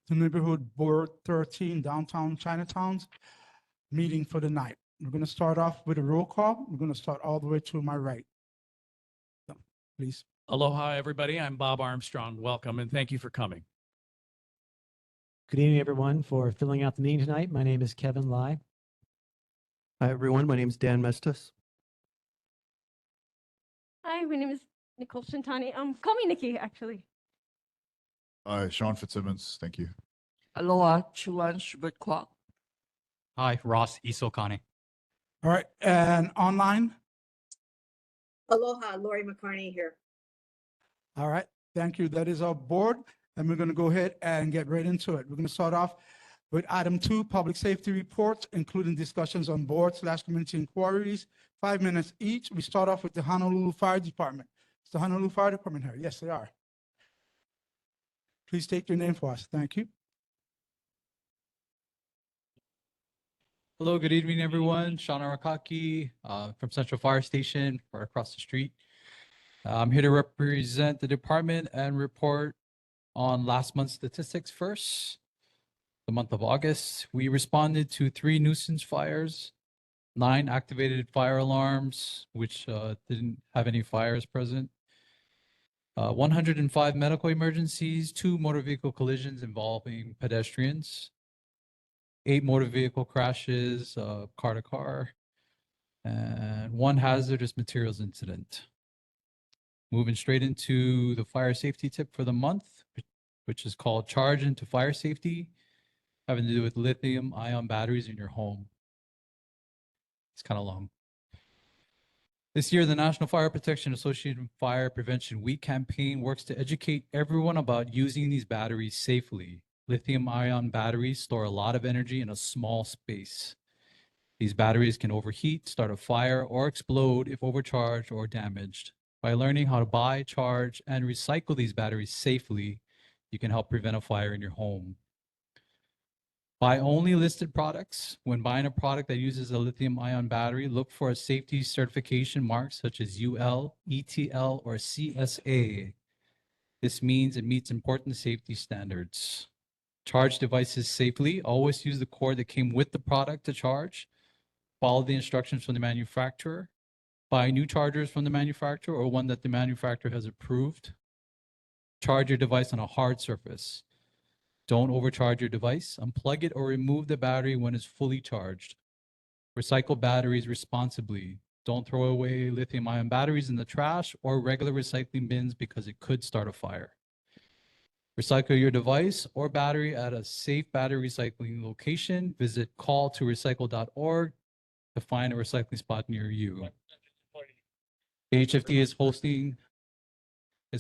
to Neighborhood Board 13 downtown Chinatown's meeting for the night. We're going to start off with a roll call. We're going to start all the way to my right. So, please. Aloha, everybody. I'm Bob Armstrong. Welcome and thank you for coming. Good evening, everyone, for filling out the meeting tonight. My name is Kevin Lai. Hi, everyone. My name is Dan Mestis. Hi, my name is Nicole Shintani. Call me Nikki, actually. Hi, Sean Fitzsimmons. Thank you. Aloha, Chuan Schubert Kwok. Hi, Ross Isokani. All right, and online? Aloha, Lori McCarney here. All right, thank you. That is our board, and we're going to go ahead and get right into it. We're going to start off with item 2, public safety reports, including discussions on board/community inquiries, 5 minutes each. We start off with the Honolulu Fire Department. Is the Honolulu Fire Department here? Yes, they are. Please state your name for us. Thank you. Hello, good evening, everyone. Sean Arakaki from Central Fire Station, right across the street. I'm here to represent the department and report on last month's statistics first. The month of August, we responded to 3 nuisance fires, 9 activated fire alarms, which didn't have any fires present, 105 medical emergencies, 2 motor vehicle collisions involving pedestrians, 8 motor vehicle crashes, car to car, and 1 hazardous materials incident. Moving straight into the fire safety tip for the month, which is called Charge into Fire Safety, having to do with lithium-ion batteries in your home. It's kind of long. This year, the National Fire Protection Association Fire Prevention Week campaign works to educate everyone about using these batteries safely. Lithium-ion batteries store a lot of energy in a small space. These batteries can overheat, start a fire, or explode if overcharged or damaged. By learning how to buy, charge, and recycle these batteries safely, you can help prevent a fire in your home. Buy only listed products. When buying a product that uses a lithium-ion battery, look for a safety certification mark such as UL, ETL, or CSA. This means it meets important safety standards. Charge devices safely. Always use the cord that came with the product to charge. Follow the instructions from the manufacturer. Buy new chargers from the manufacturer or one that the manufacturer has approved. Charge your device on a hard surface. Don't overcharge your device. Unplug it or remove the battery when it's fully charged. Recycle batteries responsibly. Don't throw away lithium-ion batteries in the trash or regular recycling bins because it could start a fire. Recycle your device or battery at a safe battery recycling location. Visit calltorecycle.org to find a recycling spot near you. HFD is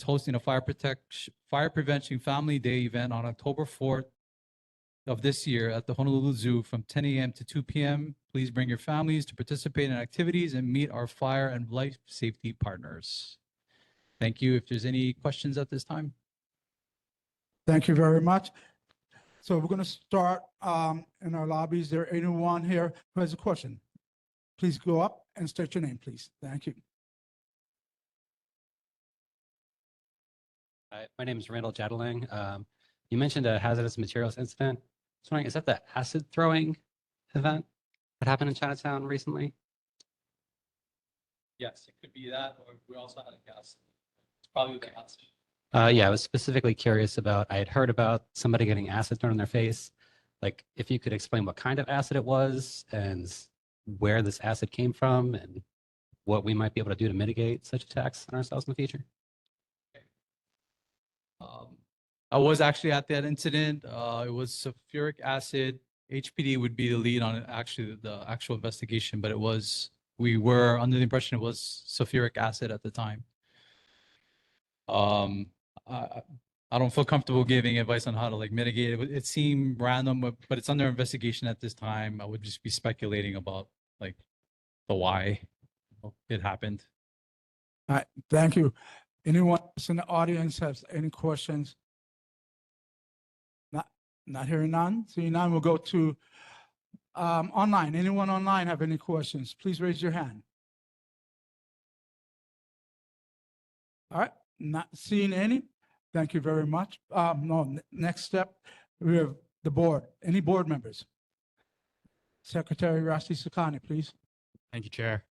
hosting a fire prevention family day event on October 4th of this year at the Honolulu Zoo from 10 a.m. to 2 p.m. Please bring your families to participate in activities and meet our fire and life safety partners. Thank you. If there's any questions at this time. Thank you very much. So we're going to start in our lobby. Is there anyone here who has a question? Please go up and state your name, please. Thank you. Hi, my name is Randall Jadaling. You mentioned a hazardous materials incident. I was wondering, is that the acid throwing event that happened in Chinatown recently? Yes, it could be that, or we also had a gas. It's probably the gas. Yeah, I was specifically curious about, I had heard about somebody getting acid thrown in their face. Like, if you could explain what kind of acid it was and where this acid came from and what we might be able to do to mitigate such attacks on ourselves in the future. I was actually at that incident. It was sulfuric acid. HPD would be the lead on it, actually the actual investigation, but we were under the impression it was sulfuric acid at the time. I don't feel comfortable giving advice on how to mitigate it. It seemed random, but it's under investigation at this time. I would just be speculating about the why it happened. All right, thank you. Anyone else in the audience has any questions? Not hearing none. Seeing none, we'll go to online. Anyone online have any questions? Please raise your hand. All right, not seeing any. Thank you very much. No, next step, We have the board. Any board members? Secretary Rasti Sukani, please. Thank you, Chair.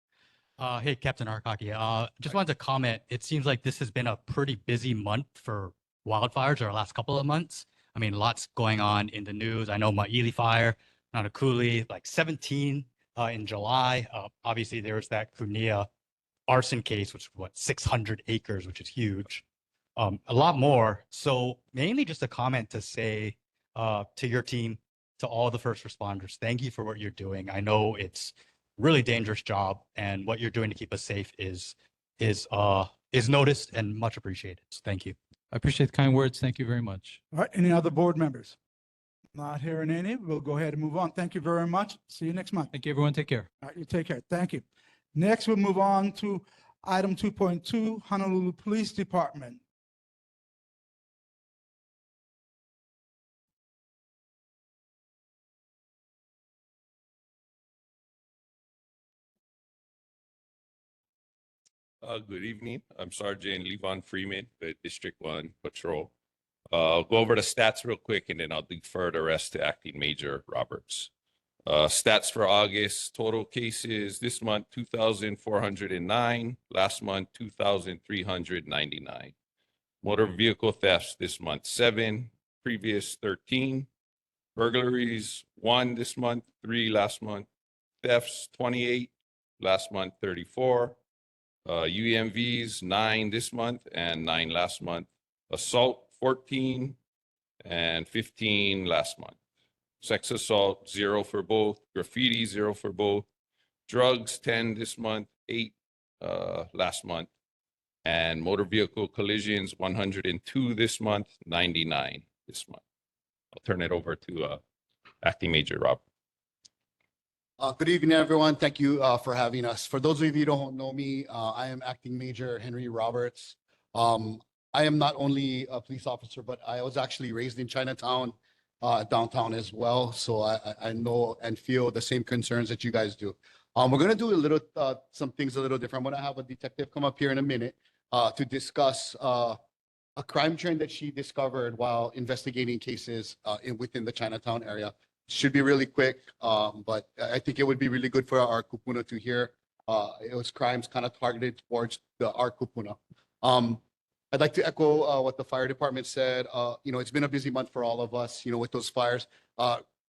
Hey, Captain Arkaki. Just wanted to comment. It seems like this has been a pretty busy month for wildfires, or last couple of months. I mean, lots going on in the news. I know Maili fire, Nanakuli, like 17 in July. Obviously, there was that Kunia arson case, which was 600 acres, which is huge. A lot more. So mainly just a comment to say to your team, to all the first responders, thank you for what you're doing. I know it's really dangerous job, and what you're doing to keep us safe is noticed and much appreciated. So thank you. I appreciate the kind words. Thank you very much. All right, any other board members? Not hearing any, we'll go ahead and move on. Thank you very much. See you next month. Thank you, everyone. Take care. All right, you take care. Thank you. Next, we'll move on to item 2.2, Honolulu Police Department. Good evening. I'm Sergeant Levon Freeman with District 1 Patrol. I'll go over the stats real quick, and then I'll defer the rest to Acting Major Roberts. Stats for August, total cases this month, 2,409. Last month, 2,399. Motor vehicle thefts this month, 7. Previous, 13. Burglaries, 1 this month, 3 last month. Thefts, 28. Last month, 34. UMVs, 9 this month and 9 last month. Assault, 14 and 15 last month. Sex assault, 0 for both. Graffiti, 0 for both. Drugs, 10 this month, 8 last month. And motor vehicle collisions, 102 this month, 99 this month. I'll turn it over to Acting Major Rob. Good evening, everyone. Thank you for having us. For those of you who don't know me, I am Acting Major Henry Roberts. I am not only a police officer, but I was actually raised in Chinatown, downtown as well. So I know and feel the same concerns that you guys do. We're going to do a little, some things a little different. I'm going to have a detective come up here in a minute to discuss a crime trend that she discovered while investigating cases within the Chinatown area. Should be really quick, but I think it would be really good for our kupuna to hear. It was crimes kind of targeted towards our kupuna. I'd like to echo what the fire department said. It's been a busy month for all of us, with those fires.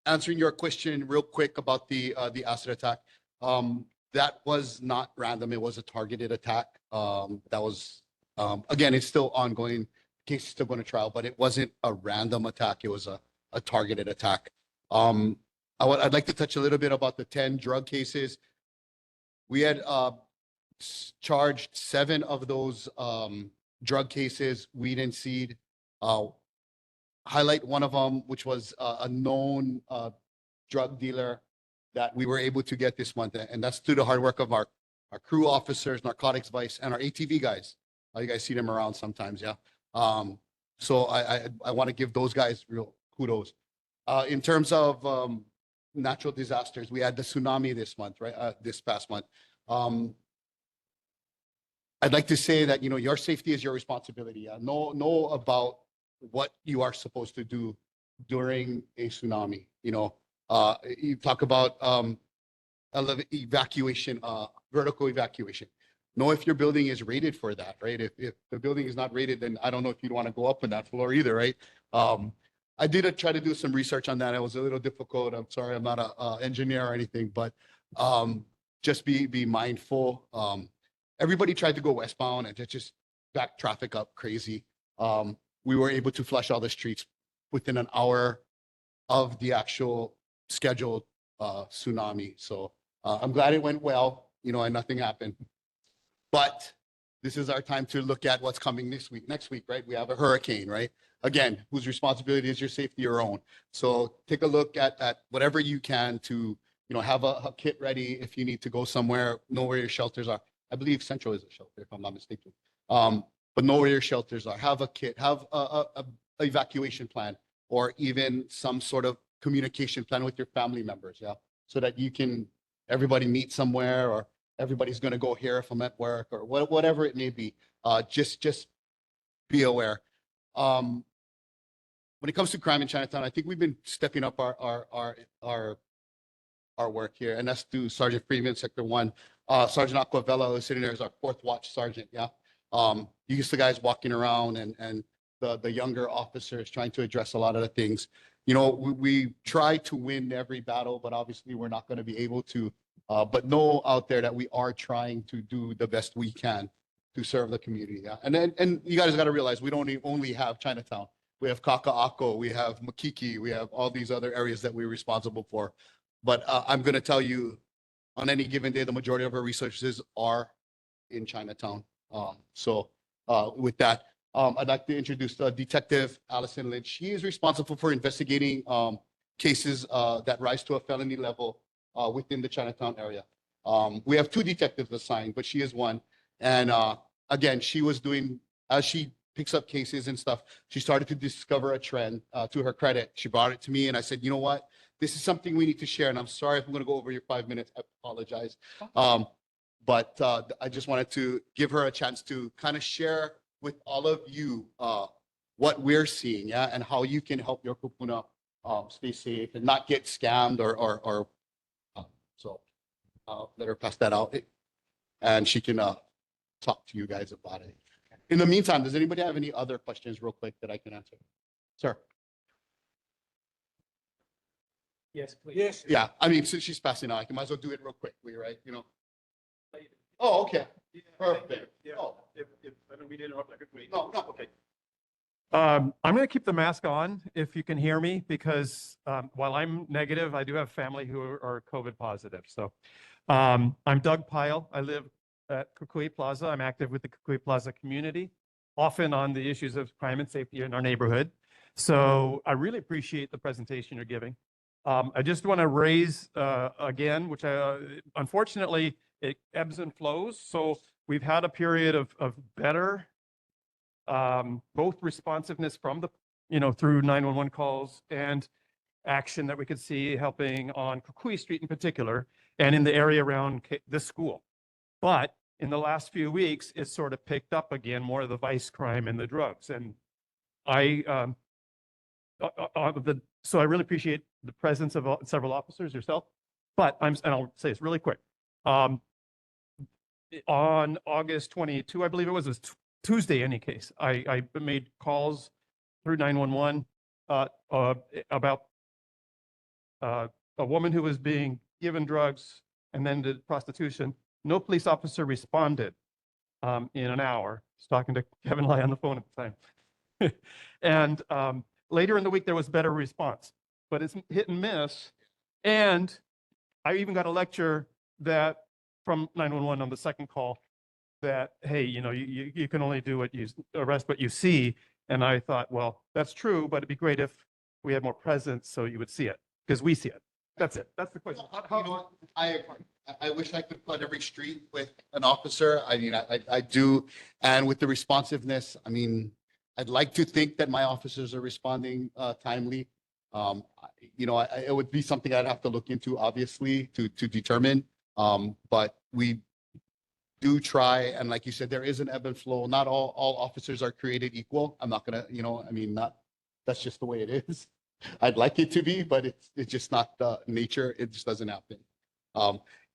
Answering your question real quick about the acid attack, that was not random. It was a targeted attack. That was, again, it's still ongoing. Case is still going to trial, but it wasn't a random attack. It was a targeted attack. I'd like to touch a little bit about the 10 drug cases. We had charged 7 of those drug cases, weed and seed. Highlight one of them, which was a known drug dealer that we were able to get this month. And that's through the hard work of our crew officers, narcotics vice, and our ATV guys. You guys see them around sometimes, yeah. So I want to give those guys real kudos. In terms of natural disasters, we had the tsunami this month, right? This past month. I'd like to say that, your safety is your responsibility. Know about what you are supposed to do during a tsunami. You talk about evacuation, vertical evacuation. Know if your building is rated for that, right? If the building is not rated, then I don't know if you'd want to go up on that floor either, right? I did try to do some research on that. It was a little difficult. I'm sorry, I'm not an engineer or anything, but just be mindful. Everybody tried to go westbound and just back traffic up crazy. We were able to flush all the streets within an hour of the actual scheduled tsunami. So I'm glad it went well, and nothing happened. But this is our time to look at what's coming next week, right? We have a hurricane, right? Again, whose responsibility is your safety, your own. So take a look at whatever you can to, have a kit ready if you need to go somewhere, know where your shelters are. I believe Central is a shelter, if I'm not mistaken. But know where your shelters are. Have a kit, have a evacuation plan, or even some sort of communication plan with your family members, yeah? So that everybody meet somewhere, or everybody's going to go here if I'm at work, or whatever it may be. Just be aware. when it comes to crime in Chinatown, I think we've been stepping up our work here, and that's through Sergeant Freeman, Sector 1. Sergeant Aquavella, who's sitting there, is our 4th watch sergeant. Yeah. You used the guys walking around and the younger officers trying to address a lot of the things. You know, we try to win every battle, but obviously we're not going to be able to. But know out there that we are trying to do the best we can to serve the community. Yeah. And you guys got to realize we don't only have Chinatown. We have Kaka'ako, we have Makiki, we have all these other areas that we're responsible for. But I'm going to tell you, on any given day, the majority of our resources are in Chinatown. With that, I'd like to introduce Detective Allison Lynch. She is responsible for investigating cases that rise to a felony level within the Chinatown area. We have 2 detectives assigned, but she is one. And again, she was doing, as she picks up cases and stuff, she started to discover a trend. To her credit, she brought it to me and I said, you know what? This is something we need to share. And I'm sorry if I'm going to go over your 5 minutes. I apologize. But I just wanted to give her a chance to kind of share with all of you what we're seeing, yeah, and how you can help your kupuna stay safe and not get scammed or so let her pass that out and she can talk to you guys about it. In the meantime, does anybody have any other questions real quick that I can answer? Sir? Yes, please. Yes. Yeah, I mean, since she's passing out, I might as well do it real quickly, right? You know? Oh, okay. Perfect. Oh. If I don't mean to interrupt, I could wait. No, Okay. I'm going to keep the mask on if you can hear me, because while I'm negative, I do have family who are COVID positive. So I'm Doug Pyle. I live at Kukui Plaza. I'm active with the Kukui Plaza community, often on the issues of crime and safety in our neighborhood. So I really appreciate the presentation you're giving. I just want to raise again, which unfortunately it ebbs and flows. So we've had a period of better both responsiveness from the, through 911 calls and action that we could see helping on Kukui Street in particular and in the area around this school. But in the last few weeks, it's sort of picked up again, more of the vice crime and the drugs. And so I really appreciate the presence of several officers, yourself. But and I'll say this really quick. On August 22, I believe it was Tuesday, any case, I made calls through 911 about a woman who was being given drugs and then did prostitution. No police officer responded in an hour. I was talking to Kevin Lai on the phone at the time. And later in the week, there was better response, but it's hit and miss. And I even got a lecture that from 911 on the second call that, hey, you can only do arrest what you see. And I thought, well, that's true, but it'd be great if we had more presence so you would see it, because we see it. That's it. That's the question. I wish I could flood every street with an officer. I mean, I do. And with the responsiveness, I mean, I'd like to think that my officers are responding timely. It would be something I'd have to look into, obviously, to determine. But we do try, and like you said, there is an ebb and flow. Not all officers are created equal. I'm not gonna, that's just the way it is. I'd like it to be, but it's just not the nature. It just doesn't happen.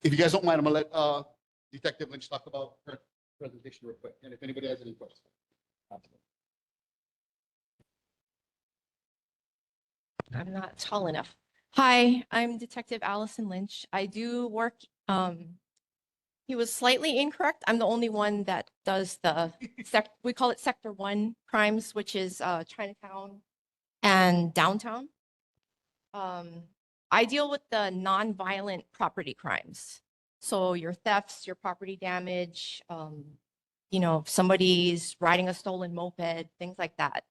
If you guys don't mind, I'm gonna let Detective Lynch talk about her presentation real quick, and if anybody has any questions. I'm not tall enough. Hi, I'm Detective Allison Lynch. I do work, he was slightly incorrect. I'm the only one that does the, we call it Sector 1 crimes, which is Chinatown and downtown. I deal with the non-violent property crimes. So your thefts, your property damage, if somebody's riding a stolen moped, things like that.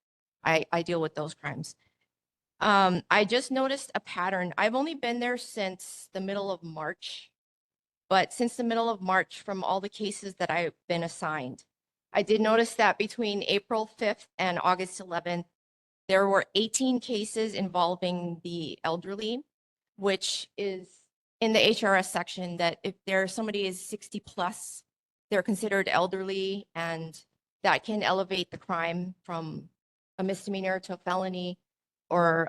I deal with those crimes. I just noticed a pattern. I've only been there since the middle of March, but since the middle of March, from all the cases that I've been assigned, I did notice that between April 5th and August 11th, there were 18 cases involving the elderly, which is in the HRS section that if somebody is 60 plus, they're considered elderly, and that can elevate the crime from a misdemeanor to a felony. or,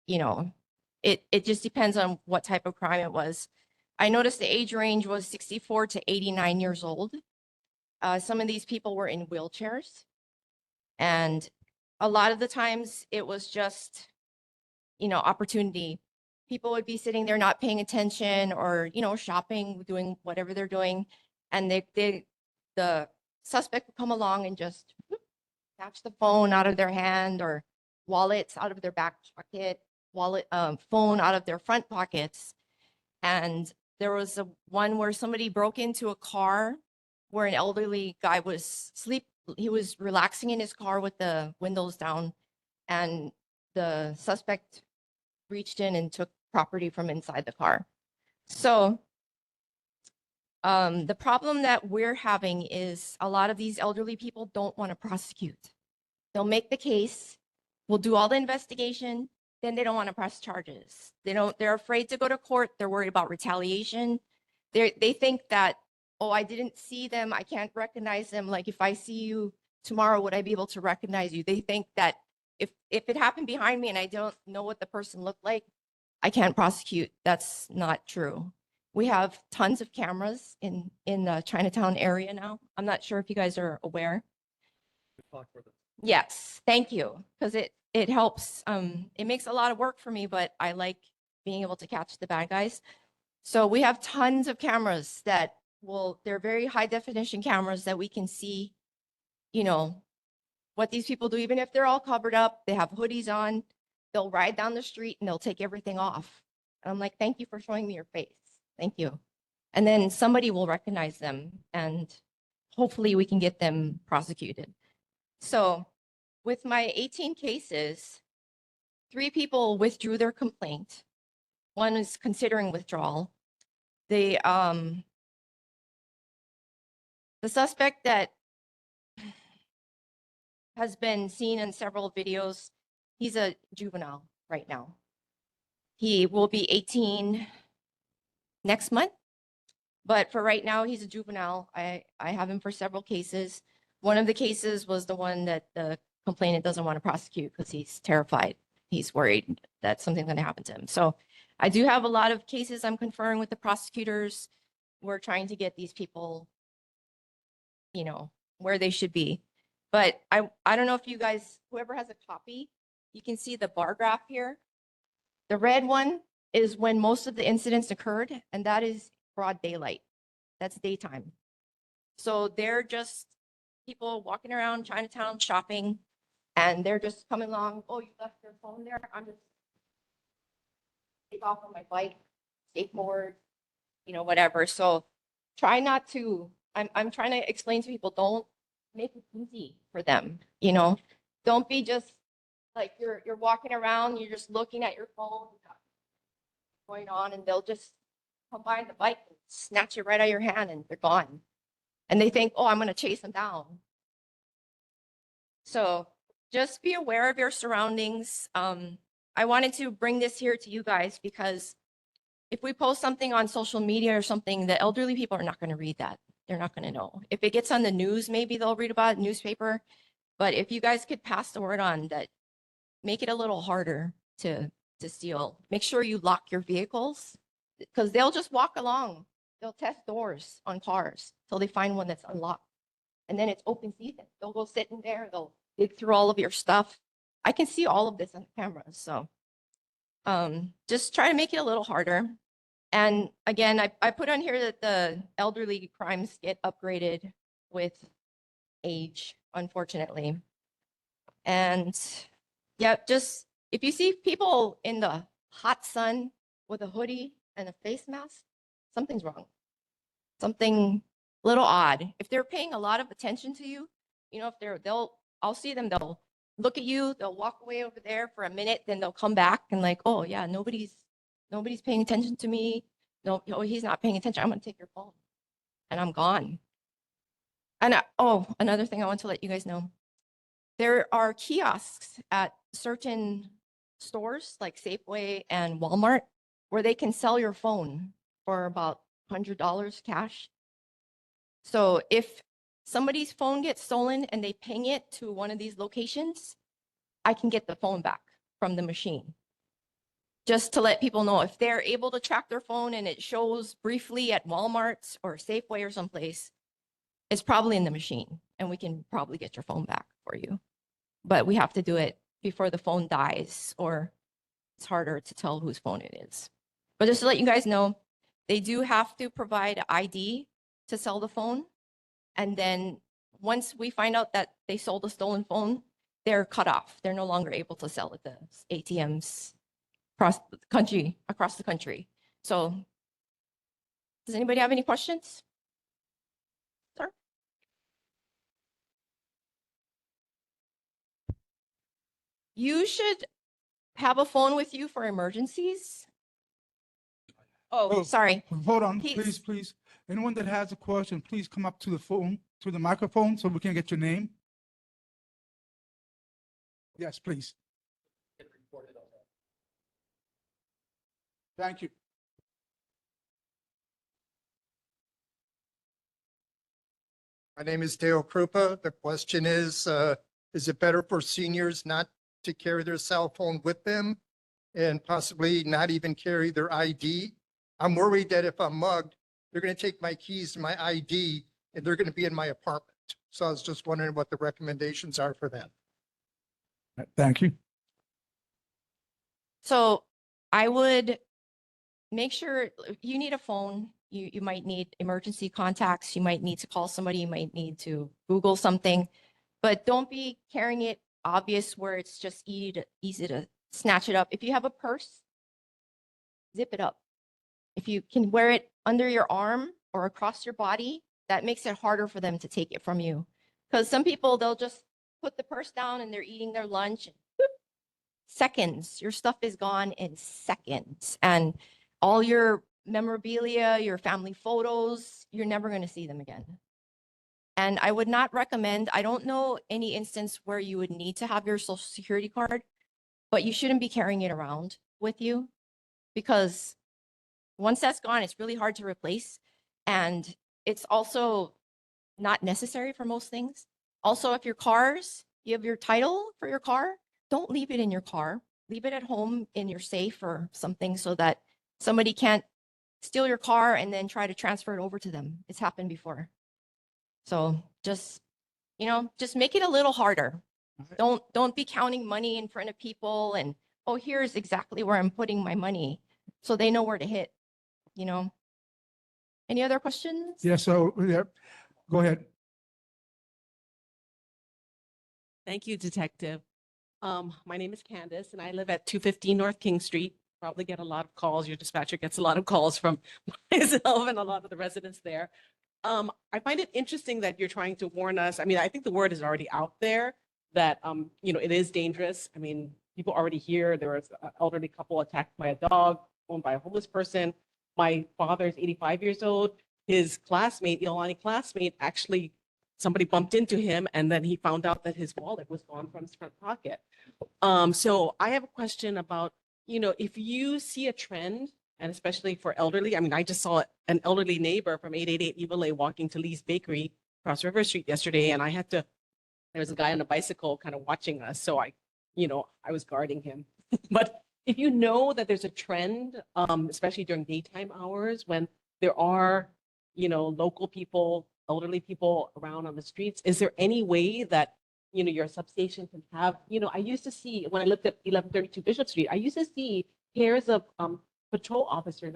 you know, it just depends on what type of crime it was. I noticed the age range was 64 to 89 years old. Some of these people were in wheelchairs. And a lot of the times it was just, you know, opportunity. People would be sitting there not paying attention or, you know, shopping, doing whatever they're doing. And the suspect would come along and just snatch the phone out of their hand or wallets out of their back pocket, phone out of their front pockets. And there was one where somebody broke into a car where an elderly guy was he was relaxing in his car with the windows down, and the suspect reached in and took property from inside the car. So the problem that we're having is a lot of these elderly people don't want to prosecute. They'll make the case, we'll do all the investigation, then they don't want to press charges. They're afraid to go to court. They're worried about retaliation. They think that, oh, I didn't see them, I can't recognize them. Like, if I see you tomorrow, would I be able to recognize you? They think that if it happened behind me and I don't know what the person looked like, I can't prosecute. That's not true. We have tons of cameras in the Chinatown area now. I'm not sure if you guys are aware. Yes, thank you, because it helps. It makes a lot of work for me, but I like being able to catch the bad guys. So we have tons of cameras that they're very high definition cameras that we can see, you know, what these people do. Even if they're all covered up, they have hoodies on, they'll ride down the street and they'll take everything off. And I'm like, thank you for showing me your face. Thank you. And then somebody will recognize them and hopefully we can get them prosecuted. So with my 18 cases, 3 people withdrew their complaint. 1 is considering withdrawal. The suspect that has been seen in several videos, he's a juvenile right now. He will be 18 next month, but for right now, he's a juvenile. I have him for several cases. One of the cases was the one that the complainant doesn't want to prosecute because he's terrified. He's worried that something's going to happen to him. So I do have a lot of cases I'm conferring with the prosecutors. We're trying to get these people, you know, where they should be. But I don't know if you guys, whoever has a copy, you can see the bar graph here. The red one is when most of the incidents occurred, and that is broad daylight. That's daytime. So they're just people walking around Chinatown shopping, and they're just coming along. Oh, you left your phone there? I'm just take off on my bike, skateboard, you know, whatever. So try not to, I'm trying to explain to people, don't make it easy for them, you know. Don't be just like you're walking around, you're just looking at your phone, going on, and they'll just come by the bike and snatch it right out of your hand and they're gone. And they think, oh, I'm going to chase them down. So just be aware of your surroundings. I wanted to bring this here to you guys because if we post something on social media or something, the elderly people are not going to read that. They're not going to know. If it gets on the news, maybe they'll read about it, newspaper. But if you guys could pass the word on that, make it a little harder to steal. Make sure you lock your vehicles because they'll just walk along. They'll test doors on cars till they find one that's unlocked. And then it's open season. They'll go sit in there. They'll dig through all of your stuff. I can see all of this on camera. So just try to make it a little harder. And again, I put on here that the elderly crimes get upgraded with age, unfortunately. And yeah, just if you see people in the hot sun with a hoodie and a face mask, something's wrong. Something a little odd. If they're paying a lot of attention to you, you know, if I'll see them, they'll look at you, they'll walk away over there for a minute, then they'll come back and like, oh yeah, nobody's paying attention to me. No, oh, he's not paying attention. I'm gonna take your phone. And I'm gone. And another thing I want to let you guys know. There are kiosks at certain stores like Safeway and Walmart where they can sell your phone for about $100 cash. So if somebody's phone gets stolen and they ping it to one of these locations, I can get the phone back from the machine. Just to let people know, if they're able to track their phone and it shows briefly at Walmart or Safeway or someplace, it's probably in the machine and we can probably get your phone back for you. But we have to do it before the phone dies or it's harder to tell whose phone it is. But just to let you guys know, they do have to provide ID to sell the phone. And then once we find out that they sold a stolen phone, they're cut off. They're no longer able to sell at the ATMs across the country. So does anybody have any questions? Sir? You should have a phone with you for emergencies. Oh, sorry. Hold on, Please. please. Anyone that has a question, please come up to the phone, to the microphone, so we can get your name. Yes, please. Thank you. My name is Dale Krupa. The question is it better for seniors not to carry their cell phone with them and possibly not even carry their ID? I'm worried that if I'm mugged, they're going to take my keys and my ID and they're going to be in my apartment. So I was just wondering what the recommendations are for that. Thank you. So I would make sure you need a phone. You might need emergency contacts. You might need to call somebody. You might need to Google something, but don't be carrying it obvious where it's just easy to snatch it up. If you have a purse, zip it up. If you can wear it under your arm or across your body, that makes it harder for them to take it from you. Because some people, they'll just put the purse down and they're eating their lunch. And whoop, seconds, your stuff is gone in seconds. And all your memorabilia, your family photos, you're never going to see them again. And I would not recommend, I don't know any instance where you would need to have your social security card, but you shouldn't be carrying it around with you because once that's gone, it's really hard to replace. And it's also not necessary for most things. Also, if your cars, you have your title for your car, don't leave it in your car. Leave it at home in your safe or something so that somebody can't steal your car and then try to transfer it over to them. It's happened before. So just, just make it a little harder. Don't be counting money in front of people and, oh, here's exactly where I'm putting my money. So they know where to hit, Any other questions? Yes, so, yeah, go ahead. Thank you, Detective. My name is Candace and I live at 215 North King Street. Probably get a lot of calls. Your dispatcher gets a lot of calls from myself and a lot of the residents there. I find it interesting that you're trying to warn us. I mean, I think the word is already out there that, it is dangerous. I mean, people already hear there was an elderly couple attacked by a dog, owned by a homeless person. My father is 85 years old. His classmate, Ilani classmate, actually, somebody bumped into him and then he found out that his wallet was gone from his front pocket. So I have a question about, if you see a trend, and especially for elderly, I mean, I just saw an elderly neighbor from 888 Evile walking to Lee's Bakery across River Street yesterday, and there was a guy on a bicycle kind of watching us. So I was guarding him. But if you know that there's a trend, especially during daytime hours when there are, local people, elderly people around on the streets, is there any way that your substation can have, I used to see when I lived at 1132 Bishop Street, I used to see pairs of patrol officers,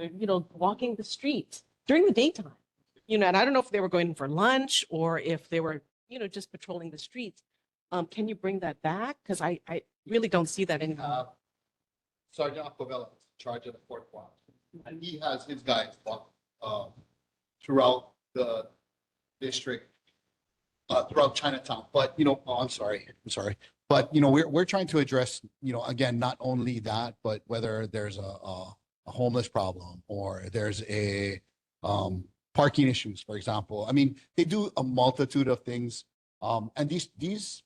walking the streets during the daytime, and I don't know if they were going for lunch or if they were, just patrolling the streets. Can you bring that back? Because I really don't see that anymore. Sergeant Acovella is in charge of the fourth watch, and he has his guys walk throughout the district, throughout Chinatown. But I'm sorry. But we're trying to address, again, not only that, but whether there's a homeless problem or there's a parking issues, for example. I mean, they do a multitude of things, and these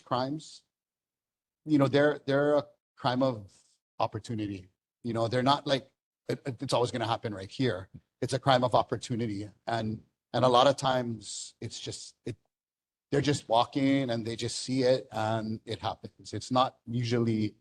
crimes, they're a crime of opportunity. They're not like it's always going to happen right here. It's a crime of opportunity, and a lot of times it's just they're just walking and they just see it and it happens. It's not usually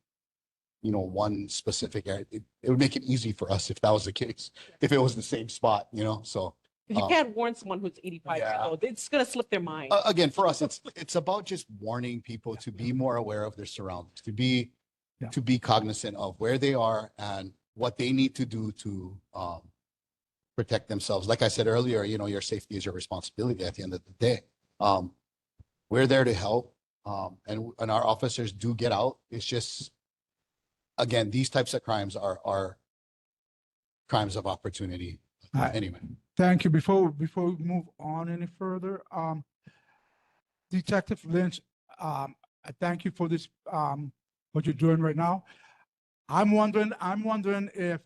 one specific area. It would make it easy for us if that was the case, if it was the same spot, so. 'Cause you can't warn someone who's 85 years yeah. old. It's gonna slip their mind. Again, for us, it's about just warning people to be more aware of their surroundings, to be cognizant of where they are and what they need to do to protect themselves. Like I said earlier, your safety is your responsibility at the end of the day. We're there to help, and our officers do get out. It's just, again, these types of crimes are crimes of opportunity. Anyway. Thank you. Before we move on any further, Detective Lynch, I thank you for this, what you're doing right now. I'm wondering if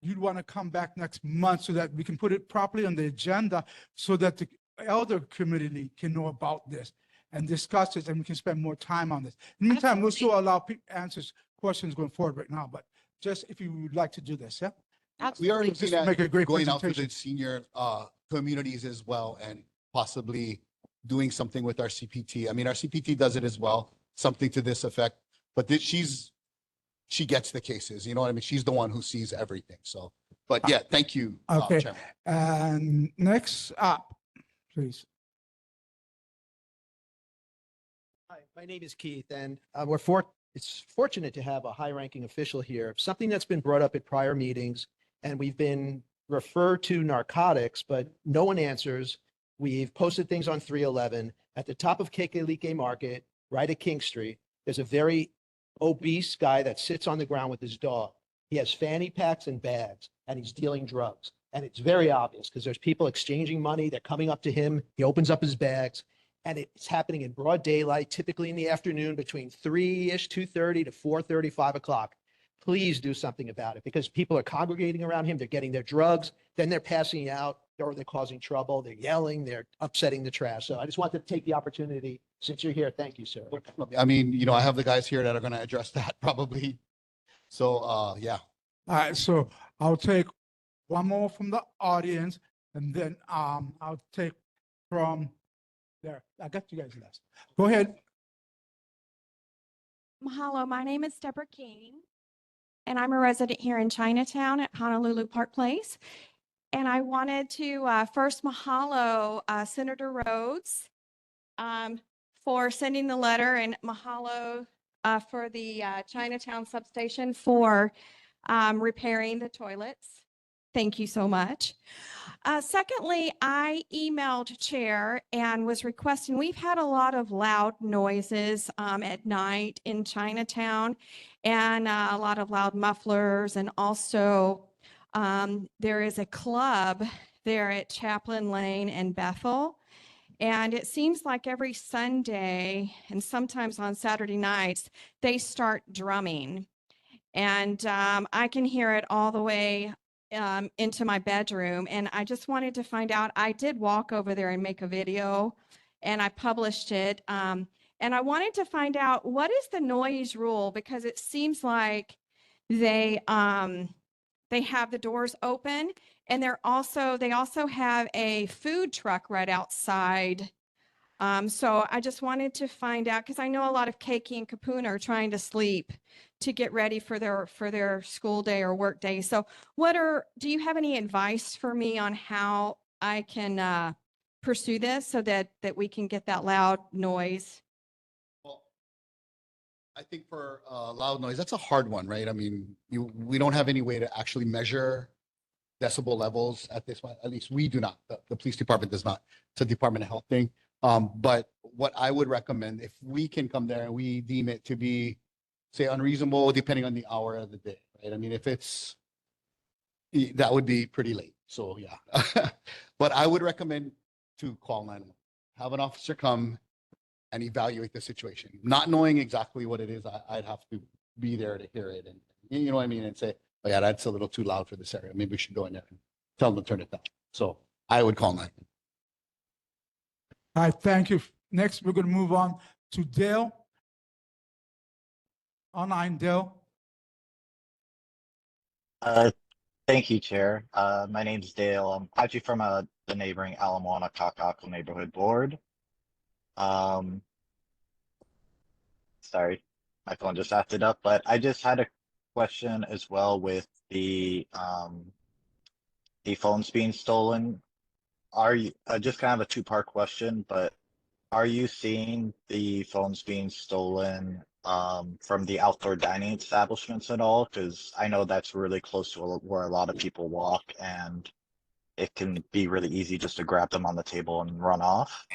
you'd want to come back next month so that we can put it properly on the agenda so that the elder community can know about this and discuss this, and we can spend more time on this. In the meantime, we'll still allow people answers questions going forward right now, but just if you would like to do this, yeah? We are Just looking make a at great going out to presentation. the senior communities as well and possibly doing something with our CPT. I mean, our CPT does it as well, something to this effect, but she gets the cases, you know what I mean? She's the one who sees everything. So, but yeah, thank you. Okay, Chairman. and next up, please. Hi, my name is Keith, and it's fortunate to have a high-ranking official here. Something that's been brought up at prior meetings, and we've been referred to narcotics, but no one answers. We've posted things on 311 at the top of Kekelike Market, right at King Street. There's a very obese guy that sits on the ground with his dog. He has fanny packs and bags, and he's dealing drugs. And it's very obvious because there's people exchanging money. They're coming up to him. He opens up his bags, and it's happening in broad daylight, typically in the afternoon between 3-ish, 2:30 to 4:30, 5 o'clock. Please do something about it because people are congregating around him. They're getting their drugs, then they're passing out, or they're causing trouble. They're yelling, they're upsetting the trash. So I just wanted to take the opportunity since you're here. Thank you, sir. I mean, I have the guys here that are going to address that probably. So, yeah. All right, so I'll take one more from the audience, and then I'll take from there. I got you guys last. Go ahead. Mahalo, my name is Deborah King, and I'm a resident here in Chinatown at Honolulu Park Place. And I wanted to first mahalo Senator Rhodes for sending the letter, and mahalo for the Chinatown substation for repairing the toilets. Thank you so much. Secondly, I emailed Chair and was requesting, we've had a lot of loud noises at night in Chinatown and a lot of loud mufflers, and also there is a club there at Chaplain Lane and Bethel. And it seems like every Sunday and sometimes on Saturday nights, they start drumming. And I can hear it all the way into my bedroom. And I just wanted to find out, I did walk over there and make a video and I published it. And I wanted to find out, what is the noise rule? Because it seems like they have the doors open, and they also have a food truck right outside. So I just wanted to find out, because I know a lot of Keiki and Kapuna are trying to sleep to get ready for their school day or work day. So do you have any advice for me on how I can pursue this so that we can get that loud noise? I think for loud noise, that's a hard one, right? I mean, we don't have any way to actually measure decibel levels at this point. At least we do not. The police department does not. It's a Department of Health thing. But what I would recommend, if we can come there and we deem it to be, say, unreasonable, depending on the hour of the day, right? I mean, that would be pretty late. So yeah. But I would recommend to call 911, have an officer come and evaluate the situation. Not knowing exactly what it is, I'd have to be there to hear it. And you know what I mean? And say, oh yeah, that's a little too loud for this area. Maybe we should go in there and tell them to turn it down. So I would call 911. All right, thank you. Next, we're going to move on to Dale. Online, Dale. Thank you, Chair. My name's Dale. I'm actually from the neighboring Ala Moana Kaka'ako Neighborhood Board. Sorry, my phone just acted up, but I just had a question as well with the phones being stolen. Are you, just kind of a two-part question, but are you seeing the phones being stolen from the outdoor dining establishments at all? Because I know that's really close to where a lot of people walk, and it can be really easy just to grab them on the table and run off.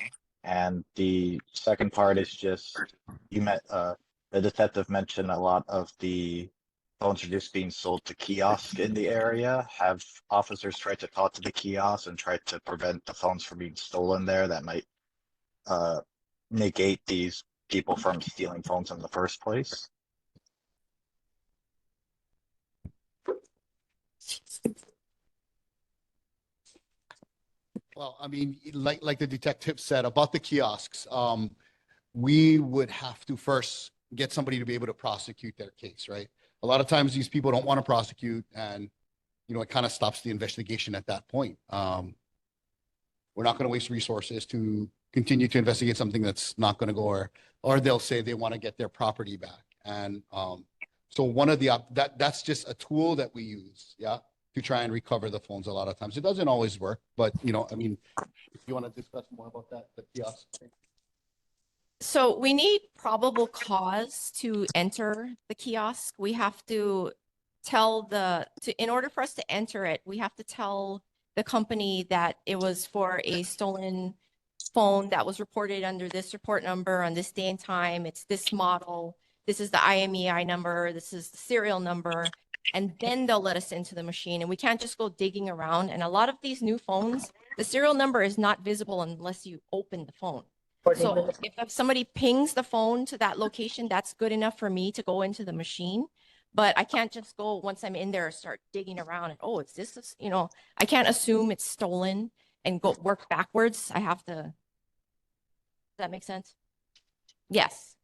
And the second part is just the detective mentioned a lot of the phones are just being sold to kiosks in the area. Have officers tried to talk to the kiosks and try to prevent the phones from being stolen there that might negate these people from stealing phones in the first place? Well, I mean, like the detective said about the kiosks, we would have to first get somebody to be able to prosecute their case, right? A lot of times these people don't want to prosecute, and it kind of stops the investigation at that point. We're not going to waste resources to continue to investigate something that's not going to go, or they'll say they want to get their property back. And so one of that's just a tool that we use, yeah, to try and recover the phones a lot of times. It doesn't always work, but I mean, if you want to discuss more about that, the kiosk thing. So we need probable cause to enter the kiosk. We have to tell in order for us to enter it, we have to tell the company that it was for a stolen phone that was reported under this report number on this day and time. It's this model. This is the IMEI number. This is the serial number. And then they'll let us into the machine. And we can't just go digging around. And a lot of these new phones, the serial number is not visible unless you open the phone. So if somebody pings the phone to that location, that's good enough for me to go into the machine. But I can't just go once I'm in there start digging around and, oh, it's this, I can't assume it's stolen and go work backwards. I have to. Does that make sense? Yes.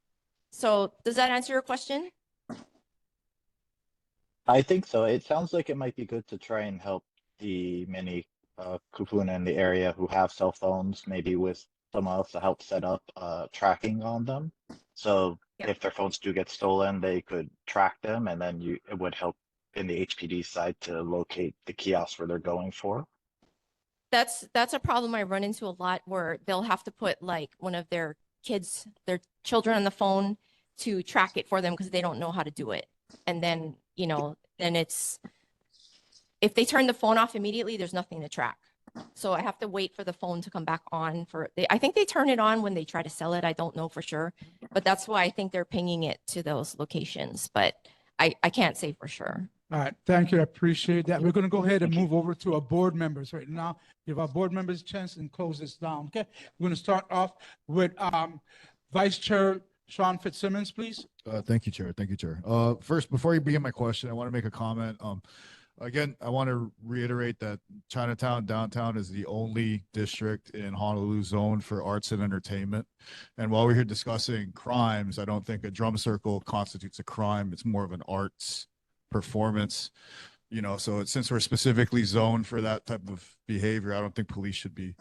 So does that answer your question? I think so. It sounds like it might be good to try and help the many kupuna in the area who have cell phones, maybe with someone else to help set up tracking on them. So if their phones do get stolen, they could track them, and then it would help in the HPD side to locate the kiosks where they're going for. That's a problem I run into a lot, where they'll have to put like one of their children on the phone to track it for them because they don't know how to do it. And then, then if they turn the phone off immediately, there's nothing to track. So I have to wait for the phone to come back on I think they turn it on when they try to sell it. I don't know for sure, but that's why I think they're pinging it to those locations, but I can't say for sure. All right, thank you. I appreciate that. We're going to go ahead and move over to our board members right now. Give our board members a chance and close this down, okay? We're going to start off with Vice Chair Sean Fitzsimmons, please. Thank you, Chair. Thank you, Chair. First, before you begin my question, I want to make a comment. Again, I want to reiterate that Chinatown downtown is the only district in Honolulu zoned for arts and entertainment. And while we're here discussing crimes, I don't think a drum circle constitutes a crime. It's more of an arts performance, so since we're specifically zoned for that type of behavior, I don't think police should be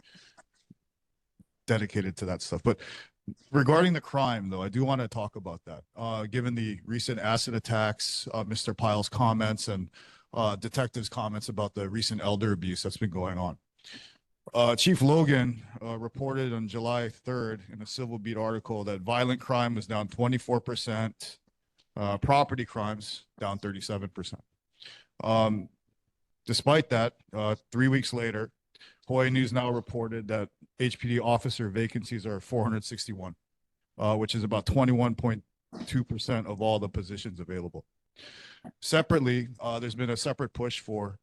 dedicated to that stuff. But regarding the crime, though, I do want to talk about that. Given the recent acid attacks, Mr. Pyle's comments, and detectives' comments about the recent elder abuse that's been going on. Chief Logan reported on July 3rd in a Civil Beat article that violent crime was down 24%, property crimes down 37%. Despite that, 3 weeks later, Hawaii News Now reported that HPD officer vacancies are 461, which is about 21.2% of all the positions available. Separately, there's been a separate push for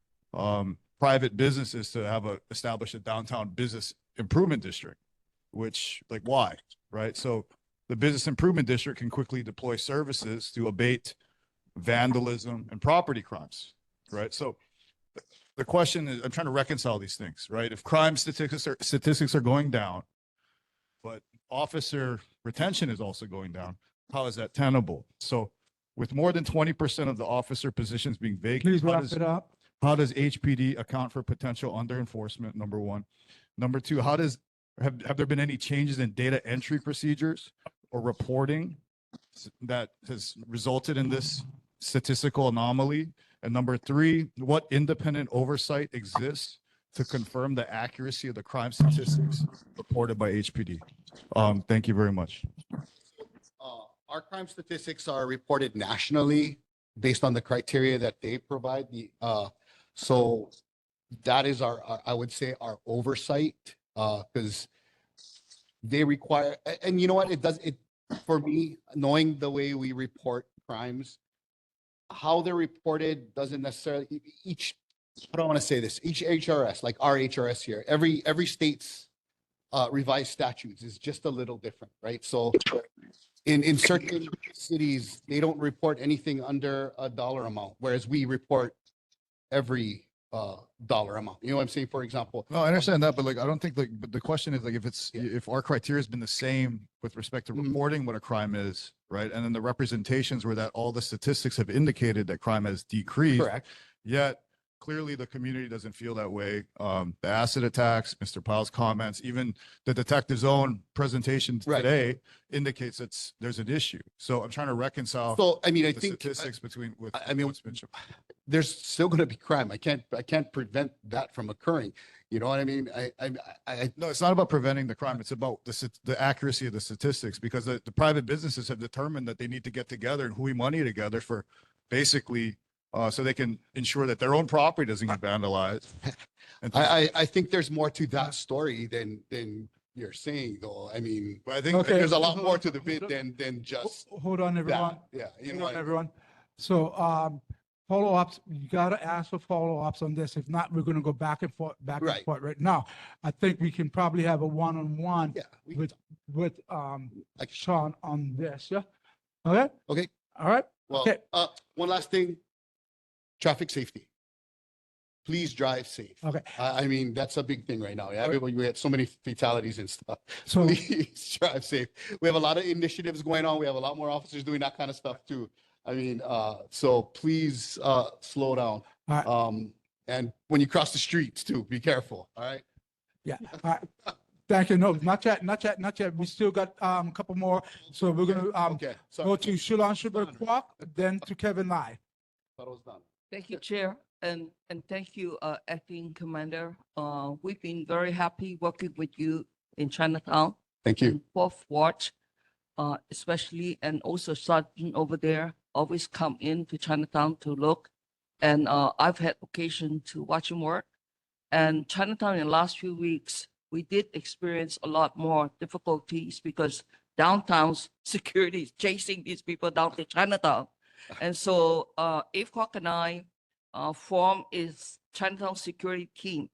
private businesses to establish a downtown business improvement district, which, like, why, right? So the business improvement district can quickly deploy services to abate vandalism and property crimes, right? So the question is, I'm trying to reconcile these things, right? If crime statistics are going down, but officer retention is also going down, how is that tenable? So with more than 20% of the officer positions being vacant, Please wrap it up. How does HPD account for potential under-enforcement, number one? Number two, have there been any changes in data entry procedures or reporting that has resulted in this statistical anomaly? And number three, what independent oversight exists to confirm the accuracy of the crime statistics reported by HPD? Thank you very much. Our crime statistics are reported nationally based on the criteria that they provide. So that is I would say our oversight, because they require, and you know what, for me, knowing the way we report crimes, how they're reported doesn't necessarily, I don't want to say this, each HRS, like our HRS here, every state's revised statutes is just a little different, right? So in certain cities, they don't report anything under a dollar amount, whereas we report every dollar amount. You know what I'm saying? For example. No, I understand that, but like, I don't think like, but the question is like, if our criteria has been the same with respect to reporting what a crime is, right? And then the representations were that all the statistics have indicated that crime has decreased. Correct. Yet clearly the community doesn't feel that way. The acid attacks, Mr. Pyle's comments, even the detective's own presentation today indicates there's an issue. So I'm trying to reconcile. So, I mean, I the think statistics between with I mean, what's been shown. there's still going to be crime. I can't prevent that from occurring. You know what I mean? No, it's not about preventing the crime. It's about the accuracy of the statistics, because the private businesses have determined that they need to get together and hui money together for basically so they can ensure that their own property doesn't get vandalized. And I think there's more to that story than you're saying, though. I mean, I think Okay. there's a lot more to the bid than just Hold on, everyone. that. Yeah, you Hold know, on, everyone. So, follow-ups, you gotta ask for follow-ups on this. If not, we're gonna go back and forth right now. I think we can probably have a one-on-one with Sean on this, yeah? Okay? Okay. All right? Well, Okay. one last thing, traffic safety. Please drive safe. Okay. I mean, that's a big thing right now. Yeah, everybody, we had so many fatalities and stuff. So- Please drive safe. We have a lot of initiatives going on. We have a lot more officers doing that kind of stuff too. I mean, so please slow down. And when you cross the streets too, be careful. All right. Yeah. All right. Thank you. No, not yet. We still got a couple more. So we're gonna go to Shilon Sugar Kwok, then to Kevin Lai. Thought it was done. Thank you, Chair, and thank you, Acting Commander. We've been very happy working with you in Chinatown. Thank you. in Fourth Watch, especially, and also Sergeant over there always come in to Chinatown to look. And I've had occasion to watch him work. And Chinatown in the last few weeks, we did experience a lot more difficulties because downtown's security is chasing these people down to Chinatown. And so AFCOC and I formed is Chinatown security team,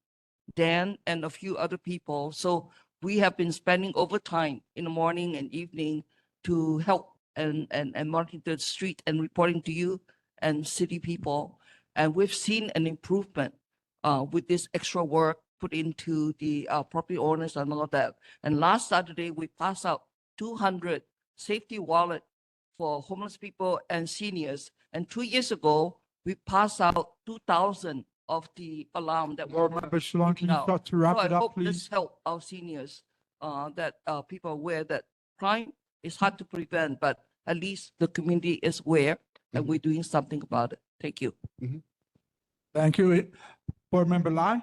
Dan and a few other people. So we have been spending overtime in the morning and evening to help and monitor the street and reporting to you and city people. And we've seen an improvement with this extra work put into the property owners and all of that. And last Saturday, we passed out 200 safety wallet for homeless people and seniors. And 2 years ago, we passed out 2,000 of the alarm that Board Member Shilon, can you start to wrap so it I up, hope this please? help our seniors, that people are aware that crime is hard to prevent, but at least the community is aware and we're doing something about it. Thank you. Thank you. Board Member Lai?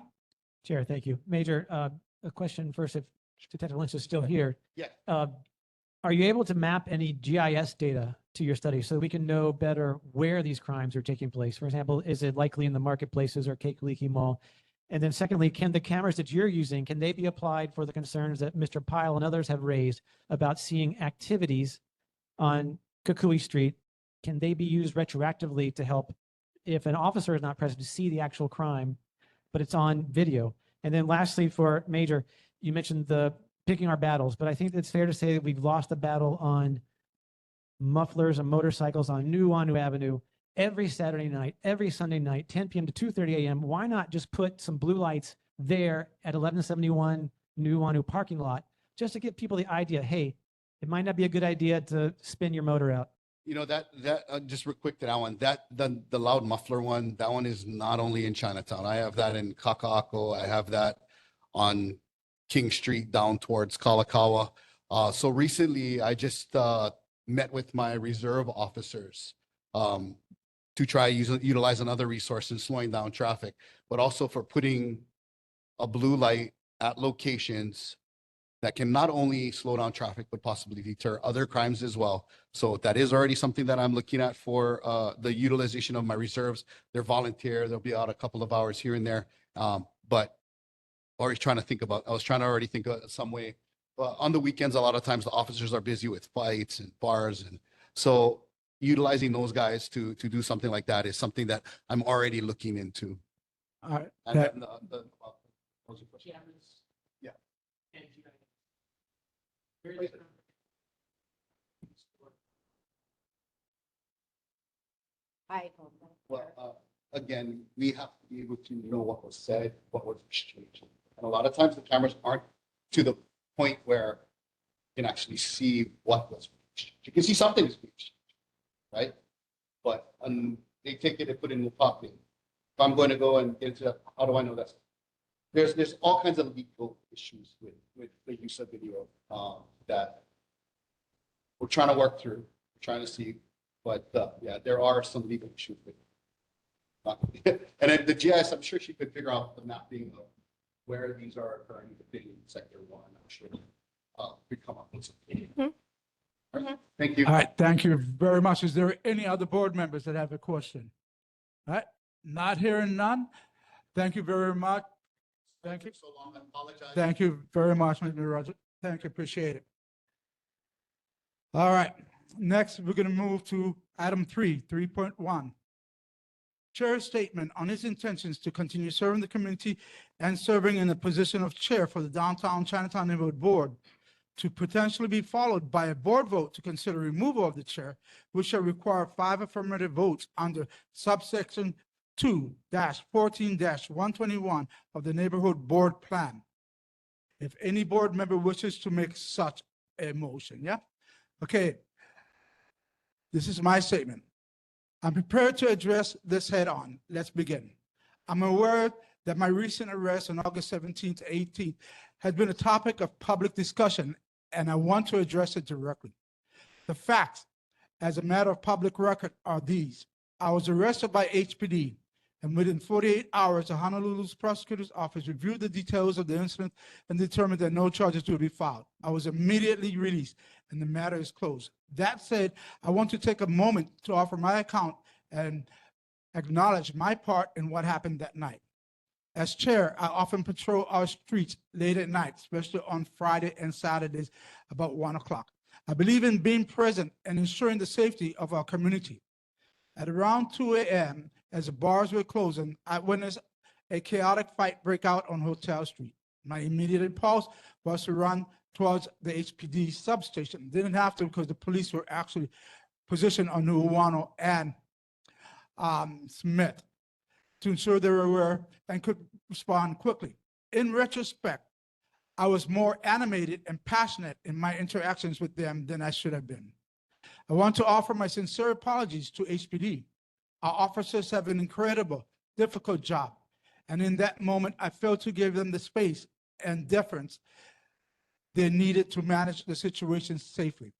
Chair, thank you. Major, a question first, if Detective Lynch is still here. Yeah. Are you able to map any GIS data to your study so we can know better where these crimes are taking place? For example, is it likely in the marketplaces or Kekuliki Mall? And then secondly, can the cameras that you're using, can they be applied for the concerns that Mr. Pyle and others have raised about seeing activities on Kukui Street? Can they be used retroactively to help if an officer is not present to see the actual crime, but it's on video? And then lastly, for Major, you mentioned the picking our battles, but I think it's fair to say that we've lost the battle on mufflers and motorcycles on New Wanu Avenue every Saturday night, every Sunday night, 10 p.m. to 2:30 a.m. Why not just put some blue lights there at 1171 New Wanu parking lot, just to give people the idea, hey, it might not be a good idea to spin your motor out. You know, that just real quick to that one, the loud muffler one, that one is not only in Chinatown. I have that in Kaka'ako. I have that on King Street down towards Kalakaua. So recently I just met with my reserve officers to try utilize another resource in slowing down traffic, but also for putting a blue light at locations that can not only slow down traffic, but possibly deter other crimes as well. So that is already something that I'm looking at for the utilization of my reserves. They're volunteer. They'll be out a couple of hours here and there. But already trying to think about, I was trying to already think of some way. On the weekends, a lot of times the officers are busy with fights and bars. And so utilizing those guys to do something like that is something that I'm already looking into. All right. And that- then what was your question? Yeah. Well, again, we have to be able to know what was said, what was exchanged. And a lot of times the cameras aren't to the point where you can actually see what was exchanged. You can see something is being exchanged, right? But they take it and put it in the pocket. If I'm going to go and get into that, how do I know that's? There's all kinds of legal issues with the use of video that we're trying to work through, we're trying to see, but yeah, there are some legal issues with it. And then the GIS, I'm sure she could figure out the mapping of where these are occurring within sector 1. I'm sure we'd come up with something. All right, thank you. All right, thank you very much. Is there any other board members that have a question? All right, not hearing none. Thank you very much. Thank you. So long, I apologize. Thank you very much, Mr. Roger. Thank you, appreciate it. All right, next, we're going to move to item 3.1. Chair's statement on his intentions to continue serving the community and serving in the position of chair for the Downtown Chinatown Neighborhood Board, to potentially be followed by a board vote to consider removal of the chair, which shall require 5 affirmative votes under subsection 2-14-121 of the Neighborhood Board Plan. If any board member wishes to make such a motion, yeah? Okay. This is my statement. I'm prepared to address this head on. Let's begin. I'm aware that my recent arrest on August 17th to 18th has been a topic of public discussion, and I want to address it directly. The facts, as a matter of public record, are these. I was arrested by HPD, and within 48 hours, the Honolulu's prosecutor's office reviewed the details of the incident and determined that no charges would be filed. I was immediately released, and the matter is closed. That said, I want to take a moment to offer my account and acknowledge my part in what happened that night. As chair, I often patrol our streets late at night, especially on Friday and Saturdays about 1 o'clock. I believe in being present and ensuring the safety of our community. At around 2 a.m., as the bars were closing, I witnessed a chaotic fight break out on Hotel Street. My immediate impulse was to run towards the HPD substation. Didn't have to because the police were actually positioned on Nuuanu and Smith to ensure they were aware and could respond quickly. In retrospect, I was more animated and passionate in my interactions with them than I should have been. I want to offer my sincere apologies to HPD. Our officers have an incredible, difficult job. And in that moment, I failed to give them the space and deference they needed to manage the situation safely.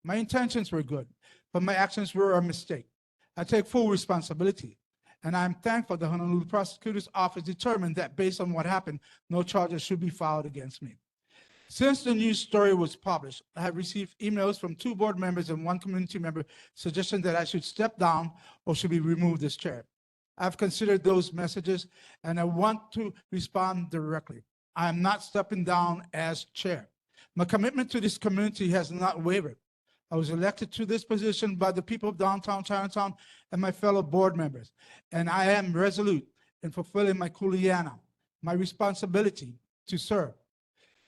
My intentions were good, but my actions were a mistake. I take full responsibility, and I'm thankful the Honolulu Prosecutor's Office determined that based on what happened, no charges should be filed against me. Since the news story was published, I have received emails from 2 board members and 1 community member suggesting that I should step down or should be removed as chair. I've considered those messages, and I want to respond directly. I am not stepping down as chair. My commitment to this community has not wavered. I was elected to this position by the people of downtown Chinatown and my fellow board members, and I am resolute in fulfilling my kuleana, my responsibility to serve.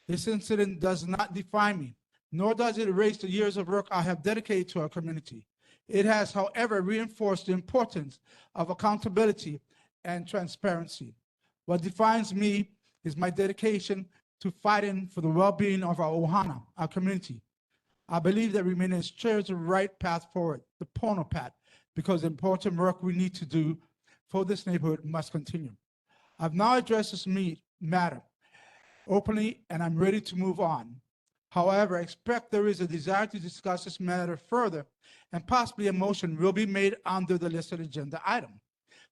This incident does not define me, nor does it erase the years of work I have dedicated to our community. It has, however, reinforced the importance of accountability and transparency. What defines me is my dedication to fighting for the well-being of our ohana, our community. I believe that remaining as chair is the right path forward, the Pono path, because the important work we need to do for this neighborhood must continue. I've now addressed this matter openly, and I'm ready to move on. However, I expect there is a desire to discuss this matter further, and possibly a motion will be made under the listed agenda item.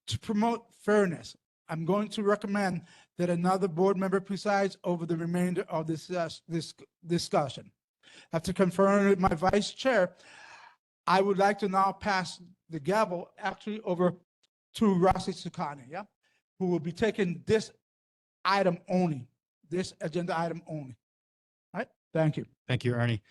To promote fairness, I'm going to recommend that another board member presides over the remainder of this discussion. After conferring with my vice chair, I would like to now pass the gavel actually over to Rossi Sukani, yeah, who will be taking this item only, this agenda item only. All right, thank you. Thank you, Ernie.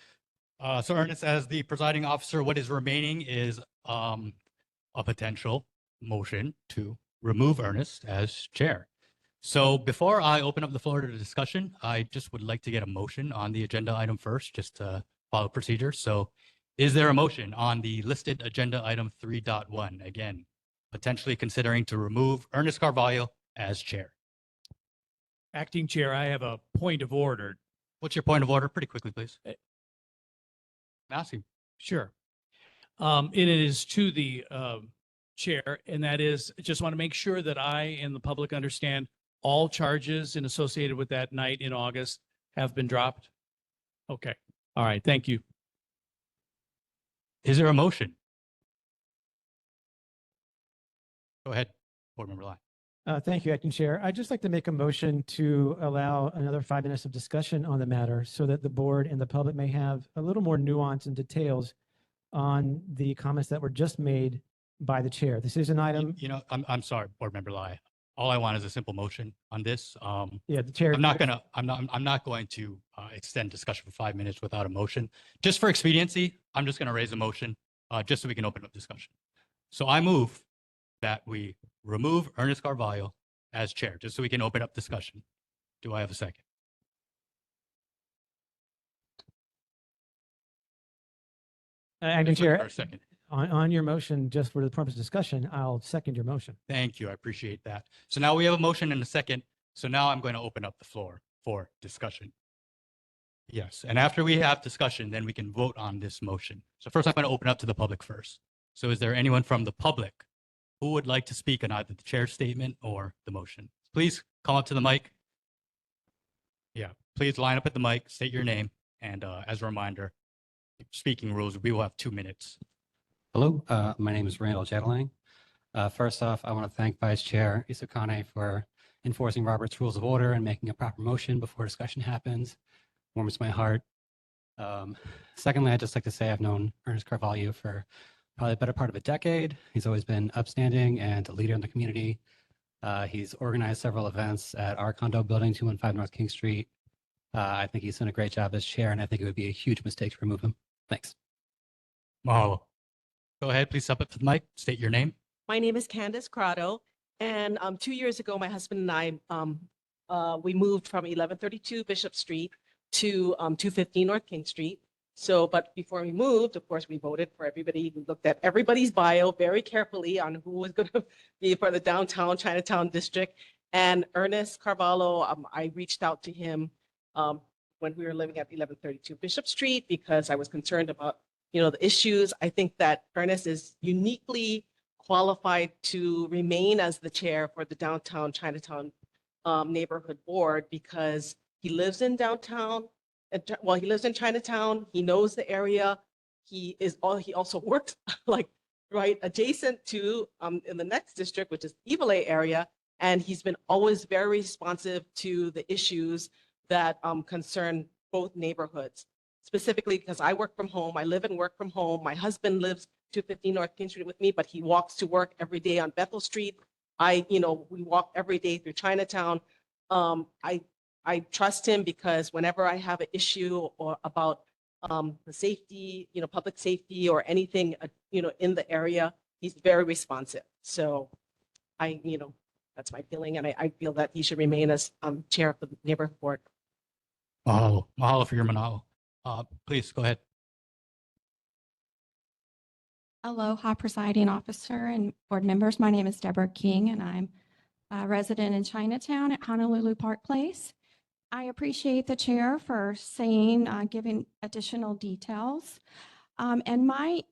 So Ernest, as the presiding officer, what is remaining is a potential motion to remove Ernest as chair. So before I open up the floor to the discussion, I just would like to get a motion on the agenda item first, just to follow procedure. So is there a motion on the listed agenda item 3.1? Again, potentially considering to remove Ernest Carvalho as chair. Acting Chair, I have a point of order. What's your point of order? Pretty quickly, please. Ask you. Sure. It is to the chair, and that is, just want to make sure that I and the public understand all charges and associated with that night in August have been dropped. Okay. All right. Thank you. Is there a motion? Go ahead, Board Member Lai. Thank you, Acting Chair. I'd just like to make a motion to allow another 5 minutes of discussion on the matter so that the board and the public may have a little more nuance and details on the comments that were just made by the chair. This is an item. You know, I'm sorry, Board Member Lai. All I want is a simple motion on this. Yeah, the chair. I'm not going to extend discussion for 5 minutes without a motion. Just for expediency, I'm just going to raise a motion just so we can open up discussion. So I move that we remove Ernest Carvalho as chair, just so we can open up discussion. Do I have a second? Acting Just looking Chair, for a second. on your motion, just for the purpose of discussion, I'll second your motion. Thank you. I appreciate that. So now we have a motion and a second. So now I'm going to open up the floor for discussion. Yes. And after we have discussion, then we can vote on this motion. So first, I'm going to open up to the public first. So is there anyone from the public who would like to speak on either the chair's statement or the motion? Please come up to the mic. Yeah, please line up at the mic, state your name. And as a reminder, speaking rules, we will have 2 minutes. Hello, my name is Randall Jedelang. First off, I want to thank Vice Chair Isukane for enforcing Robert's Rules of Order and making a proper motion before discussion happens. Warms my heart. Secondly, I'd just like to say I've known Ernest Carvalho for probably the better part of a decade. He's always been upstanding and a leader in the community. He's organized several events at our condo building, 215 North King Street. I think he's done a great job as chair, and I think it would be a huge mistake to remove him. Thanks. Mahalo. Go ahead, please step up to the mic, state your name. My name is Candace Crotto, and 2 years ago, my husband and I, we moved from 1132 Bishop Street to 215 North King Street. So, but before we moved, of course, we voted for everybody. We looked at everybody's bio very carefully on who was going to be for the downtown Chinatown district. And Ernest Carvalho, I reached out to him when we were living at 1132 Bishop Street because I was concerned about, you know, the issues. I think that Ernest is uniquely qualified to remain as the chair for the downtown Chinatown neighborhood board because he lives in downtown. Well, he lives in Chinatown. He knows the area. He also works like right adjacent to in the next district, which is Evile area. And he's been always very responsive to the issues that concern both neighborhoods. Specifically because I work from home. I live and work from home. My husband lives 215 North King Street with me, but he walks to work every day on Bethel Street. We walk every day through Chinatown. I trust him because whenever I have an issue or about the safety, public safety or anything, in the area, he's very responsive. So that's my feeling. And I feel that he should remain as chair of the neighborhood board. Mahalo. Mahalo for your manalo. Please go ahead. Aloha, presiding officer and board members. My name is Deborah King, and I'm a resident in Chinatown at Honolulu Park Place. I appreciate the chair for giving additional details. And my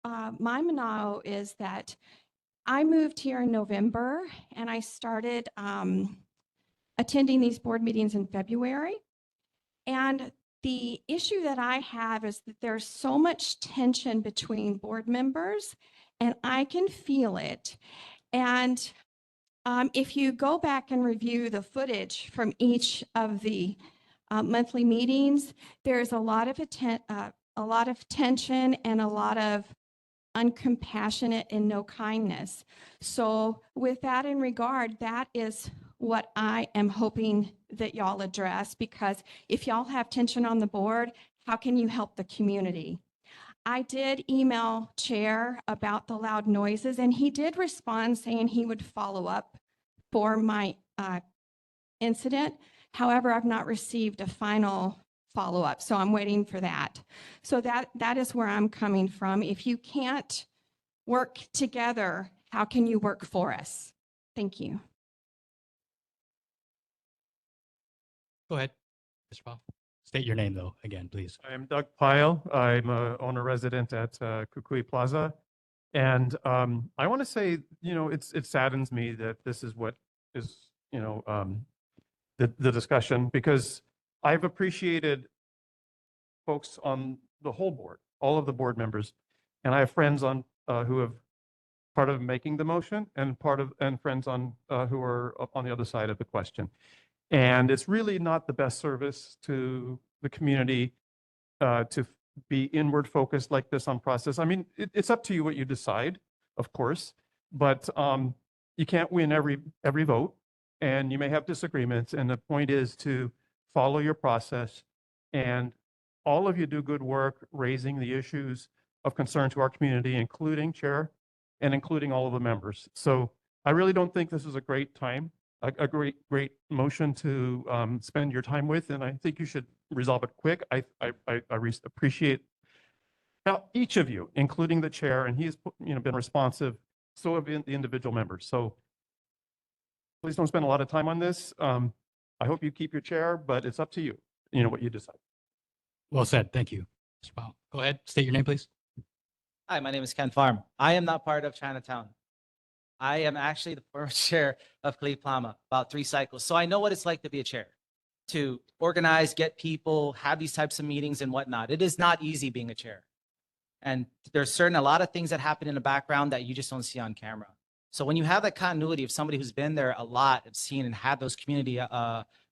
manao is that I moved here in November, and I started attending these board meetings in February. And The issue that I have is that there's so much tension between board members, and I can feel it. And if you go back and review the footage from each of the monthly meetings, there's a lot of tension and a lot of uncompassionate and no kindness. So with that in regard, that is what I am hoping that y'all address, because if y'all have tension on the board, how can you help the community? I did email Chair about the loud noises, and he did respond saying he would follow up for my incident. However, I've not received a final follow-up, so I'm waiting for that. So that is where I'm coming from. If you can't work together, how can you work for us? Thank you. Go ahead, Mr. Powell. State your name though, again, please. I'm Doug Pyle. I'm a owner resident at Kukui Plaza. And I want to say, it saddens me that this is what is, the discussion, because I've appreciated folks on the whole board, all of the board members, and I have friends on who have part of making the motion and friends on who are up on the other side of the question. And it's really not the best service to the community to be inward focused like this on process. I mean, it's up to you what you decide, of course, but you can't win every vote, and you may have disagreements. And the point is to follow your process, and all of you do good work raising the issues of concern to our community, including Chair and including all of the members. So I really don't think this is a great time, a great motion to spend your time with, and I think you should resolve it quick. I appreciate now each of you, including the Chair, and he's been responsive. So have the individual members. So please don't spend a lot of time on this. I hope you keep your chair, but it's up to you. What you decide. Well said. Thank you, Mr. Powell. Go ahead. State your name, please. Hi, my name is Ken Farm. I am not part of Chinatown. I am actually the former chair of Kali Plama, about 3 cycles. So I know what it's like to be a chair, to organize, get people, have these types of meetings and whatnot. It is not easy being a chair. And there's a lot of things that happen in the background that you just don't see on camera. So when you have that continuity of somebody who's been there a lot, have seen and had those community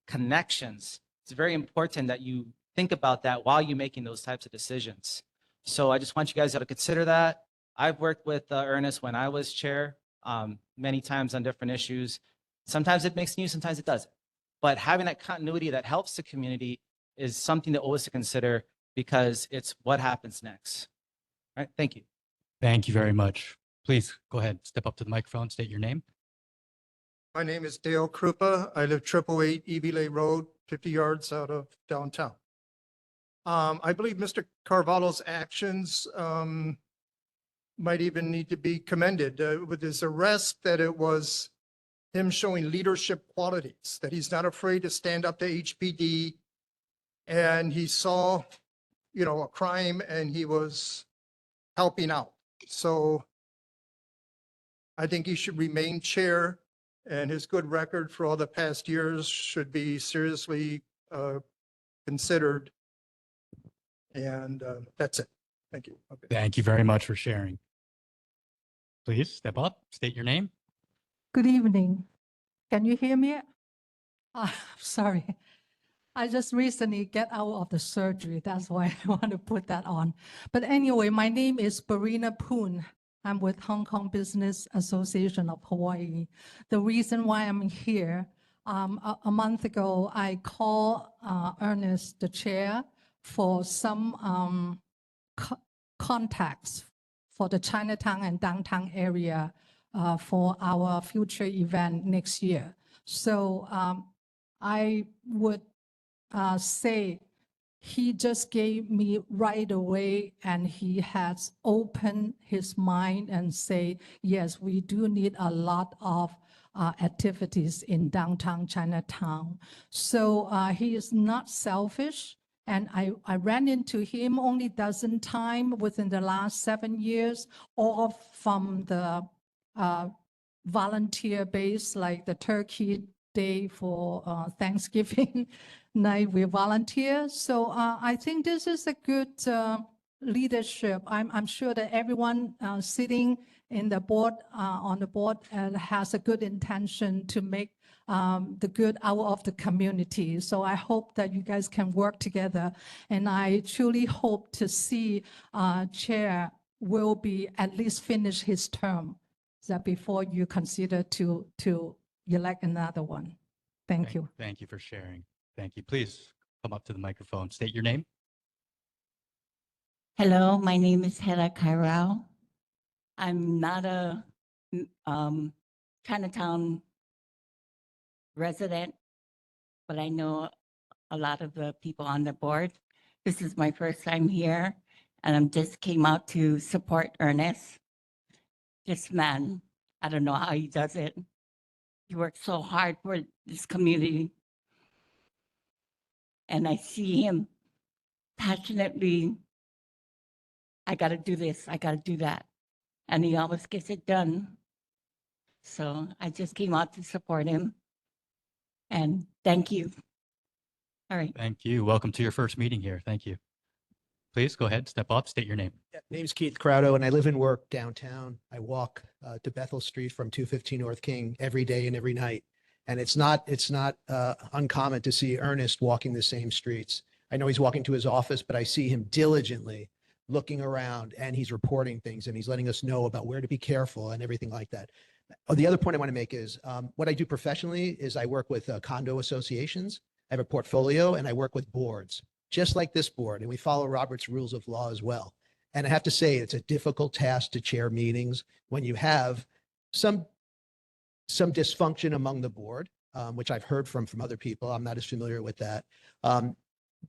connections, it's very important that you think about that while you're making those types of decisions. So I just want you guys to consider that. I've worked with Ernest when I was chair many times on different issues. Sometimes it makes news, sometimes it doesn't. But having that continuity that helps the community is something to always consider, because it's what happens next. All right, thank you. Thank you very much. Please go ahead, step up to the microphone, state your name. My name is Dale Krupa. I live 888 Ebele Road, 50 yards out of downtown. I believe Mr. Carvalho's actions might even need to be commended with his arrest, that it was him showing leadership qualities, that he's not afraid to stand up to HPD, and he saw, a crime and he was helping out. So I think he should remain chair, and his good record for all the past years should be seriously considered. And that's it. Thank you. Okay. Thank you very much for sharing. Please step up, state your name. Good evening. Can you hear me? Sorry. I just recently get out of the surgery. That's why I want to put that on. But anyway, my name is Barina Poon. I'm with Hong Kong Business Association of Hawaii. The reason why I'm here, a month ago, I called Ernest, the chair, for some contacts for the Chinatown and downtown area for our future event next year. So I would say he just gave me right away, and he has opened his mind and say, yes, we do need a lot of activities in downtown Chinatown. So he is not selfish. And I ran into him only a dozen times within the last 7 years, all from the volunteer base, like the turkey day for Thanksgiving night, we volunteer. So I think this is a good leadership. I'm sure that everyone sitting in the board, on the board has a good intention to make the good out of the community. So I hope that you guys can work together. And I truly hope to see Chair will be at least finish his term, that before you consider to elect another one. Thank you. Thank you for sharing. Thank you. Please come up to the microphone. State your name. Hello, my name is Hera Kairao. I'm not a Chinatown resident, but I know a lot of the people on the board. This is my first time here, and I just came out to support Ernest. This man, I don't know how he does it. He works so hard for this community. And I see him passionately, I got to do this, I got to do that. And he always gets it done. So I just came out to support him. And thank you. All right. Thank you. Welcome to your first meeting here. Thank you. Please go ahead, step up, state your name. Name's Keith Crowdo, and I live and work downtown. I walk to Bethel Street from 215 North King every day and every night. And it's not uncommon to see Ernest walking the same streets. I know he's walking to his office, but I see him diligently looking around, and he's reporting things, and he's letting us know about where to be careful and everything like that. Oh, the other point I want to make is what I do professionally is I work with condo associations. I have a portfolio, and I work with boards, just like this board, and we follow Robert's rules of law as well. And I have to say, it's a difficult task to chair meetings when you have some dysfunction among the board, which I've heard from other people. I'm not as familiar with that.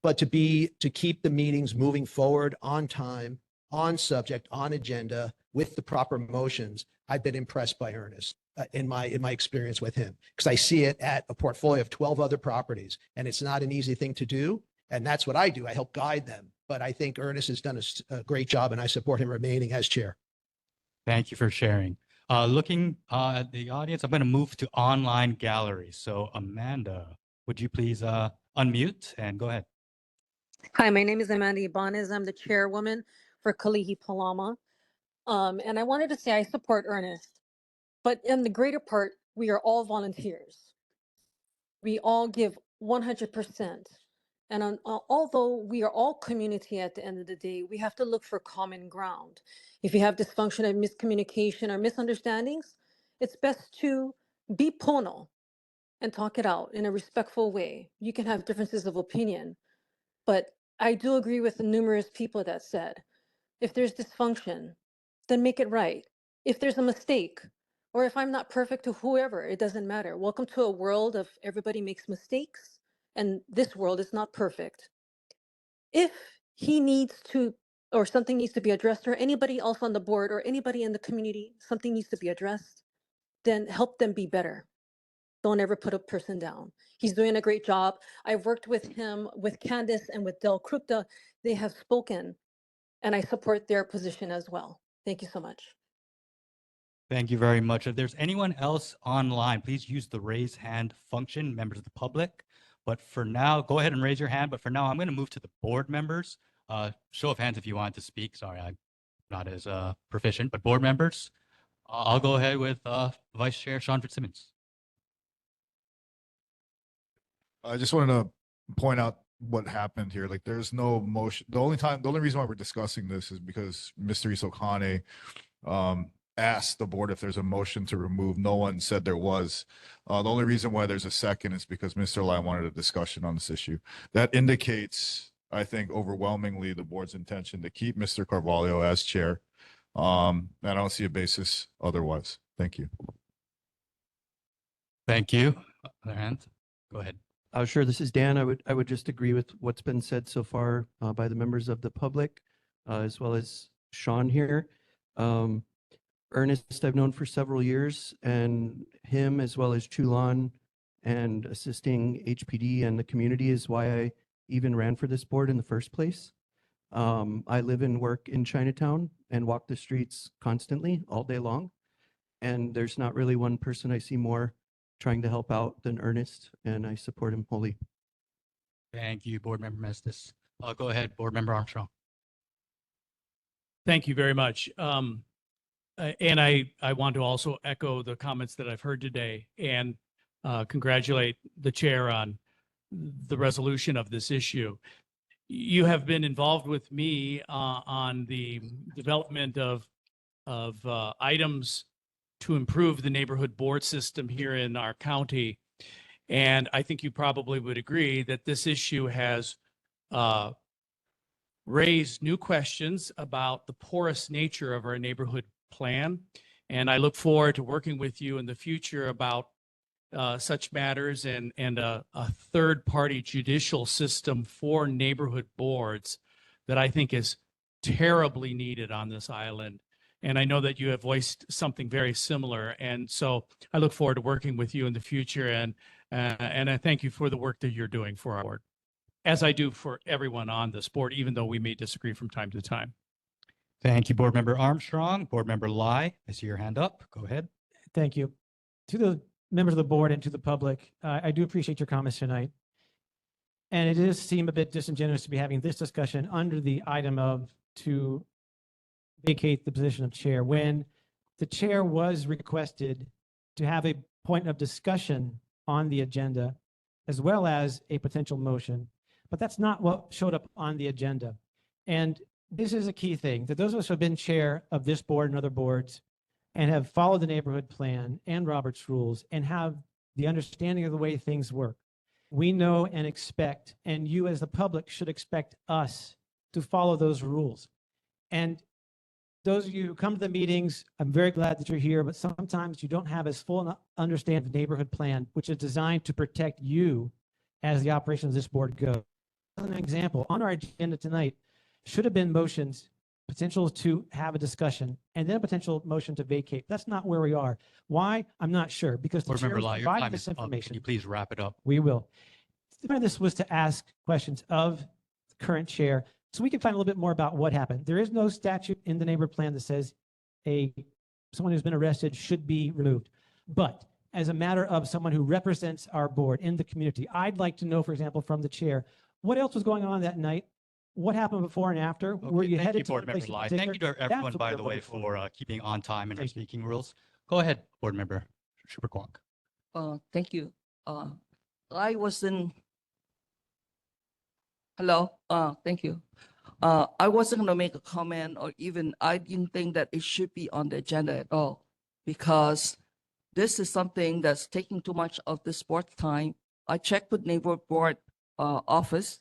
But to keep the meetings moving forward on time, on subject, on agenda, with the proper motions, I've been impressed by Ernest in my experience with him, because I see it at a portfolio of 12 other properties, and it's not an easy thing to do. And that's what I do. I help guide them. But I think Ernest has done a great job, and I support him remaining as chair. Thank you for sharing. Looking at the audience, I'm going to move to online gallery. So Amanda, would you please unmute and go ahead? Hi, my name is Amanda Ibanez. I'm the chairwoman for Kalihi Palama. And I wanted to say I support Ernest, but in the greater part, we are all volunteers. We all give 100%. And although we are all community at the end of the day, we have to look for common ground. If you have dysfunction and miscommunication or misunderstandings, it's best to be pono and talk it out in a respectful way. You can have differences of opinion, but I do agree with the numerous people that said, if there's dysfunction, then make it right. If there's a mistake, or if I'm not perfect to whoever, it doesn't matter. Welcome to a world of everybody makes mistakes, and this world is not perfect. If he needs to, or something needs to be addressed, or anybody else on the board, or anybody in the community, something needs to be addressed, then help them be better. Don't ever put a person down. He's doing a great job. I've worked with him, with Candace, and with Del Krupta. They have spoken, and I support their position as well. Thank you so much. Thank you very much. If there's anyone else online, please use the raise hand function, members of the public. But for now, go ahead and raise your hand. But for now, I'm going to move to the board members. Show of hands if you want to speak. Sorry, I'm not as proficient, but board members. I'll go ahead with Vice Chair Sean Fitzsimmons. I just wanted to point out what happened here. Like, there's no motion. The only reason why we're discussing this is because Mr. Isokane asked the board if there's a motion to remove. No one said there was. The only reason why there's a second is because Mr. Lai wanted a discussion on this issue. That indicates, I think, overwhelmingly the board's intention to keep Mr. Carvalho as chair. And I don't see a basis otherwise. Thank you. Thank you. Other hand, go ahead. Sure. This is Dan. I would just agree with what's been said so far by the members of the public, as well as Sean here. Ernest, I've known for several years, and him as well as Chulon and assisting HPD and the community is why I even ran for this board in the first place. I live and work in Chinatown and walk the streets constantly all day long. And there's not really one person I see more trying to help out than Ernest, and I support him wholly. Thank you, Board Member Mestis. Go ahead, Board Member Armstrong. Thank you very much. And I want to also echo the comments that I've heard today and congratulate the chair on the resolution of this issue. You have been involved with me on the development of items to improve the neighborhood board system here in our county. And I think you probably would agree that this issue has raised new questions about the porous nature of our neighborhood plan. And I look forward to working with you in the future about such matters and a third-party judicial system for neighborhood boards that I think is terribly needed on this island. And I know that you have voiced something very similar. And so I look forward to working with you in the future. And I thank you for the work that you're doing for our board, as I do for everyone on this board, even though we may disagree from time to time. Thank you, Board Member Armstrong. Board Member Lai, I see your hand up. Go ahead. Thank you. To the members of the board and to the public, I do appreciate your comments tonight. And it does seem a bit disingenuous to be having this discussion under the item of to vacate the position of chair when the chair was requested to have a point of discussion on the agenda as well as a potential motion. But that's not what showed up on the agenda. And this is a key thing that those of us who have been chair of this board and other boards and have followed the neighborhood plan and Robert's rules and have the understanding of the way things work, we know and expect, and you as the public should expect us to follow those rules. And those of you who come to the meetings, I'm very glad that you're here, but sometimes you don't have as full an understanding of the neighborhood plan, which is designed to protect you as the operation of this board goes. As an example, on our agenda tonight should have been motions, potential to have a discussion, and then a potential motion to vacate. That's not where we are. Why? I'm not sure, because the Board chair Member was Lai, your providing time this is up. Can information. you please wrap it up? We will. The point of this was to ask questions of the current chair so we can find a little bit more about what happened. There is no statute in the neighborhood plan that says someone who's been arrested should be removed. But as a matter of someone who represents our board in the community, I'd like to know, for example, from the chair, what else was going on that night? What happened before and after? Were you Thank headed you, to Board one place Member in Lai. particular? Thank you to That's everyone, what by we're the way, looking for keeping on time and our Thank you. speaking rules. Go ahead, Board Member Superquonk. Thank you. I wasn't. Hello. Thank you. I wasn't going to make a comment, or even I didn't think that it should be on the agenda at all, because this is something that's taking too much of the sports time. I checked with neighborhood board office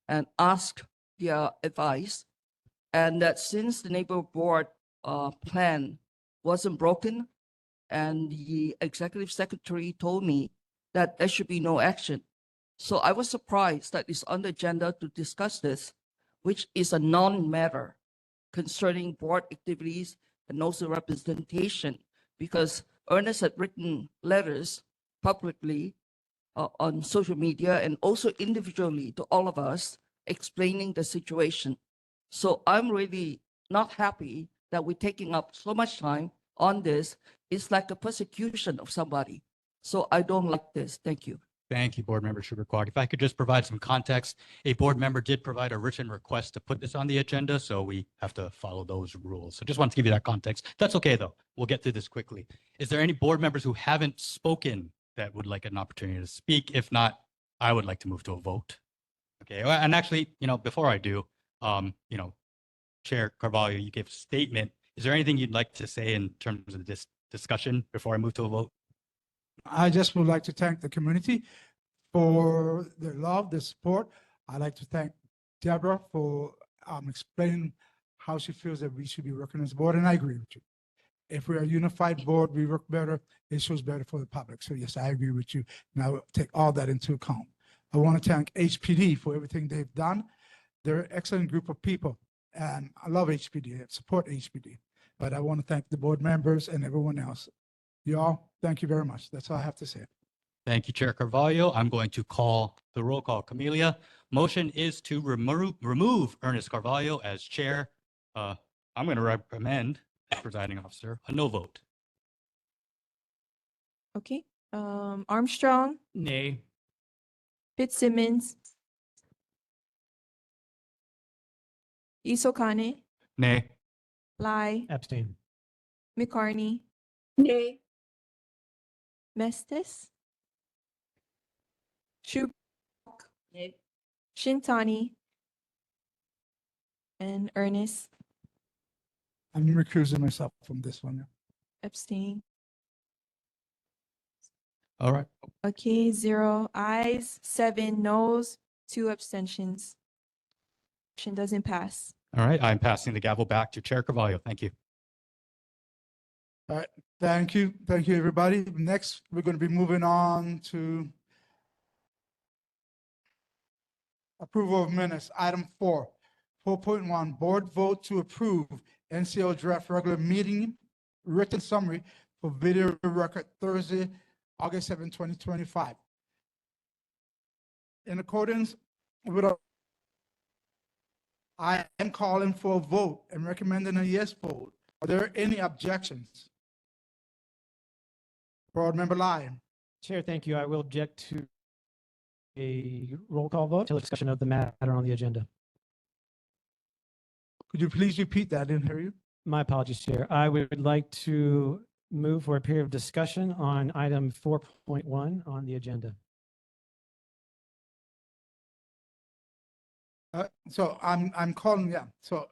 and asked their advice, and that since the neighborhood board plan wasn't broken, and the executive secretary told me that there should be no action. So I was surprised that it's on the agenda to discuss this, which is a non-matter concerning board activities and also representation, because Ernest had written letters publicly on social media and also individually to all of us explaining the situation. So I'm really not happy that we're taking up so much time on this. It's like a persecution of somebody. So I don't like this. Thank you. Thank you, Board Member Superquark. If I could just provide some context, a board member did provide a written request to put this on the agenda, so we have to follow those rules. So just want to give you that context. That's okay, though. We'll get through this quickly. Is there any board members who haven't spoken that would like an opportunity to speak? If not, I would like to move to a vote. Okay, and actually, before I do, Chair Carvalho, you gave a statement. Is there anything you'd like to say in terms of this discussion before I move to a vote? I just would like to thank the community for their love, their support. I'd like to thank Deborah for explaining how she feels that we should be working as a board, and I agree with you. If we're a unified board, we work better, it shows better for the public. So yes, I agree with you, and I will take all that into account. I want to thank HPD for everything they've done. They're an excellent group of people, and I love HPD, I support HPD. But I want to thank the board members and everyone else. Y'all, thank you very much. That's all I have to say. Thank you, Chair Carvalho. I'm going to call the roll call. Camelia, motion is to remove Ernest Carvalho as chair. I'm going to recommend, as presiding officer, a no vote. Okay, Armstrong, Nay. Fitzsimmons, Isokane, Nay. Lai, Abstain. McCartney, Nay. Mestis, Shintani, and Ernest I'm recusing myself from this one. abstain. All right. Okay, 0 ayes, 7 noes, 2 abstentions. Motion doesn't pass. All right. I'm passing the gavel back to Chair Carvalho. Thank you. All right, thank you. Thank you, everybody. Next, we're going to be moving on to approval of minutes. Item 4.1, board vote to approve NCO draft regular meeting written summary for video record Thursday, August 7, 2025. In accordance with I am calling for a vote and recommending a yes vote. Are there any objections? Board Member Lyon. Chair, thank you. I will object to a roll call vote till discussion of the matter on the agenda. Could you please repeat that? I didn't hear you. My apologies, Chair. I would like to move for a period of discussion on item 4.1 on the agenda. So I'm calling, yeah. So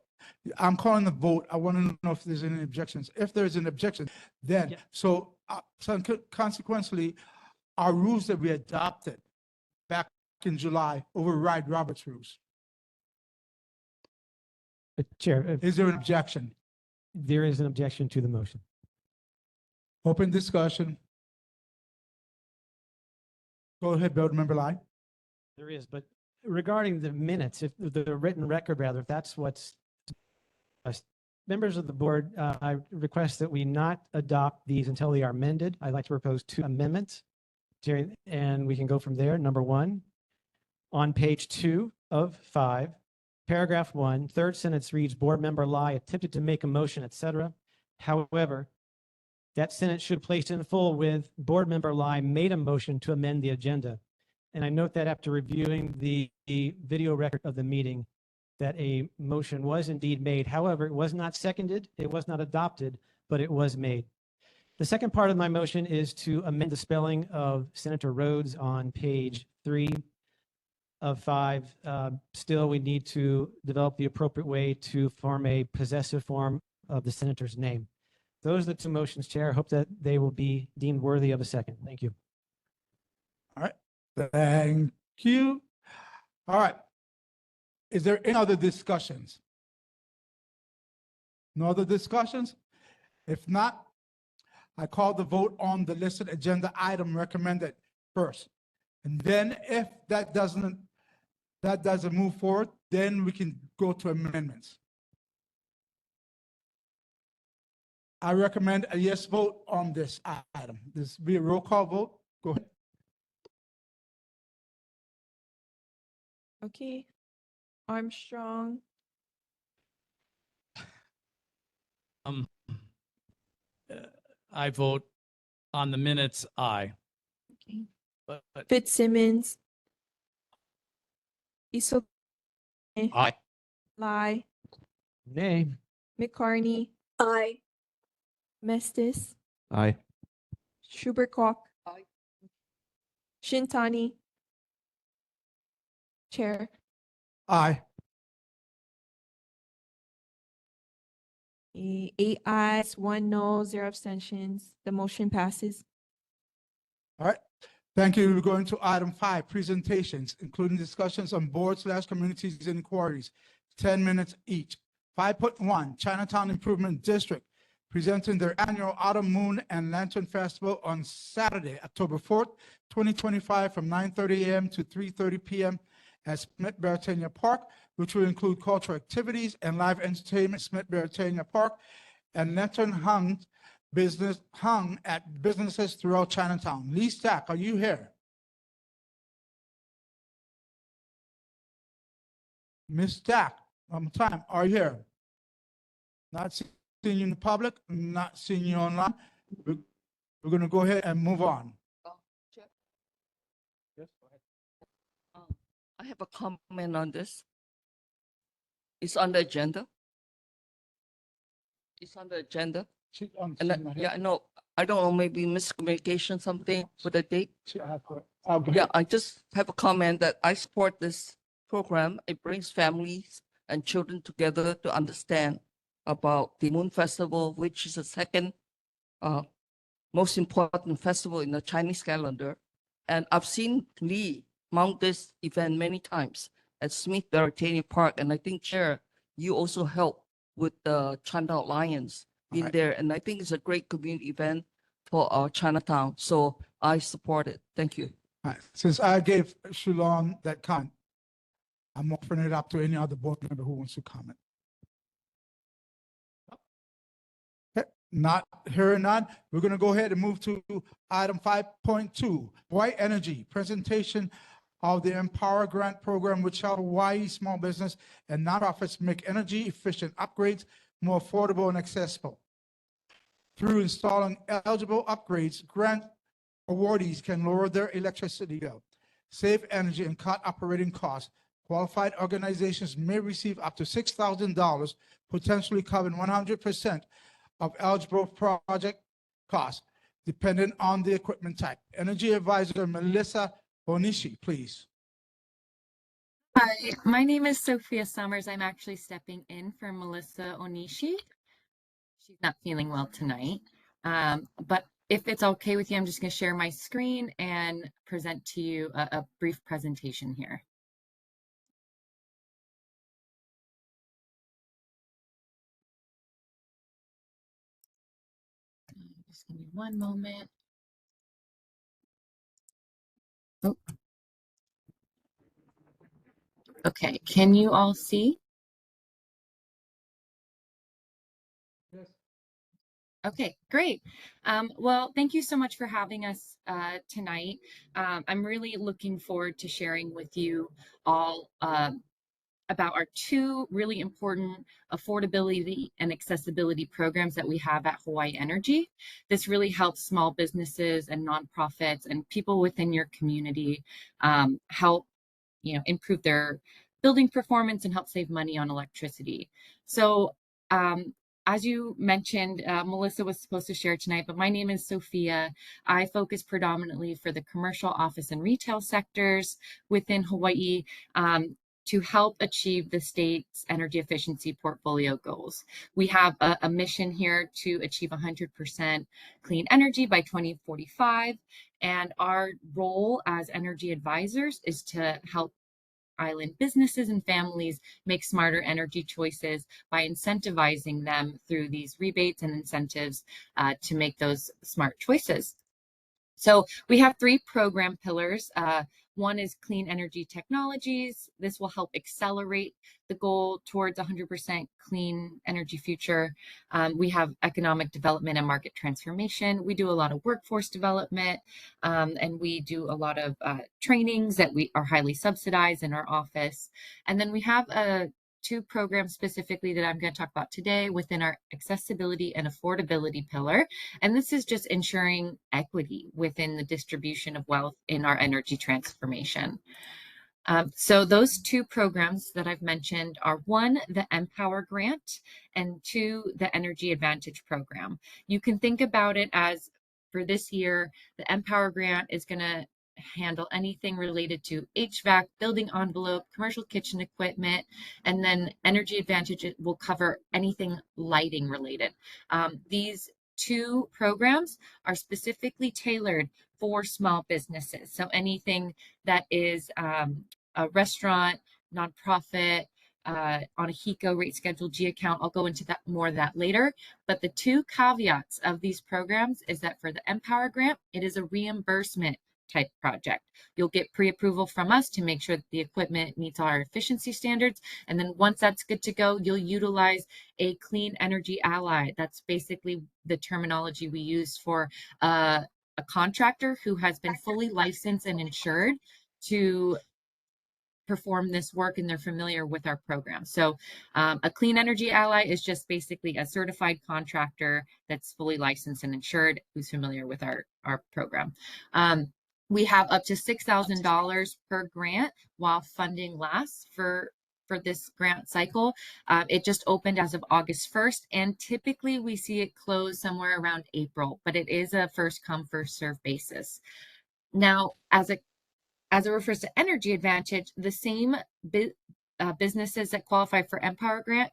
I'm calling the vote. I want to know if there's any objections. If there's an objection, then, so consequently, our rules that we adopted back in July override Robert's rules. Chair, Is there an objection? there is an objection to the motion. Open discussion. Go ahead, Board Member Lai. There is, but regarding the minutes, if the written record, rather, if that's what's members of the board, I request that we not adopt these until they are amended. I'd like to propose 2 amendments, and we can go from there. Number 1, on page 2 of 5, paragraph 1, third sentence reads, Board Member Lai attempted to make a motion, etc. However, that sentence should place in full with Board Member Lai made a motion to amend the agenda. And I note that after reviewing the video record of the meeting, that a motion was indeed made. However, it was not seconded, it was not adopted, but it was made. The second part of my motion is to amend the spelling of Senator Rhodes on page 3 of 5. Still, we need to develop the appropriate way to form a possessive form of the senator's name. Those are the 2 motions, Chair. I hope that they will be deemed worthy of a second. Thank you. All right, thank you. All right. Is there any other discussions? No other discussions? If not, I call the vote on the listed agenda item recommended first. And then if that doesn't move forward, then we can go to amendments. I recommend a yes vote on this item. This will be a roll call vote. Go ahead. Okay. Armstrong, I vote on the minutes, aye. okay. But Fitzsimmons, Isokane, Aye. Lai, Nay. McCartney, Aye. Mestis, Aye. Schuberkock, Shintani, Chair. Aye. 8 ayes, 1 no, 0 abstentions. The motion passes. All right. Thank you. We're going to item 5, presentations, including discussions on board/communities inquiries, 10 minutes each. 5.1, Chinatown Improvement District, presenting their annual Autumn Moon and Lantern Festival on Saturday, October 4th, 2025, from 9:30 a.m. to 3:30 p.m. at Smith-Beretania Park, which will include cultural activities and live entertainment. Smith-Beretania Park and lantern hung at businesses throughout Chinatown. Lee Stack, are you here? Ms. Stack, one more time, are you here? Not seeing you in the public, not seeing you online. We're going to go ahead and move on. I have a comment on this. It's on the agenda. It's on the agenda. Yeah, no, I don't know, maybe miscommunication, something with the date. Yeah, I just have a comment that I support this program. It brings families and children together to understand about the Moon Festival, which is the second most important festival in the Chinese calendar. And I've seen Lee mount this event many times at Smith Veritarian Park. And I think, Chair, you also help with the Chinatown Alliance in there. And I think it's a great community event for Chinatown. So I support it. Thank you. All right. Since I gave Shulon that comment, I'm offering it up to any other board member who wants to comment. Okay, not hearing none, we're going to go ahead and move to item 5.2, Hawaii Energy, presentation of the Empower Grant Program, which help Hawaii small business and nonprofits make energy efficient upgrades more affordable and accessible. Through installing eligible upgrades, grant awardees can lower their electricity bill, save energy, and cut operating costs. Qualified organizations may receive up to $6,000, potentially covering 100% of eligible project costs, depending on the equipment type. Energy Advisor Melissa Bonishi, please. Hi, my name is Sophia Summers. I'm actually stepping in for Melissa Onishi. She's not feeling well tonight. But if it's okay with you, I'm just going to share my screen and present to you a brief presentation here. Just give me one moment. Oh. Okay, can you all see? Yes. Okay, great. Well, thank you so much for having us tonight. I'm really looking forward to sharing with you all about our two really important affordability and accessibility programs that we have at Hawaii Energy. This really helps small businesses and nonprofits and people within your community help improve their building performance and help save money on electricity. So as you mentioned, Melissa was supposed to share tonight, but my name is Sophia. I focus predominantly for the commercial, office, and retail sectors within Hawaii to help achieve the state's energy efficiency portfolio goals. We have a mission here to achieve 100% clean energy by 2045, and our role as energy advisors is to help island businesses and families make smarter energy choices by incentivizing them through these rebates and incentives to make those smart choices. So we have three program pillars. One is clean energy technologies. This will help accelerate the goal towards 100% clean energy future. We have economic development and market transformation. We do a lot of workforce development, and we do a lot of trainings that we are highly subsidized in our office. And then we have two programs specifically that I'm going to talk about today within our accessibility and affordability pillar. And this is just ensuring equity within the distribution of wealth in our energy transformation. So those two programs that I've mentioned are one, the Empower Grant, and two, the Energy Advantage Program. You can think about it as, for this year, the Empower Grant is going to handle anything related to HVAC, building envelope, commercial kitchen equipment, and then Energy Advantage will cover anything lighting related. These two programs are specifically tailored for small businesses. So anything that is a restaurant, nonprofit, on a HECO rate schedule G account. I'll go into that more of that later. But the two caveats of these programs is that for the Empower Grant, it is a reimbursement type project. You'll get pre-approval from us to make sure that the equipment meets our efficiency standards. And then once that's good to go, you'll utilize a clean energy ally. That's basically the terminology we use for a contractor who has been fully licensed and insured to perform this work, and they're familiar with our program. So a clean energy ally is just basically a certified contractor that's fully licensed and insured who's familiar with our program. We have up to $6,000 per grant while funding lasts for this grant cycle. It just opened as of August 1st, and typically we see it close somewhere around April, but it is a first come, first serve basis. Now, as it refers to Energy Advantage, the same businesses that qualify for Empower Grant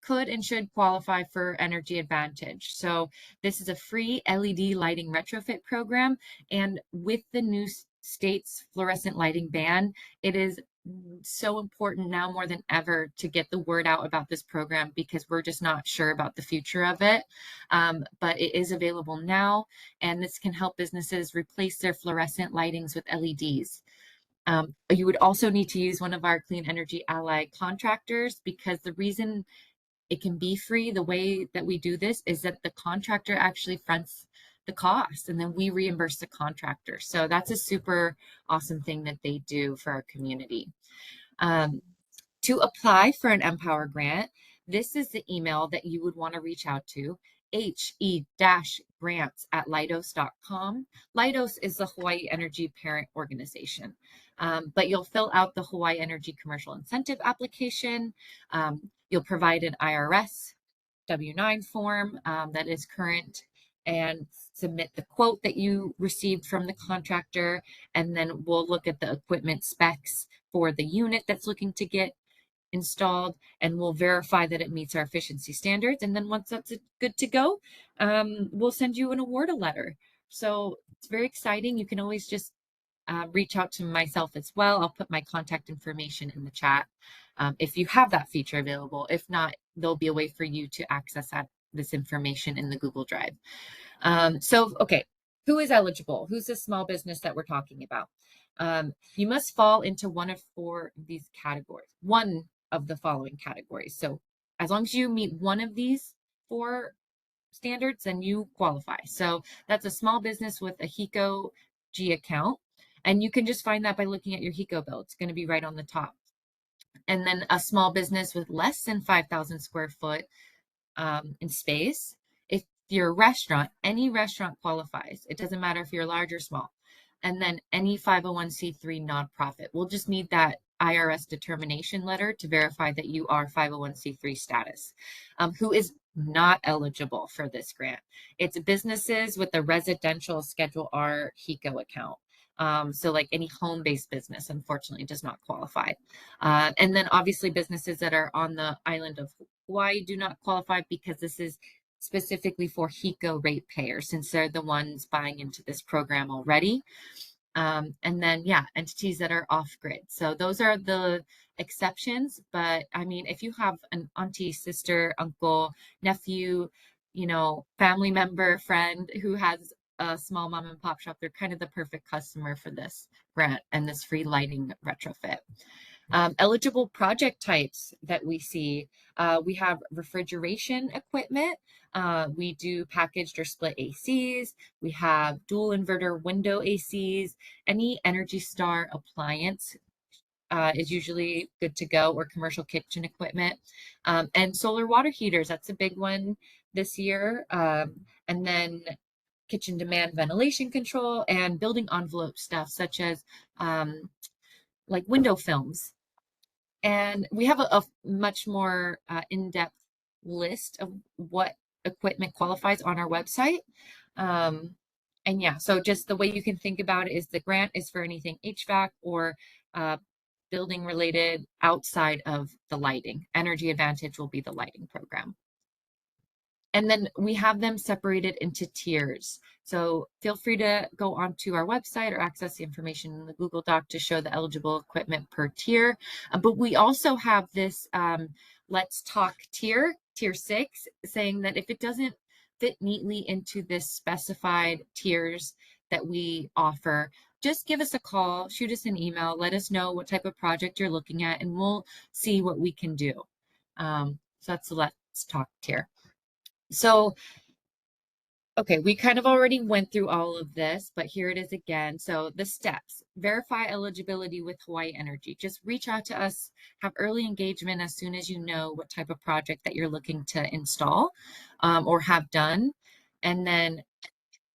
could and should qualify for Energy Advantage. So this is a free LED lighting retrofit program, and with the new state's fluorescent lighting ban, it is so important now more than ever to get the word out about this program, because we're just not sure about the future of it. But it is available now, and this can help businesses replace their fluorescent lightings with LEDs. You would also need to use one of our Clean Energy Ally contractors, because the reason it can be free, the way that we do this is that the contractor actually fronts the cost, and then we reimburse the contractor. So that's a super awesome thing that they do for our community. To apply for an Empower grant, this is the email that you would want to reach out to: he-grants@leidos.com. Leidos is the Hawaii Energy parent organization. But you'll fill out the Hawaii Energy Commercial Incentive application. You'll provide an IRS W-9 form that is current, and submit the quote that you received from the contractor. And then we'll look at the equipment specs for the unit that's looking to get installed, and we'll verify that it meets our efficiency standards. And then once that's good to go, we'll send you an award letter. So it's very exciting. You can always just reach out to myself as well. I'll put my contact information in the chat if you have that feature available. If not, there'll be a way for you to access this information in the Google Drive. Okay, who is eligible? Who's the small business that we're talking about? You must fall into one of these categories, one of the following categories. So as long as you meet one of these 4 standards, then you qualify. So that's a small business with a HECO G account. And you can just find that by looking at your HECO bill. It's going to be right on the top. And then a small business with less than 5,000 square foot in space. If you're a restaurant, any restaurant qualifies. It doesn't matter if you're large or small. And then any 501c3 nonprofit. We'll just need that IRS determination letter to verify that you are 501c3 status. Who is not eligible for this grant? It's businesses with a residential Schedule R HECO account. So like any home-based business, unfortunately, does not qualify. And then obviously businesses that are on the island of Hawaii do not qualify, because this is specifically for HECO ratepayers, since they're the ones buying into this program already. And then, yeah, entities that are off-grid. So those are the exceptions. But I mean, if you have an auntie, sister, uncle, nephew, family member, friend who has a small mom and pop shop, they're kind of the perfect customer for this grant and this free lighting retrofit. Eligible project types that we see, we have refrigeration equipment. We do packaged or split ACs. We have dual inverter window ACs. Any Energy Star appliance is usually good to go, or commercial kitchen equipment. And solar water heaters, that's a big one this year. And then kitchen demand ventilation control and building envelope stuff, such as like window films. And we have a much more in-depth list of what equipment qualifies on our website. And yeah, so just the way you can think about it is the grant is for anything HVAC or building related outside of the lighting. Energy Advantage will be the lighting program. And then we have them separated into tiers. So feel free to go onto our website or access the information in the Google Doc to show the eligible equipment per tier. But we also have this Let's Talk tier 6, saying that if it doesn't fit neatly into this specified tiers that we offer, just give us a call, shoot us an email, let us know what type of project you're looking at, and we'll see what we can do. So that's the Let's Talk tier. So, okay, we kind of already went through all of this, but here it is again. So the steps: verify eligibility with Hawaii Energy. Just reach out to us, have early engagement as soon as you know what type of project that you're looking to install or have done. And then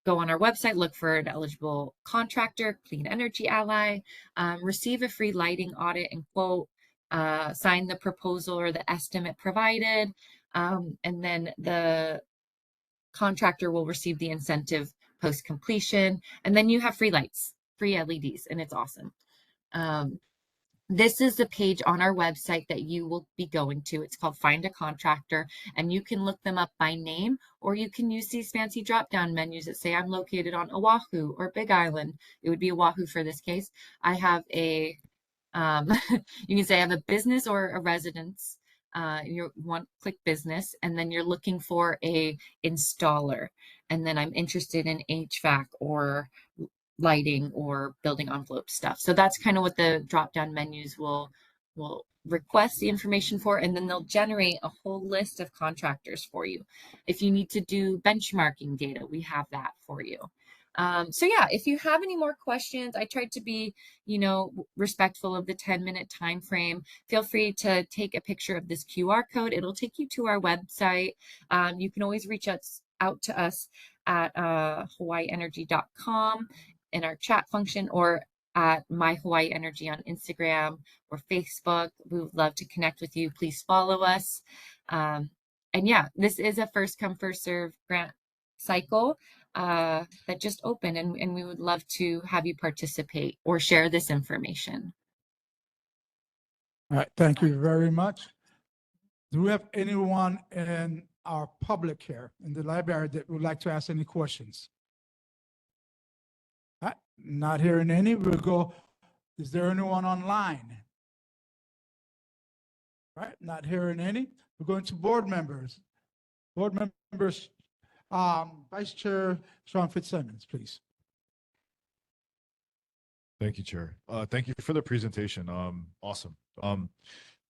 go on our website, look for an eligible contractor, Clean Energy Ally, receive a free lighting audit and quote, sign the proposal or the estimate provided, and then the contractor will receive the incentive post completion, and then you have free lights, free LEDs, and it's awesome. This is the page on our website that you will be going to. It's called Find a Contractor, and you can look them up by name, or you can use these fancy drop-down menus that say I'm located on Oahu or Big Island. It would be Oahu for this case. I have a, you can say I have a business or a residence. You want click business, and then you're looking for a installer, and then I'm interested in HVAC or lighting or building envelope stuff. So that's kind of what the drop down menus will request the information for, and then they'll generate a whole list of contractors for you. If you need to do benchmarking data, we have that for you. So yeah, if you have any more questions, I tried to be, respectful of the 10-minute time frame. Feel free to take a picture of this QR code. It'll take you to our website. You can always reach out to us at hawaiienergy.com in our chat function, or at My Hawaii Energy on Instagram or Facebook. We would love to connect with you. Please follow us. And yeah, this is a first come, first serve grant cycle that just opened, and we would love to have you participate or share this information. All right, thank you very much. Do we have anyone in our public here in the library that would like to ask any questions? All right, not hearing any. We'll go. Is there anyone online? All right, not hearing any. We're going to board members. Board members, Vice Chair Sean Fitzsimmons, please. Thank you, Chair. Thank you for the presentation. Awesome.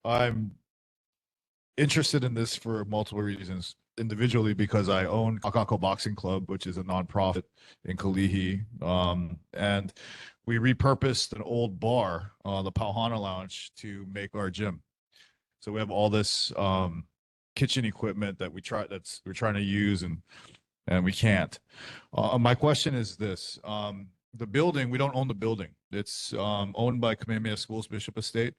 I'm interested in this for multiple reasons. Individually, because I own Kakako Boxing Club, which is a nonprofit in Kalihi, and we repurposed an old bar, the Pauhana Lounge, to make our gym. So we have all this kitchen equipment that we're trying to use, and we can't. My question is this: the building, we don't own the building. It's owned by Kamehameha Schools Bishop Estate,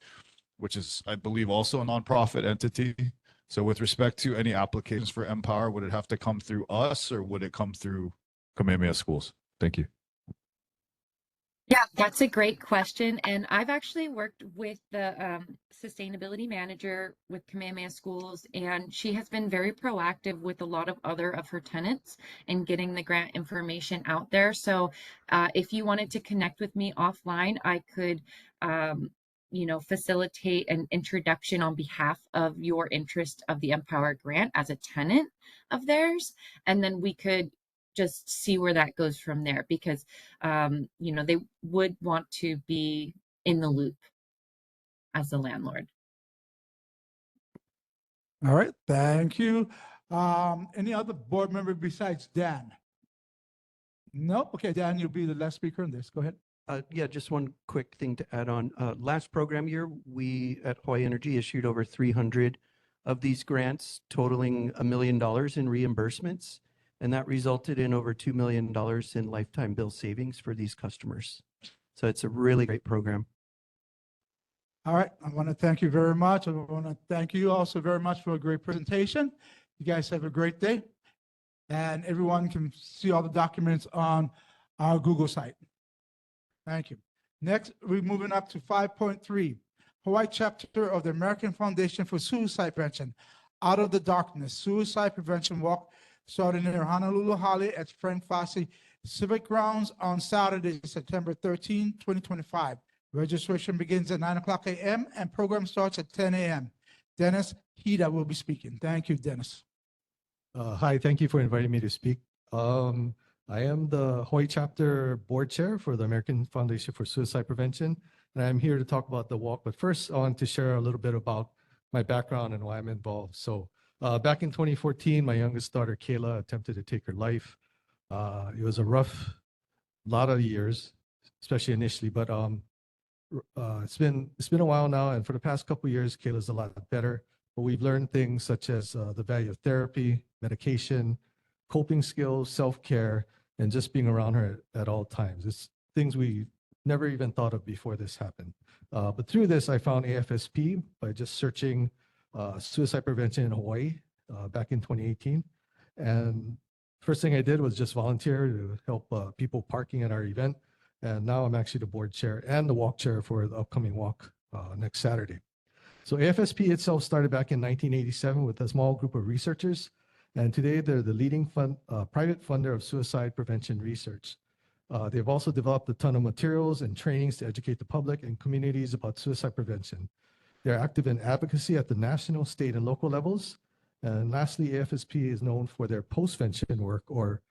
which is, I believe, also a nonprofit entity. So with respect to any applications for Empower, would it have to come through us, or would it come through Kamehameha Schools? Thank you. Yeah, that's a great question. And I've actually worked with the sustainability manager with Kamehameha Schools, and she has been very proactive with a lot of other of her tenants in getting the grant information out there. So if you wanted to connect with me offline, I could facilitate an introduction on behalf of your interest of the Empower grant as a tenant of theirs. And then we could just see where that goes from there, because, they would want to be in the loop as the landlord. All right, thank you. Any other board member besides Dan? No? Okay, Dan, you'll be the last speaker on this. Go ahead. Yeah, just one quick thing to add on. Last program year, we at Hawaii Energy issued over 300 of these grants totaling $1 million in reimbursements. And that resulted in over $2 million in lifetime bill savings for these customers. So it's a really great program. All right, I want to thank you very much. I want to thank you also very much for a great presentation. You guys have a great day. And everyone can see all the documents on our Google site. Thank you. Next, we're moving up to 5.3, Hawaii chapter of the American Foundation for Suicide Prevention. Out of the Darkness, Suicide Prevention Walk, starting near Honolulu Hale at Frank Fossey Civic Grounds on Saturday, September 13, 2025. Registration begins at 9:00 a.m. and program starts at 10 a.m. Dennis Hida will be speaking. Thank you, Dennis. Hi, thank you for inviting me to speak. I am the Hawaii Chapter Board Chair for the American Foundation for Suicide Prevention, and I'm here to talk about the walk. But first, I want to share a little bit about my background and why I'm involved. So back in 2014, my youngest daughter, Kayla, attempted to take her life. It was a rough lot of years, especially initially, but it's been a while now. And for the past couple of years, Kayla's a lot better. But we've learned things such as the value of therapy, medication, coping skills, self-care, and just being around her at all times. It's things we never even thought of before this happened. But through this, I found AFSP by just searching suicide prevention in Hawaii back in 2018. And first thing I did was just volunteer to help people parking at our event. And now I'm actually the board chair and the walk chair for the upcoming walk next Saturday. So AFSP itself started back in 1987 with a small group of researchers. And today they're the leading private funder of suicide prevention research. They've also developed a ton of materials and trainings to educate the public and communities about suicide prevention. They're active in advocacy at the national, state, and local levels. And lastly, AFSP is known for their postvention work or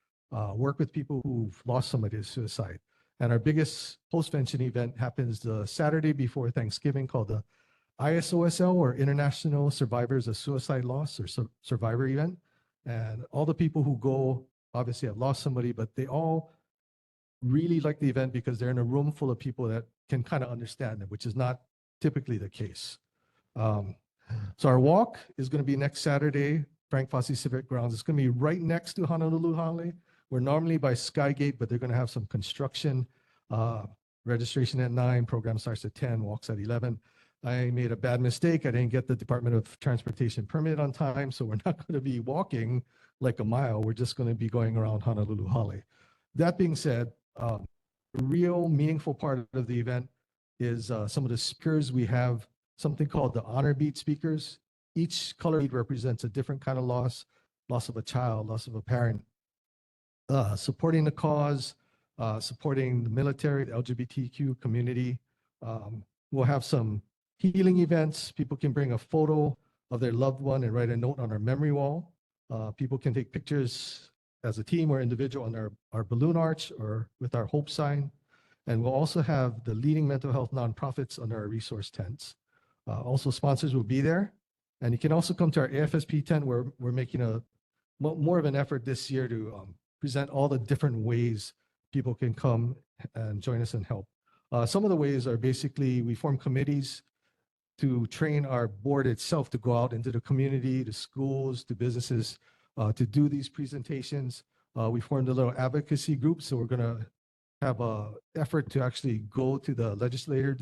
work with people who've lost somebody to suicide. And our biggest postvention event happens the Saturday before Thanksgiving called the ISOSL, or International Survivors of Suicide Loss, or Survivor event. And all the people who go obviously have lost somebody, but they all really like the event because they're in a room full of people that can kind of understand them, which is not typically the case. So our walk is going to be next Saturday, Frank Fossey Civic Grounds. It's going to be right next to Honolulu Hale. We're normally by Skygate, but they're going to have some construction. Registration at 9, program starts at 10, walks at 11. I made a bad mistake. I didn't get the Department of Transportation permit on time, so we're not going to be walking like a mile. We're just going to be going around Honolulu Hale. That being said, the real meaningful part of the event is some of the speakers. We have something called the Honor Beat speakers. Each color bead represents a different kind of loss of a child, loss of a parent, supporting the cause, supporting the military, the LGBTQ community. We'll have some healing events. People can bring a photo of their loved one and write a note on our memory wall. People can take pictures as a team or individual on our balloon arch or with our hope sign. And we'll also have the leading mental health nonprofits under our resource tents. Also, sponsors will be there. And you can also come to our AFSP tent where we're making a more of an effort this year to present all the different ways people can come and join us and help. Some of the ways are basically we form committees to train our board itself to go out into the community, to schools, to businesses, to do these presentations. We formed a little advocacy group, so we're going to have an effort to actually go to the legislature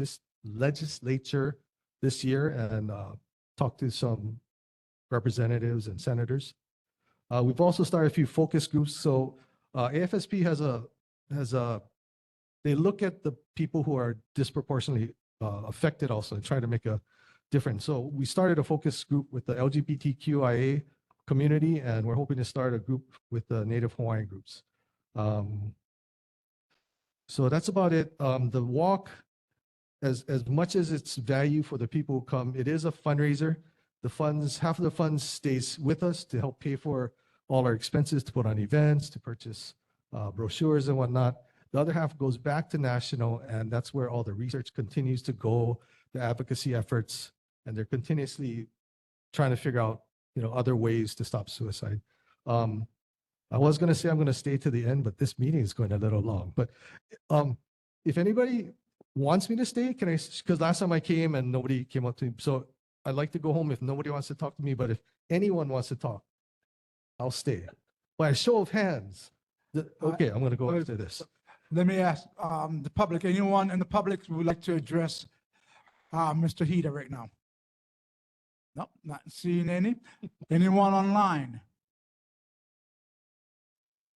this year and talk to some representatives and senators. We've also started a few focus groups. So AFSP they look at the people who are disproportionately affected also and try to make a difference. So we started a focus group with the LGBTQIA community, and we're hoping to start a group with the Native Hawaiian groups. So that's about it. The walk, as much as its value for the people who come, it is a fundraiser. The funds, half of the funds stays with us to help pay for all our expenses, to put on events, to purchase brochures and whatnot. The other half goes back to national, and that's where all the research continues to go, the advocacy efforts, and they're continuously trying to figure out, other ways to stop suicide. I was going to say I'm going to stay to the end, but this meeting is going a little long. But if anybody wants me to stay, can I? Because last time I came and nobody came up to me, so I'd like to go home if nobody wants to talk to me. But if anyone wants to talk, I'll stay. By a show of hands, okay, I'm going to go after this. Let me ask the public, anyone in the public who would like to address Mr. Hida right now? Nope, not seeing any. Anyone online?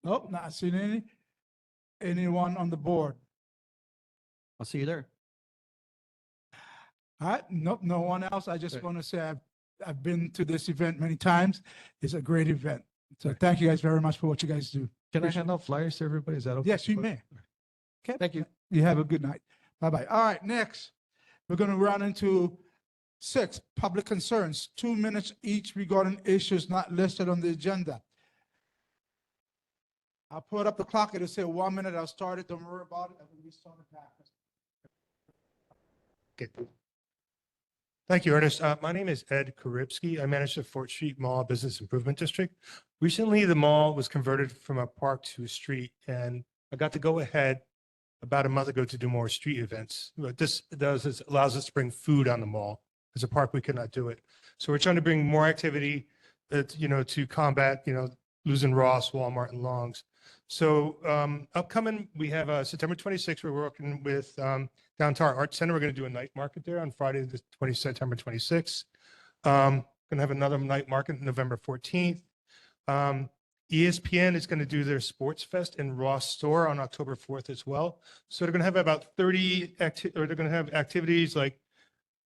Nope, not seeing any. Anyone on the board? I'll see you there. All right, nope, no one else. I just want to say I've been to this event many times. It's a great event. So thank you guys very much for what you guys do. Can I hand out flyers to everybody? Is that okay? Yes, you may. Okay. Thank you. You have a good night. Bye-bye. All right, next, we're going to run into 6 public concerns, 2 minutes each regarding issues not listed on the agenda. I'll put up the clock. It'll say 1 minute. I'll start it. Don't worry about it. We start it back. Okay. Thank you, Ernest. My name is Ed Karibsky. I manage the Fort Street Mall Business Improvement District. Recently, the mall was converted from a park to a street, and I got to go ahead about a month ago to do more street events. What this does is allows us to bring food on the mall. As a park, we could not do it. So we're trying to bring more activity, to combat, losing Ross, Walmart, and Longs. So upcoming, we have September 26th, we're working with Downtown Arts Center. We're going to do a night market there on Friday, September 26th. Going to have another night market November 14th. ESPN is going to do their Sports Fest in Ross Store on October 4th as well. So they're going to have about 30 they're going to have activities like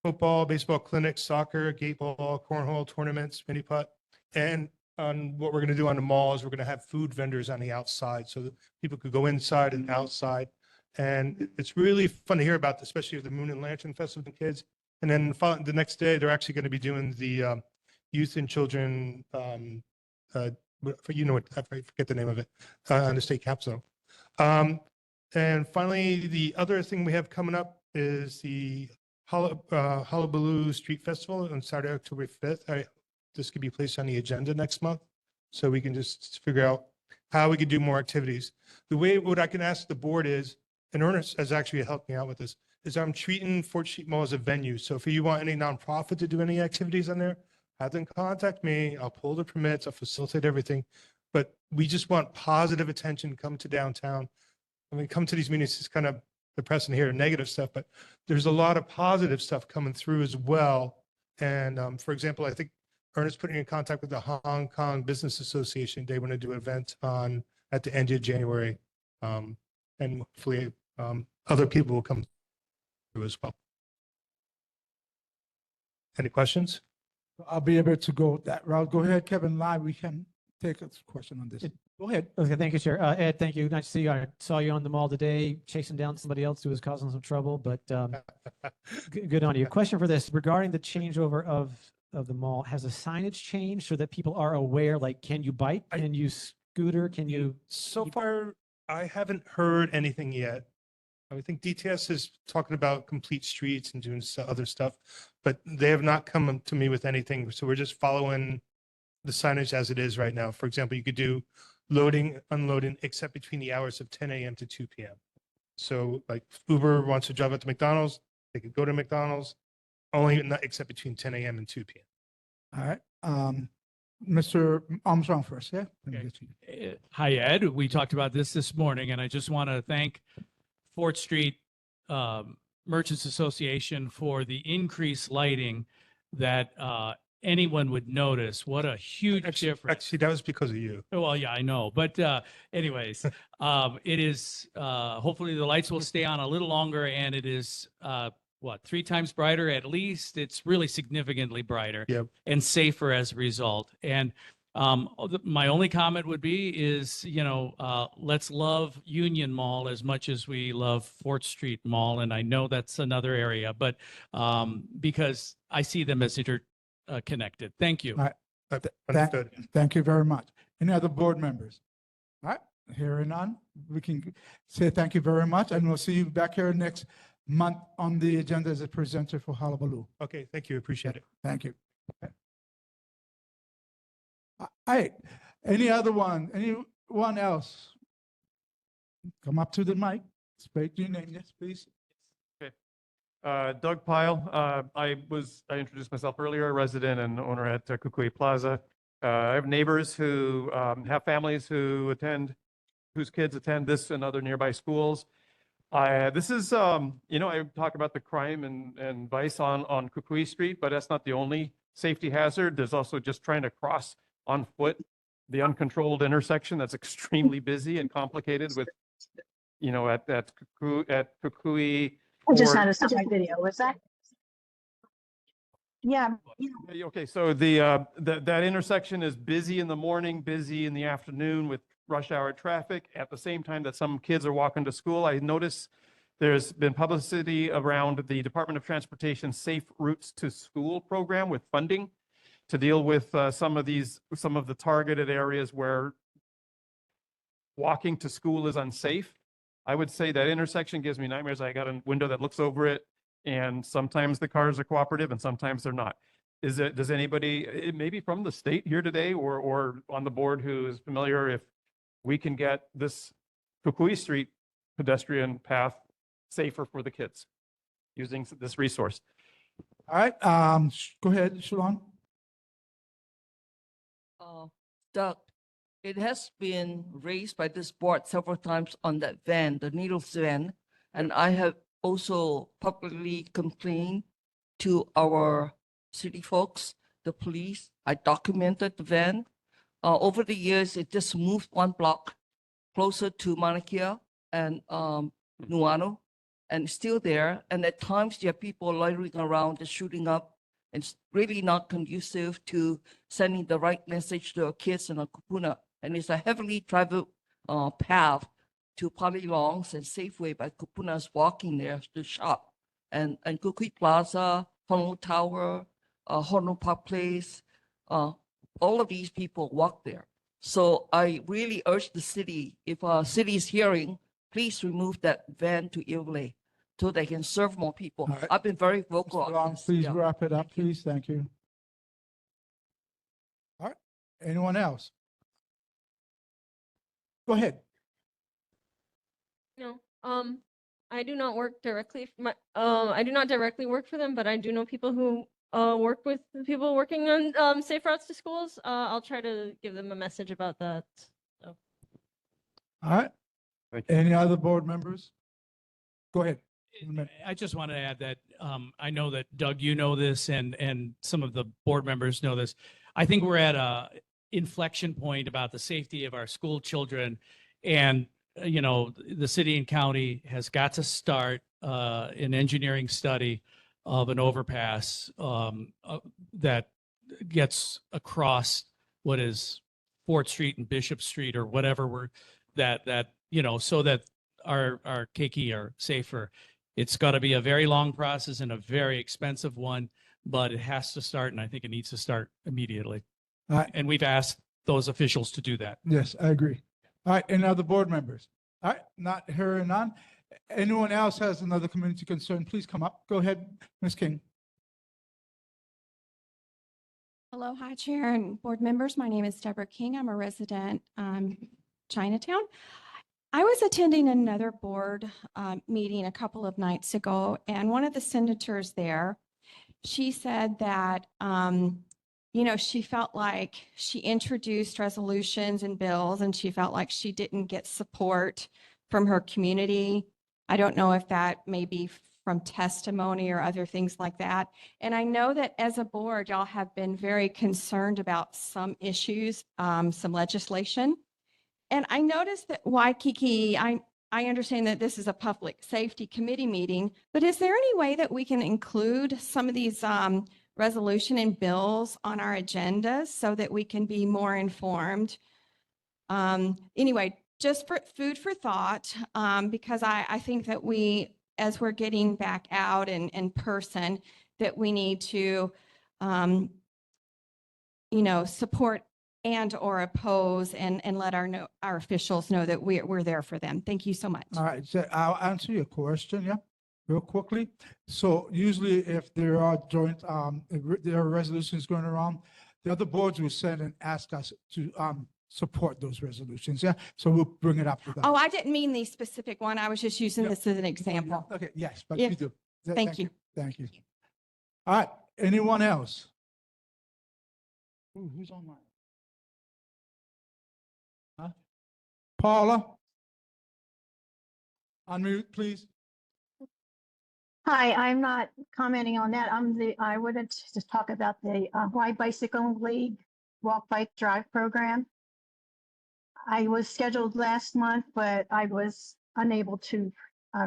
football, baseball clinics, soccer, gate ball, cornhole tournaments, mini putt. And on what we're going to do on the mall is we're going to have food vendors on the outside so that people could go inside and outside. And it's really fun to hear about, especially with the Moon and Lantern Festival with the kids. And then the next day, they're actually going to be doing the youth and children, you know what, I forget the name of it, on the state capitol. And finally, the other thing we have coming up is the Hullabaloo Street Festival on Saturday, October 5th. This could be placed on the agenda next month, so we can just figure out how we could do more activities. The way, what I can ask the board is, and Ernest has actually helped me out with this, is I'm treating Fort Street Mall as a venue. So if you want any nonprofit to do any activities on there, have them contact me. I'll pull the permits, I'll facilitate everything. But we just want positive attention, come to downtown. I mean, come to these meetings, it's kind of depressing to hear negative stuff, but there's a lot of positive stuff coming through as well. And for example, I think Ernest put me in contact with the Hong Kong Business Association. They want to do an event at the end of January. And hopefully other people will come through as well. Any questions? I'll be able to go that route. Go ahead, Kevin, live. We can take a question on this. Go ahead. Okay, thank you, Chair. Ed, thank you. Nice to see you. I saw you on the mall today, chasing down somebody else who was causing some trouble, but good on you. Question for this, regarding the changeover of the mall, has the signage changed so that people are aware, like, can you bike? Can you scooter? Can you? So far, I haven't heard anything yet. I think DTS is talking about complete streets and doing other stuff, but they have not come to me with anything. So we're just following the signage as it is right now. For example, you could do loading, unloading, except between the hours of 10 a.m. to 2 p.m. So like Uber wants to drive up to McDonald's, they could go to McDonald's, only not except between 10 a.m. and 2 p.m. All right. Mr. Armstrong first, yeah? Hi, Ed. We talked about this morning, and I just want to thank Fort Street Merchants Association for the increased lighting that anyone would notice. What a huge difference. Actually, that was because of you. Well, yeah, I know. But anyways, it is hopefully the lights will stay on a little longer, and it is 3 times brighter at least. It's really significantly brighter and safer as a result. And my only comment would be is, let's love Union Mall as much as we love Fort Street Mall. And I know that's another area, but because I see them as interconnected. Thank you. All right. Thank you very much. Any other board members? All right, hearing none, we can say thank you very much, and we'll see you back here next month on the agenda as a presenter for Hullabaloo. Okay, thank you. Appreciate it. Thank you. All right, anyone else? Come up to the mic, state your name, yes, please. Doug Pyle. I introduced myself earlier, a resident and owner at Kukui Plaza. I have neighbors who have families whose kids attend this and other nearby schools. This is, I talk about the crime and vice on Kukui Street, but that's not the only safety hazard. There's also just trying to cross on foot the uncontrolled intersection that's extremely busy and complicated with, at Kukui. I just had to stop my video. Was that? Yeah. Okay, so that intersection is busy in the morning, busy in the afternoon with rush hour traffic at the same time that some kids are walking to school. I notice there's been publicity around the Department of Transportation Safe Routes to School program with funding to deal with some of the targeted areas where walking to school is unsafe. I would say that intersection gives me nightmares. I got a window that looks over it, and sometimes the cars are cooperative and sometimes they're not. Does anybody, maybe from the state here today or on the board who is familiar, if we can get this Kukui Street pedestrian path safer for the kids using this resource? All right, go ahead, Shalon. Doug, it has been raised by this board several times on that van, the Needles van. And I have also publicly complained to our city folks, the police. I documented the van. Over the years, it just moved one block closer to Mauna Kea and Nuano, and it's still there. And at times, there are people loitering around and shooting up. It's really not conducive to sending the right message to our kids in our kupuna. And it's a heavily traveled path to Palilongs and Safeway by kupunas walking there to shop. And Kukui Plaza, Honolulu Tower, Honolulu Park Place, all of these people walk there. So I really urge the city, if our city is hearing, please remove that van to Iole so they can serve more people. All right. I've been very vocal Mr. on Long, this. please Yeah. wrap it up, please. Thank you. All right. Anyone else? Go ahead. No, I do not work directly, I do not directly work for them, but I do know people who work with the people working on safe routes to schools. I'll try to give them a message about that. So. All right. Any other board members? Go ahead. I just want to add that I know that Doug, you know this, and some of the board members know this. I think we're at a inflection point about the safety of our school children, and you know, the city and county has got to start an engineering study of an overpass that gets across what is 4th Street and Bishop Street or whatever that you know, so that our keiki are safer. It's got to be a very long process and a very expensive one, but it has to start, and I think it needs to start immediately. All right. And we've asked those officials to do that. Yes, I agree. All right. Any other board members? All right. Not hearing none. Anyone else has another community concern, please come up. Go ahead, Ms. King. Hello, hi, Chair and board members. My name is Deborah King. I'm a resident Chinatown. I was attending another board meeting a couple of nights ago, and one of the senators there, she said that, you know, she felt like she introduced resolutions and bills, and she felt like she didn't get support from her community. I don't know if that may be from testimony or other things like that. And I know that as a board, y'all have been very concerned about some issues, some legislation. And I noticed that Waikiki, I understand that this is a public safety committee meeting, but is there any way that we can include some of these resolution and bills on our agendas so that we can be more informed? Anyway, just for food for thought, because I think that we, as we're getting back out in person, that we need to, you know, support and or oppose and let our officials know that we're there for them. Thank you so much. All right, so I'll answer your question, yeah, real quickly. So usually if there are joint, if there are resolutions going around, the other boards will send and ask us to support those resolutions, yeah? So we'll bring it up to them. Oh, I didn't mean the specific one. I was just using this as an example. Okay, yes, but Yeah. you do. Thank you. Thank you. All right, anyone else? Ooh, who's online? Huh? Paula? Unmute, please. Hi, I'm not commenting on that. I wanted to just talk about the Hawaii Bicycle League Walk Bike Drive program. I was scheduled last month, but I was unable to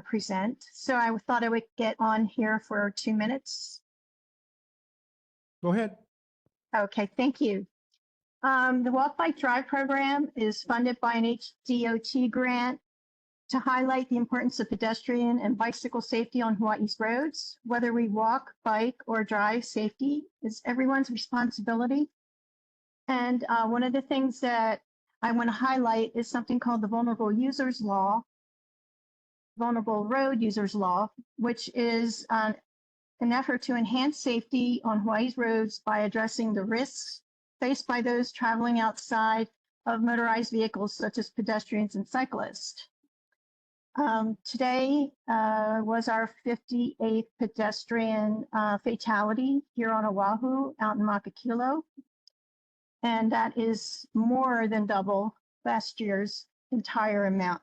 present. So I thought I would get on here for 2 minutes. Go ahead. Okay, thank you. The Walk Bike Drive program is funded by an HDOT grant to highlight the importance of pedestrian and bicycle safety on Hawaii's roads. Whether we walk, bike, or drive, safety is everyone's responsibility. And one of the things that I want to highlight is something called the Vulnerable Users Law, Vulnerable Road Users Law, which is an effort to enhance safety on Hawaii's roads by addressing the risks faced by those traveling outside of motorized vehicles such as pedestrians and cyclists. Today was our 58th pedestrian fatality here on Oahu, out in Makakilo. And that is more than double last year's entire amount.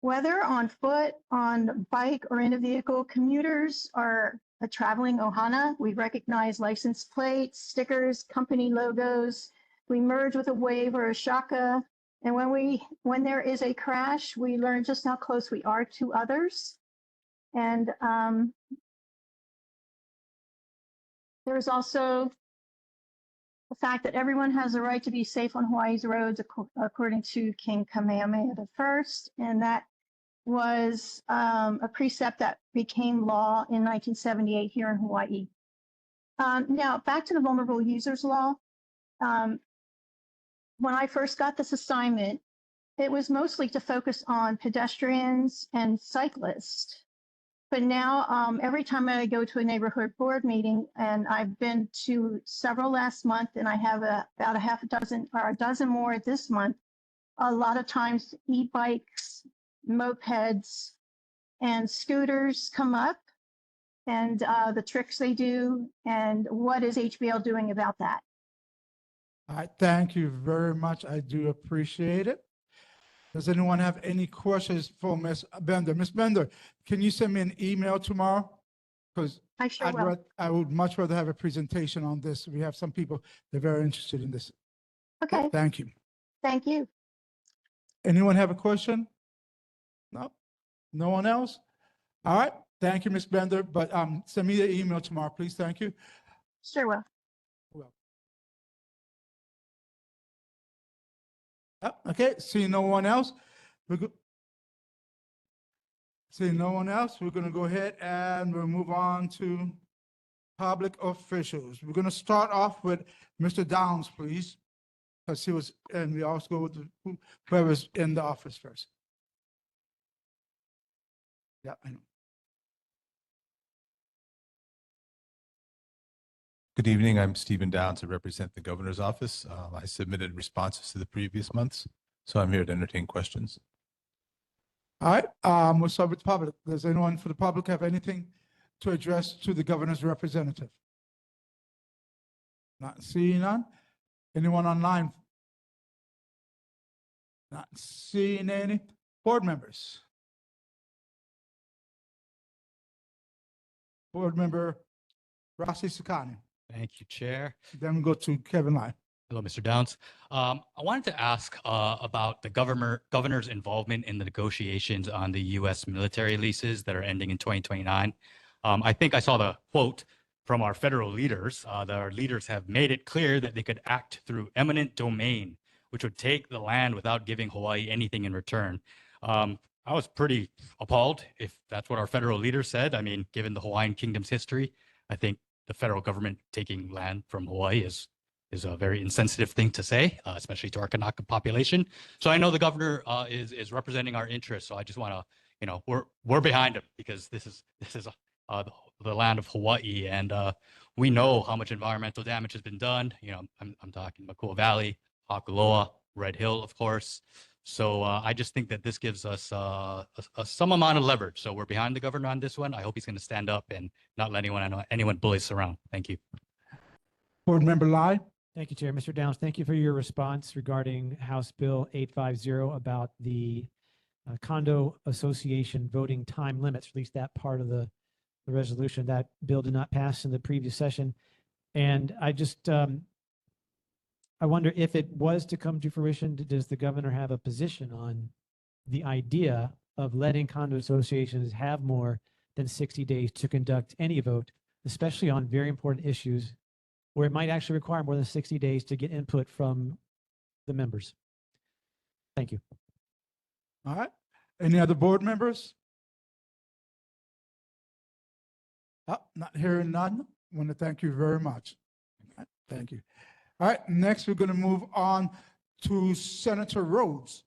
Whether on foot, on bike, or in a vehicle, commuters are a traveling ohana. We recognize license plates, stickers, company logos. We merge with a wave or a shaka. And when there is a crash, we learn just how close we are to others. And there's also the fact that everyone has a right to be safe on Hawaii's roads, according to King Kamehameha I, and that was a precept that became law in 1978 here in Hawaii. Now, back to the vulnerable users law. When I first got this assignment, it was mostly to focus on pedestrians and cyclists. But now, every time I go to a neighborhood board meeting, and I've been to several last month, and I have about a half a dozen or a dozen more this month, a lot of times e-bikes, mopeds, and scooters come up, and the tricks they do, and what is HBL doing about that? All right, thank you very much. I do appreciate it. Does anyone have any questions for Ms. Bender? Ms. Bender, can you send me an email tomorrow? Because I sure will. I would much rather have a presentation on this. We have some people that are very interested in this. Okay. Thank you. Thank you. Anyone have a question? No? No one else? All right. Thank you, Ms. Bender. But send me the email tomorrow, please. Thank you. Sure will. Okay, seeing no one else, seeing no one else, we're gonna go ahead and we'll move on to public officials. We're gonna start off with Mr. Downs, please. Because he was, and we also go with whoever's in the office first. Yeah, I know. Good evening. I'm Stephen Downs. I represent the governor's office. I submitted responses to the previous months, so I'm here to entertain questions. All right, we'll start with the public. Does anyone for the public have anything to address to the governor's representative? Not seeing none. Anyone online? Not seeing any. Board members? Board member Rossi Sakani. Thank you, Chair. Then we go to Kevin Lai. Hello, Mr. Downs. I wanted to ask about the governor's involvement in the negotiations on the U.S. military leases that are ending in 2029. I think I saw the quote from our federal leaders. Our leaders have made it clear that they could act through eminent domain, which would take the land without giving Hawaii anything in return. I was pretty appalled if that's what our federal leaders said. I mean, given the Hawaiian Kingdom's history, I think the federal government taking land from Hawaii is a very insensitive thing to say, especially to our Kanaka population. So I know the governor is representing our interests. So I just want to, you know, we're behind him because this is the land of Hawaii, and we know how much environmental damage has been done. You know, I'm talking Makua Valley, Hakuloa, Red Hill, of course. So I just think that this gives us some amount of leverage. So we're behind the governor on this one. I hope he's going to stand up and not let anyone bully us around. Thank you. Board member Lai. Thank you, Chair. Mr. Downs, thank you for your response regarding House Bill 850 about the condo association voting time limits, at least that part of the resolution. That bill did not pass in the previous session. And I just, I wonder if it was to come to fruition, does the governor have a position on the idea of letting condo associations have more than 60 days to conduct any vote, especially on very important issues where it might actually require more than 60 days to get input from the members? Thank you. All right. Any other board members? Oh, not hearing none. I want to thank you very much. Thank you. All right, next we're going to move on to Senator Rhodes.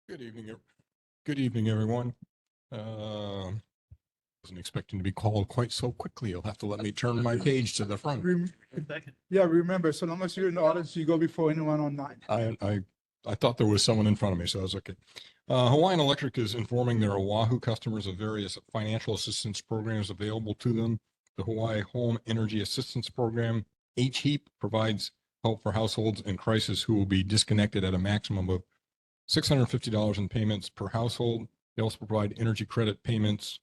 Good evening. Good evening, everyone. Wasn't expecting to be called quite so quickly. You'll have to let me turn my page to the front. Yeah, remember, so long as you're in the audience, you go before anyone online. I thought there was someone in front of me, so I was okay. Hawaiian Electric is informing their Oahu customers of various financial assistance programs available to them. The Hawaii Home Energy Assistance Program, HEAP, provides help for households in crisis who will be disconnected at a maximum of $650 in payments per household. They also provide energy credit payments,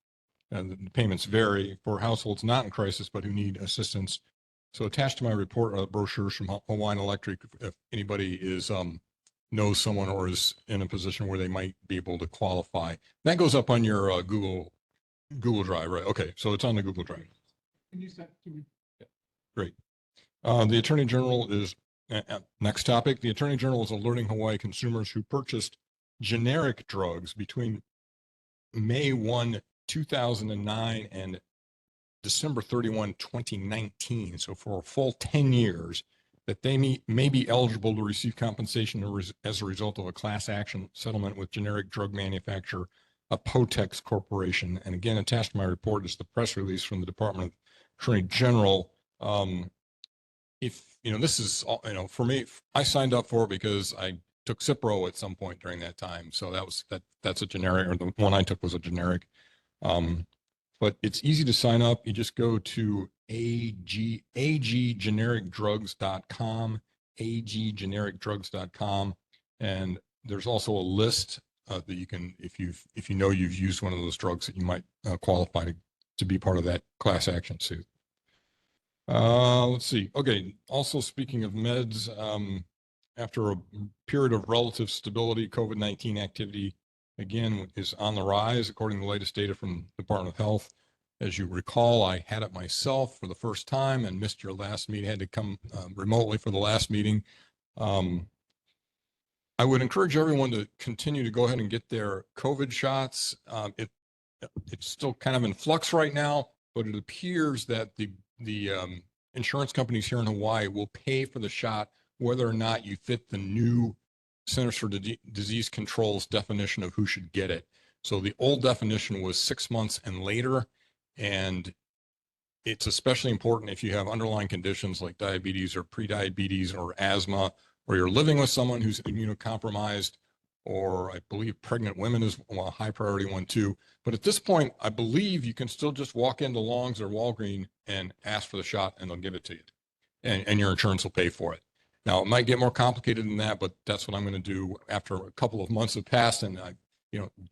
and the payments vary for households not in crisis but who need assistance. So attached to my report are brochures from Hawaiian Electric if anybody is knows someone or is in a position where they might be able to qualify. That goes up on your Google Drive, right? Okay, so it's on the Google Drive. Can you send to me? Great. The Attorney General is, next topic, the Attorney General is alerting Hawaii consumers who purchased generic drugs between May 1, 2009 and December 31, 2019, so for a full 10 years, that they may be eligible to receive compensation as a result of a class action settlement with generic drug manufacturer, Apotex Corporation. And again, attached to my report is the press release from the Department of Attorney General. If, this is, for me, I signed up for it because I took Cipro at some point during that time. So that's a generic, or the one I took was a generic. But it's easy to sign up. You just go to aggenericdrugs.com, aggenericdrugs.com, and there's also a list that you can, if you've used one of those drugs, that you might qualify to be part of that class action suit. Let's see. Okay. Also, speaking of meds, after a period of relative stability, COVID-19 activity again is on the rise, according to the latest data from the Department of Health. As you recall, I had it myself for the first time and missed your last meeting, had to come remotely for the last meeting. I would encourage everyone to continue to go ahead and get their COVID shots. It's still kind of in flux right now, but it appears that the insurance companies here in Hawaii will pay for the shot whether or not you fit the new Centers for Disease Control's definition of who should get it. So the old definition was 6 months and later, and it's especially important if you have underlying conditions like diabetes or prediabetes or asthma, or you're living with someone who's immunocompromised, or I believe pregnant women is a high priority one too. But at this point, I believe you can still just walk into Long's or Walgreens and ask for the shot and they'll give it to you. And your insurance will pay for it. Now, it might get more complicated than that, but that's what I'm going to do after a couple of months have passed. And I,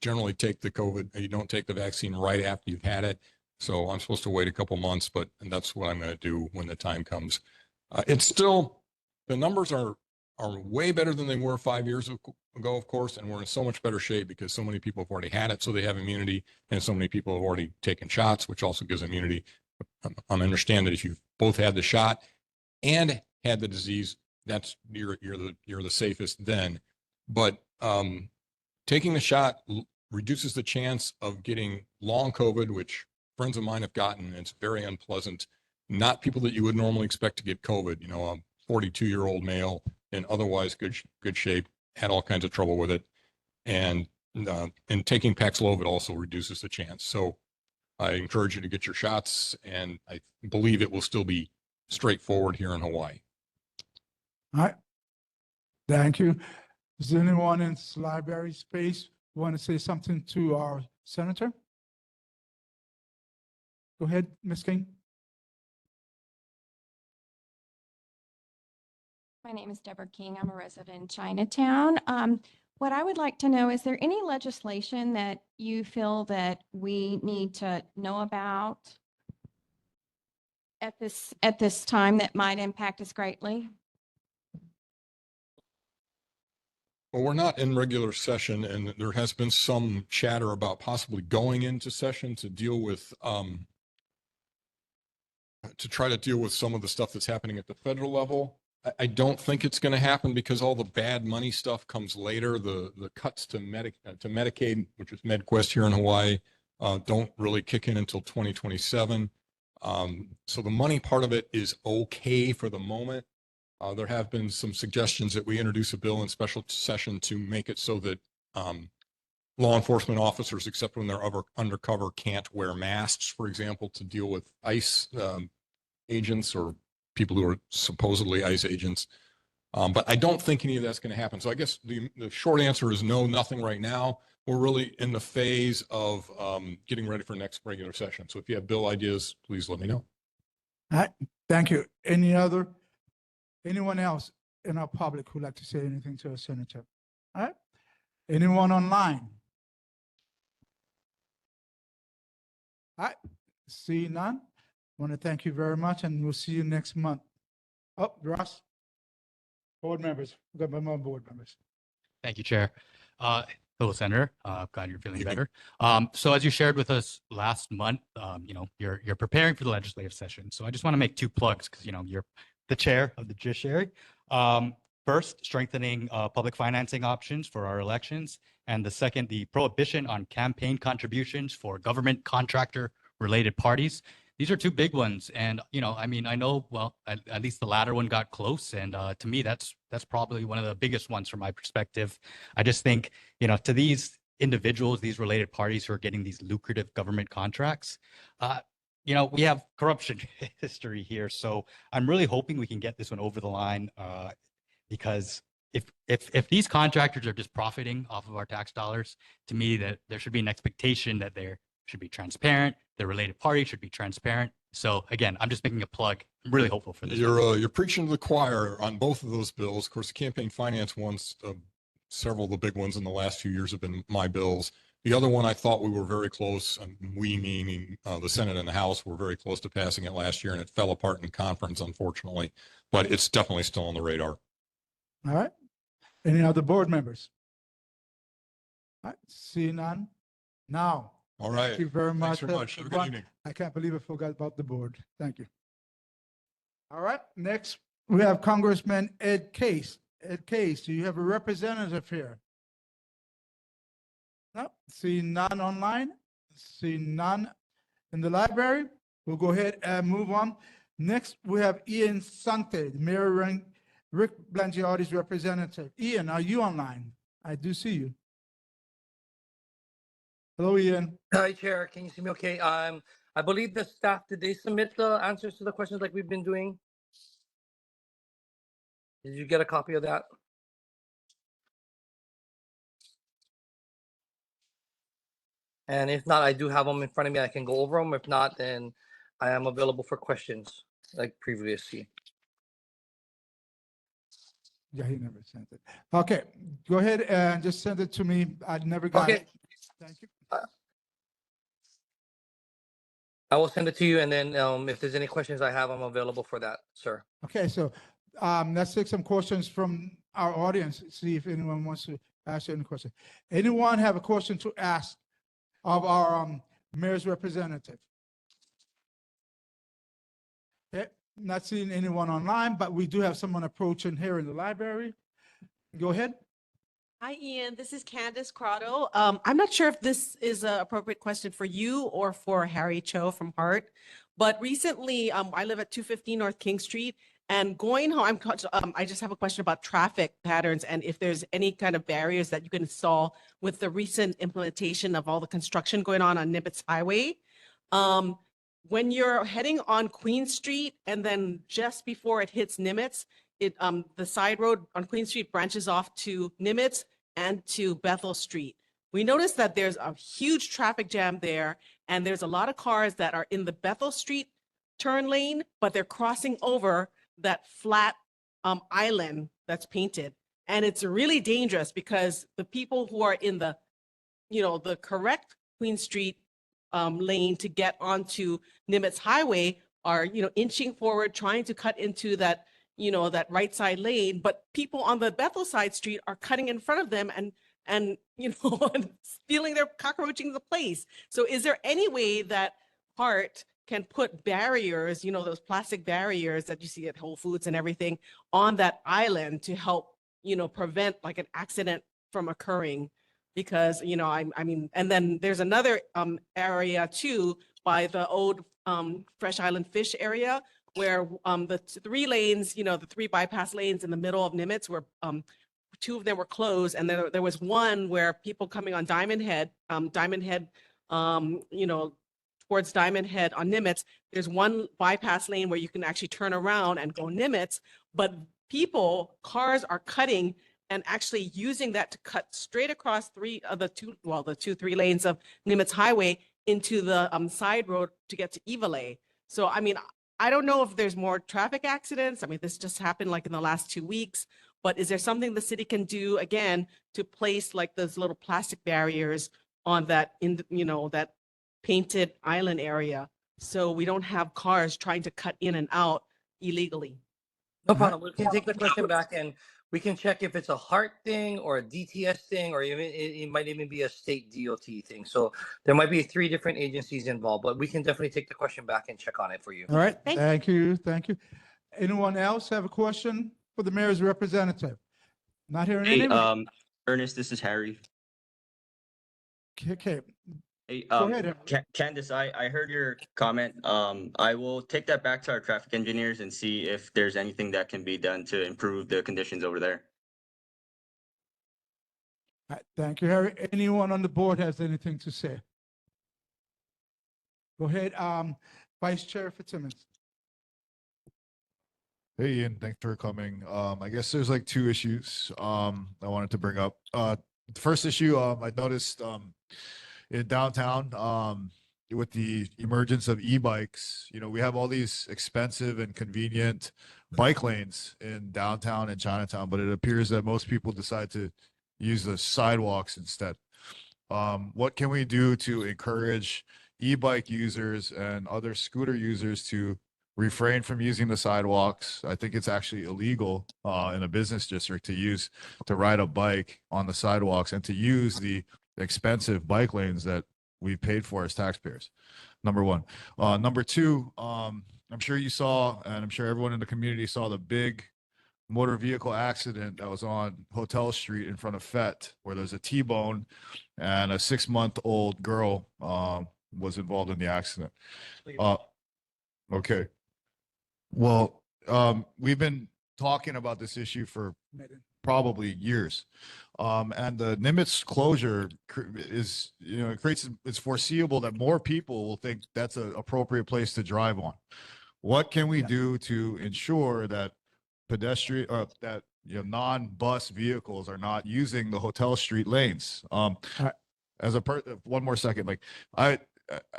generally take the COVID, you don't take the vaccine right after you've had it. So I'm supposed to wait a couple months, and that's what I'm going to do when the time comes. It's still, the numbers are way better than they were 5 years ago, of course, and we're in so much better shape because so many people have already had it, so they have immunity, and so many people have already taken shots, which also gives immunity. I understand that if you've both had the shot and had the disease, that's you're the safest then. But taking the shot reduces the chance of getting long COVID, which friends of mine have gotten. It's very unpleasant. Not people that you would normally expect to get COVID. A 42-year-old male in otherwise good shape had all kinds of trouble with it, and taking Paxlovid also reduces the chance. So I encourage you to get your shots, and I believe it will still be straightforward here in Hawaii. All right. Thank you. Is there anyone in this library space who want to say something to our senator? Go ahead, Ms. King. My name is Deborah King. I'm a resident in Chinatown. What I would like to know, is there any legislation that you feel that we need to know about at this time that might impact us greatly? Well, we're not in regular session, and there has been some chatter about possibly going into session to deal with, to try to deal with some of the stuff that's happening at the federal level. I don't think it's going to happen because all the bad money stuff comes later. The cuts to Medicaid, which is MedQuest here in Hawaii, don't really kick in until 2027. So the money part of it is okay for the moment. There have been some suggestions that we introduce a bill in special session to make it so that law enforcement officers, except when they're undercover, can't wear masks, for example, to deal with ICE agents or people who are supposedly ICE agents. But I don't think any of that's going to happen. So I guess the short answer is no, nothing right now. We're really in the phase of getting ready for next regular session. So if you have bill ideas, please let me know. All right, thank you. Anyone else in our public who'd like to say anything to our senator? All right, anyone online? All right, see none. Want to thank you very much, and we'll see you next month. Oh, Ross, board members, we've got more board members. Thank you, Chair. Hello, Senator. Glad you're feeling better. So as you shared with us last month, you're preparing for the legislative session. So I just want to make two plugs because you're the chair of the judiciary. First, strengthening public financing options for our elections, and the second, the prohibition on campaign contributions for government contractor related parties. These are two big ones, and I know well at least the latter one got close, and to me that's probably one of the biggest ones from my perspective. I just think to these individuals, these related parties who are getting these lucrative government contracts, we have corruption history here, so I'm really hoping we can get this one over the line, because if these contractors are just profiting off of our tax dollars, to me that there should be an expectation that they're should be transparent. The related party should be transparent. So again, I'm just making a plug. I'm really hopeful for this. You're preaching to the choir on both of those bills. Of course, the campaign finance ones, several of the big ones in the last few years have been my bills. The other one, I thought we were very close. We meaning the Senate and the House were very close to passing it last year, and it fell apart in conference, unfortunately. But it's definitely still on the radar. All right. Any other board members? All right. See none. Now. All right. Thank you very much. Thanks very much. Have a good evening. I can't believe I forgot about the board. Thank you. All right. Next, we have Congressman Ed Case. Ed Case, do you have a representative here? No. See none online. See none in the library. We'll go ahead and move on. Next, we have Ian Sante, Mayor Rick Blangiardi's representative. Ian, are you online? I do see you. Hello, Ian. Hi, Chair. Can you see me okay? I believe the staff, did they submit the answers to the questions like we've been doing? Did you get a copy of that? And if not, I do have them in front of me. I can go over them. If not, then I am available for questions like previously. Yeah, he never sent it. Okay, go ahead and just send it to me. I never got it. Thank you. I will send it to you, and then if there's any questions I have, I'm available for that, sir. Okay, so let's take some questions from our audience, see if anyone wants to ask any question. Anyone have a question to ask of our mayor's representative? Okay, not seeing anyone online, but we do have someone approaching here in the library. Go ahead. Hi, Ian. This is Candace Crotto. I'm not sure if this is an appropriate question for you or for Harry Cho from Hart, but recently I live at 215 North King Street, and going home, I just have a question about traffic patterns and if there's any kind of barriers that you can install with the recent implementation of all the construction going on Nimitz Highway. When you're heading on Queen Street and then just before it hits Nimitz, the side road on Queen Street branches off to Nimitz and to Bethel Street. We noticed that there's a huge traffic jam there, and there's a lot of cars that are in the Bethel Street turn lane, but they're crossing over that flat island that's painted. And it's really dangerous because the people who are in the, the correct Queen Street lane to get onto Nimitz Highway are, inching forward, trying to cut into that that right side lane, but people on the Bethel side street are cutting in front of them and stealing cockroaching the place. So is there any way that Hart can put barriers, those plastic barriers that you see at Whole Foods and everything on that island to help, prevent like an accident from occurring? Because, and then there's another area too by the old Fresh Island Fish area where the three lanes, the three bypass lanes in the middle of Nimitz were, two of them were closed. And then there was one where people coming on Diamond Head, towards Diamond Head on Nimitz, there's one bypass lane where you can actually turn around and go Nimitz, but cars are cutting and actually using that to cut straight across the 3 lanes of Nimitz Highway into the side road to get to Evale. So, I mean, I don't know if there's more traffic accidents. I mean, this just happened like in the last 2 weeks, but is there something the city can do again to place like those little plastic barriers on that, that painted island area, so we don't have cars trying to cut in and out illegally? No problem. We can take the question back and we can check if it's a heart thing or a DTS thing, or even it might even be a state DOT thing. So there might be 3 different agencies involved, but we can definitely take the question back and check on it for you. All right, thank you, thank you. Anyone else have a question for the mayor's representative? Not hearing Hey, any? Ernest, this is Harry. Okay, Hey, go ahead. Candace, I heard your comment. I will take that back to our traffic engineers and see if there's anything that can be done to improve the conditions over there. All right, thank you, Harry. Anyone on the board has anything to say? Go ahead, Vice Chair Fitzsimmons. Hey, Ian, thanks for coming. I guess there's like 2 issues I wanted to bring up. The first issue, I noticed in downtown, with the emergence of e-bikes, we have all these expensive and convenient bike lanes in downtown and Chinatown, but it appears that most people decide to use the sidewalks instead. What can we do to encourage e-bike users and other scooter users to refrain from using the sidewalks? I think it's actually illegal in a business district to ride a bike on the sidewalks and to use the expensive bike lanes that we paid for as taxpayers. Number 1. Number 2, I'm sure you saw, and I'm sure everyone in the community saw the big motor vehicle accident that was on Hotel Street in front of FET, where there's a T-bone and a 6-month-old girl was involved in the accident. Okay. Well, we've been talking about this issue for probably years. And the Nimitz closure is, it's foreseeable that more people will think that's an appropriate place to drive on. What can we do to ensure that pedestrian, non-bus vehicles are not using the Hotel Street lanes? As a one more second, like I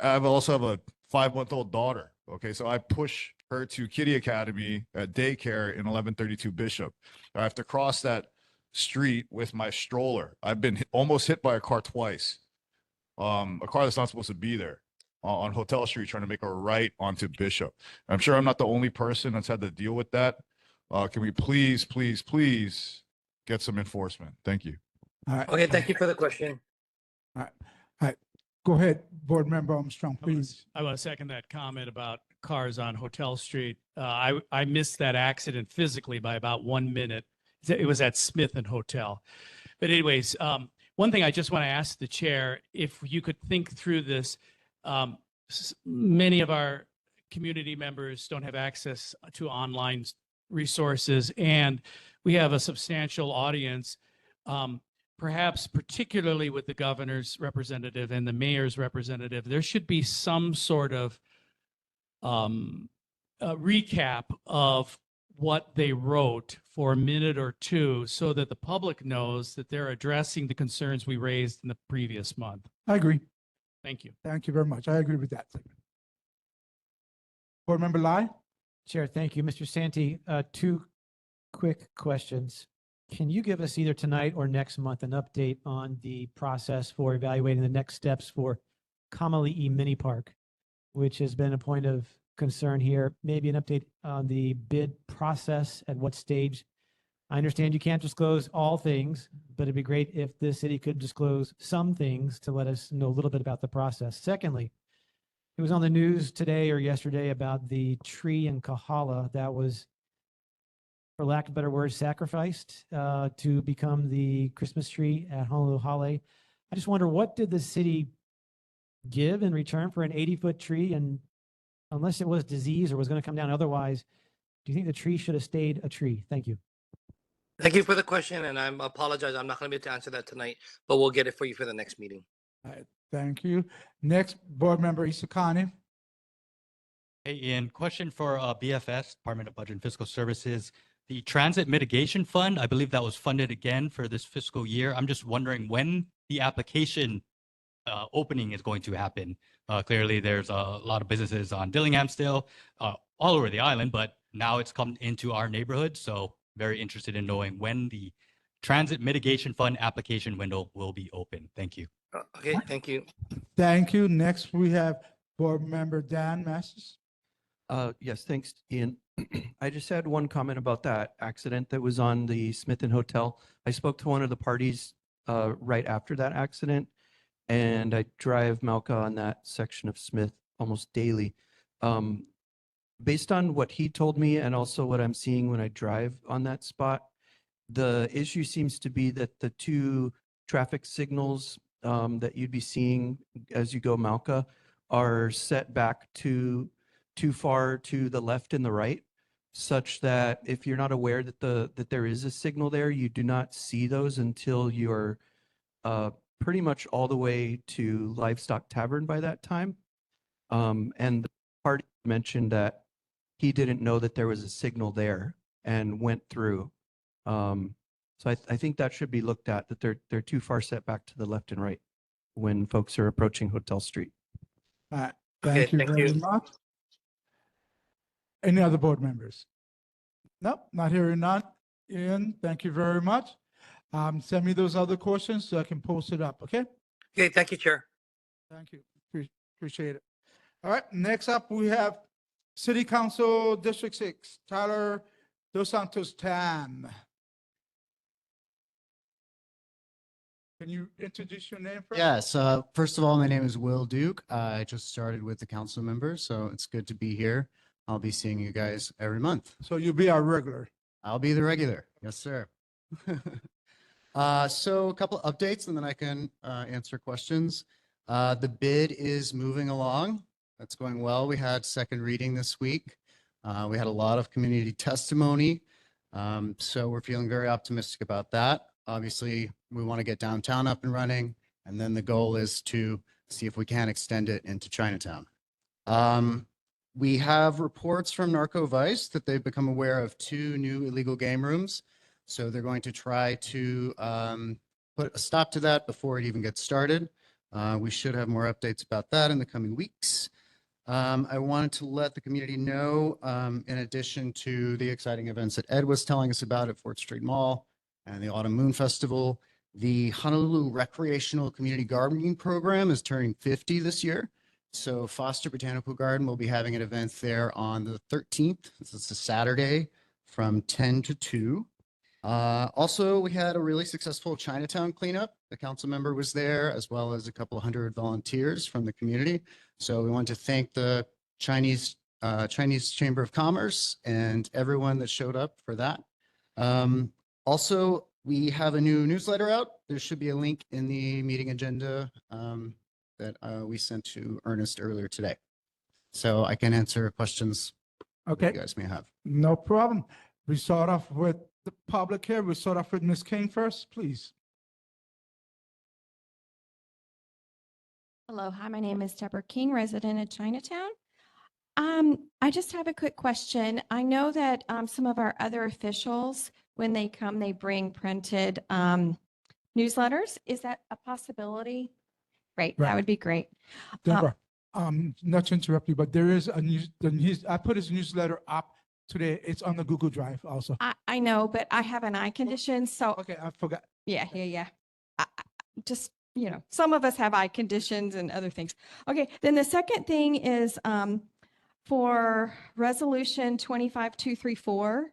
also have a 5-month-old daughter. Okay, so I push her to Kitty Academy at daycare in 1132 Bishop. I have to cross that street with my stroller. I've been almost hit by a car twice. A car that's not supposed to be there on Hotel Street, trying to make a right onto Bishop. I'm sure I'm not the only person that's had to deal with that. Can we please get some enforcement? Thank you. All right. Okay, thank you for the question. All right. Go ahead, Board Member Armstrong, please. I want to second that comment about cars on Hotel Street. I missed that accident physically by about 1 minute. It was at Smith and Hotel. But anyways, one thing I just want to ask the chair, if you could think through this. Many of our community members don't have access to online resources, and we have a substantial audience. Perhaps particularly with the governor's representative and the mayor's representative, there should be some sort of a recap of what they wrote for a minute or 2 so that the public knows that they're addressing the concerns we raised in the previous month. I agree. Thank you. Thank you very much. I agree with that. Board Member Lai? Chair, thank you. Mr. Santee, 2 quick questions. Can you give us either tonight or next month an update on the process for evaluating the next steps for Kamali'i Mini Park, which has been a point of concern here? Maybe an update on the bid process, at what stage? I understand you can't disclose all things, but it'd be great if the city could disclose some things to let us know a little bit about the process. Secondly, it was on the news today or yesterday about the tree in Kahala that was, for lack of a better word, sacrificed to become the Christmas tree at Honolulu Hale. I just wonder, what did the city give in return for an 80-foot tree? And unless it was disease or was going to come down otherwise, do you think the tree should have stayed a tree? Thank you. Thank you for the question, and I apologize. I'm not going to be able to answer that tonight, but we'll get it for you for the next meeting. All right, thank you. Next, Board Member Isakani. Hey, Ian, question for BFS, Department of Budget and Fiscal Services. the transit mitigation fund, I believe that was funded again for this fiscal year. I'm just wondering when the application opening is going to happen. Clearly, there's a lot of businesses on Dillingham still, all over the island, but now it's come into our neighborhood. So very interested in knowing when the transit mitigation fund application window will be open. Thank you. Okay, thank you. Thank you. Next, we have Board Member Dan Masses. Yes, thanks, Ian. I just had one comment about that accident that was on the Smith & Hotel. I spoke to one of the parties right after that accident, and I drive Malca on that section of Smith almost daily. Based on what he told me and also what I'm seeing when I drive on that spot, the issue seems to be that the two traffic signals that you'd be seeing as you go Malca are set back too far to the left and the right, such that if you're not aware that that there is a signal there, you do not see those until you're pretty much all the way to Livestock Tavern by that time. And the party mentioned that he didn't know that there was a signal there and went through. So I think that should be looked at, that they're too far set back to the left and right when folks are approaching Hotel Street. Thank you very much. Any other board members? Nope, not hearing none. Ian, thank you very much. Send me those other questions so I can post it up, okay? Okay, thank you, Chair. Thank you. Appreciate it. All right, next up, we have City Council District 6, Tyler Dos Santos Tam. Can you introduce your name first? Yes. First of all, my name is Will Duke. I just started with the council member, so it's good to be here. I'll be seeing you guys every month. So you'll be our regular. I'll be the regular. Yes, sir. So a couple updates and then I can answer questions. The bid is moving along. That's going well. We had second reading this week. We had a lot of community testimony. So we're feeling very optimistic about that. Obviously, we want to get downtown up and running, and then the goal is to see if we can extend it into Chinatown. We have reports from Narco Vice that they've become aware of 2 new illegal game rooms. So they're going to try to put a stop to that before it even gets started. We should have more updates about that in the coming weeks. I wanted to let the community know, in addition to the exciting events that Ed was telling us about at Fort Street Mall and the Autumn Moon Festival, the Honolulu Recreational Community Gardening Program is turning 50 this year. So Foster Botanical Garden will be having an event there on the 13th. It's a Saturday from 10 to 2. Also, we had a really successful Chinatown cleanup. The council member was there, as well as a couple of hundred volunteers from the community. So we want to thank the Chinese Chamber of Commerce and everyone that showed up for that. Also, we have a new newsletter out. There should be a link in the meeting agenda that we sent to Ernest earlier today. So I can answer questions Okay. you guys may have. No problem. We start off with the public here. We start off with Ms. King first, please. Hello, hi, my name is Deborah King, resident of Chinatown. I just have a quick question. I know that some of our other officials, when they come, they bring printed newsletters. Is that a possibility? Great, Right. that would be great. Deborah, not to interrupt you, but there is a I put his newsletter up today. It's on the Google Drive also. I know, but I have an eye condition, so. Okay, I forgot. Yeah. Just, some of us have eye conditions and other things. Okay, then the second thing is for Resolution 25234,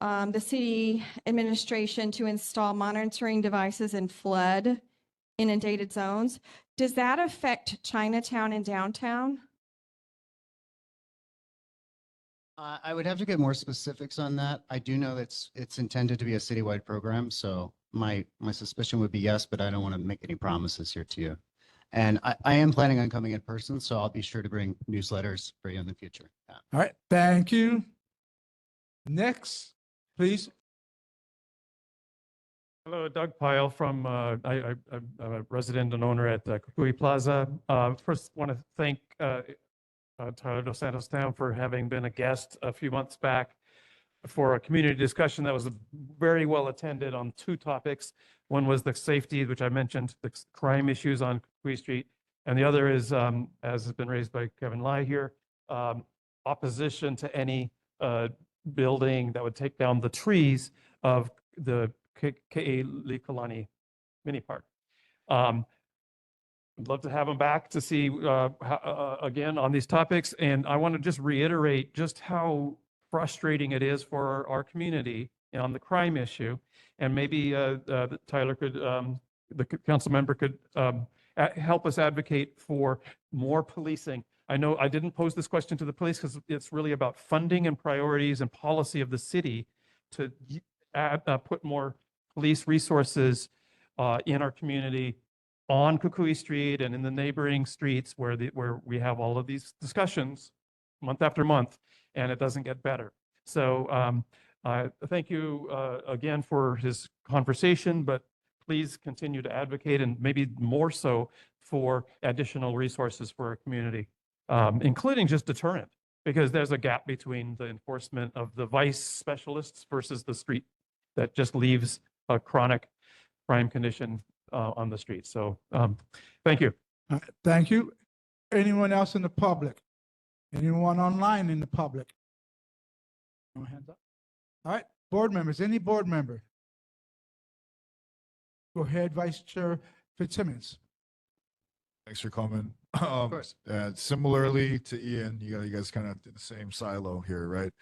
the city administration to install monitoring devices in flood inundated zones. Does that affect Chinatown and downtown? I would have to get more specifics on that. I do know that it's intended to be a citywide program, so my suspicion would be yes, but I don't want to make any promises here to you. And I am planning on coming in person, so I'll be sure to bring newsletters for you in the future. Yeah. All right, thank you. Next, please. Hello, Doug Pyle from, I'm a resident and owner at Kukui Plaza. First, want to thank Tyler Dos Santos Town for having been a guest a few months back. for a community discussion that was very well attended on two topics. One was the safety, which I mentioned, the crime issues on Queen Street. And the other is, as has been raised by Kevin Lai here, opposition to any building that would take down the trees of the Ke'e Mini Park. I'd love to have him back to see again on these topics. And I want to just reiterate just how frustrating it is for our community on the crime issue. And maybe Tyler could, the council member could help us advocate for more policing. I know I didn't pose this question to the police because it's really about funding and priorities and policy of the city to put more police resources in our community on Kukui Street and in the neighboring streets where we have all of these discussions month after month, and it doesn't get better. So thank you again for his conversation, but please continue to advocate, and maybe more so for additional resources for our community, including just deterrent, because there's a gap between the enforcement of the vice specialists versus the street that just leaves a chronic crime condition on the street. So thank you. Thank you. Anyone else in the public? Anyone online in the public? No hands up. All right, board members, any board member? Go ahead, Vice Chair Fitzsimmons. Thanks for coming. And similarly to Ian, you guys kind of in the same silo here, right?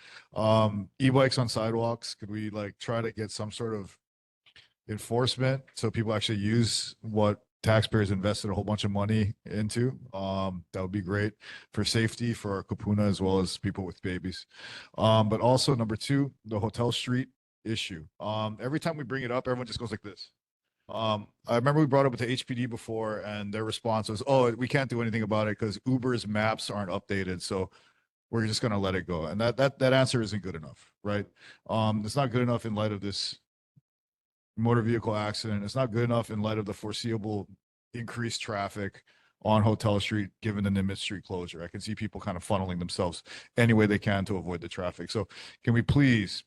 E-bikes on sidewalks, could we like try to get some sort of enforcement so people actually use what taxpayers invested a whole bunch of money into? That would be great for safety for our kapuna as well as people with babies. But also number two, the Hotel Street issue. Every time we bring it up, everyone just goes like this. I remember we brought it up with the HPD before, and their response was, "Oh, we can't do anything about it because Uber's maps aren't updated, so we're just going to let it go." And that answer isn't good enough, right? It's not good enough in light of this motor vehicle accident. It's not good enough in light of the foreseeable increased traffic on Hotel Street, given the Nimitz Street closure. I can see people kind of funneling themselves any way they can to avoid the traffic. So can we please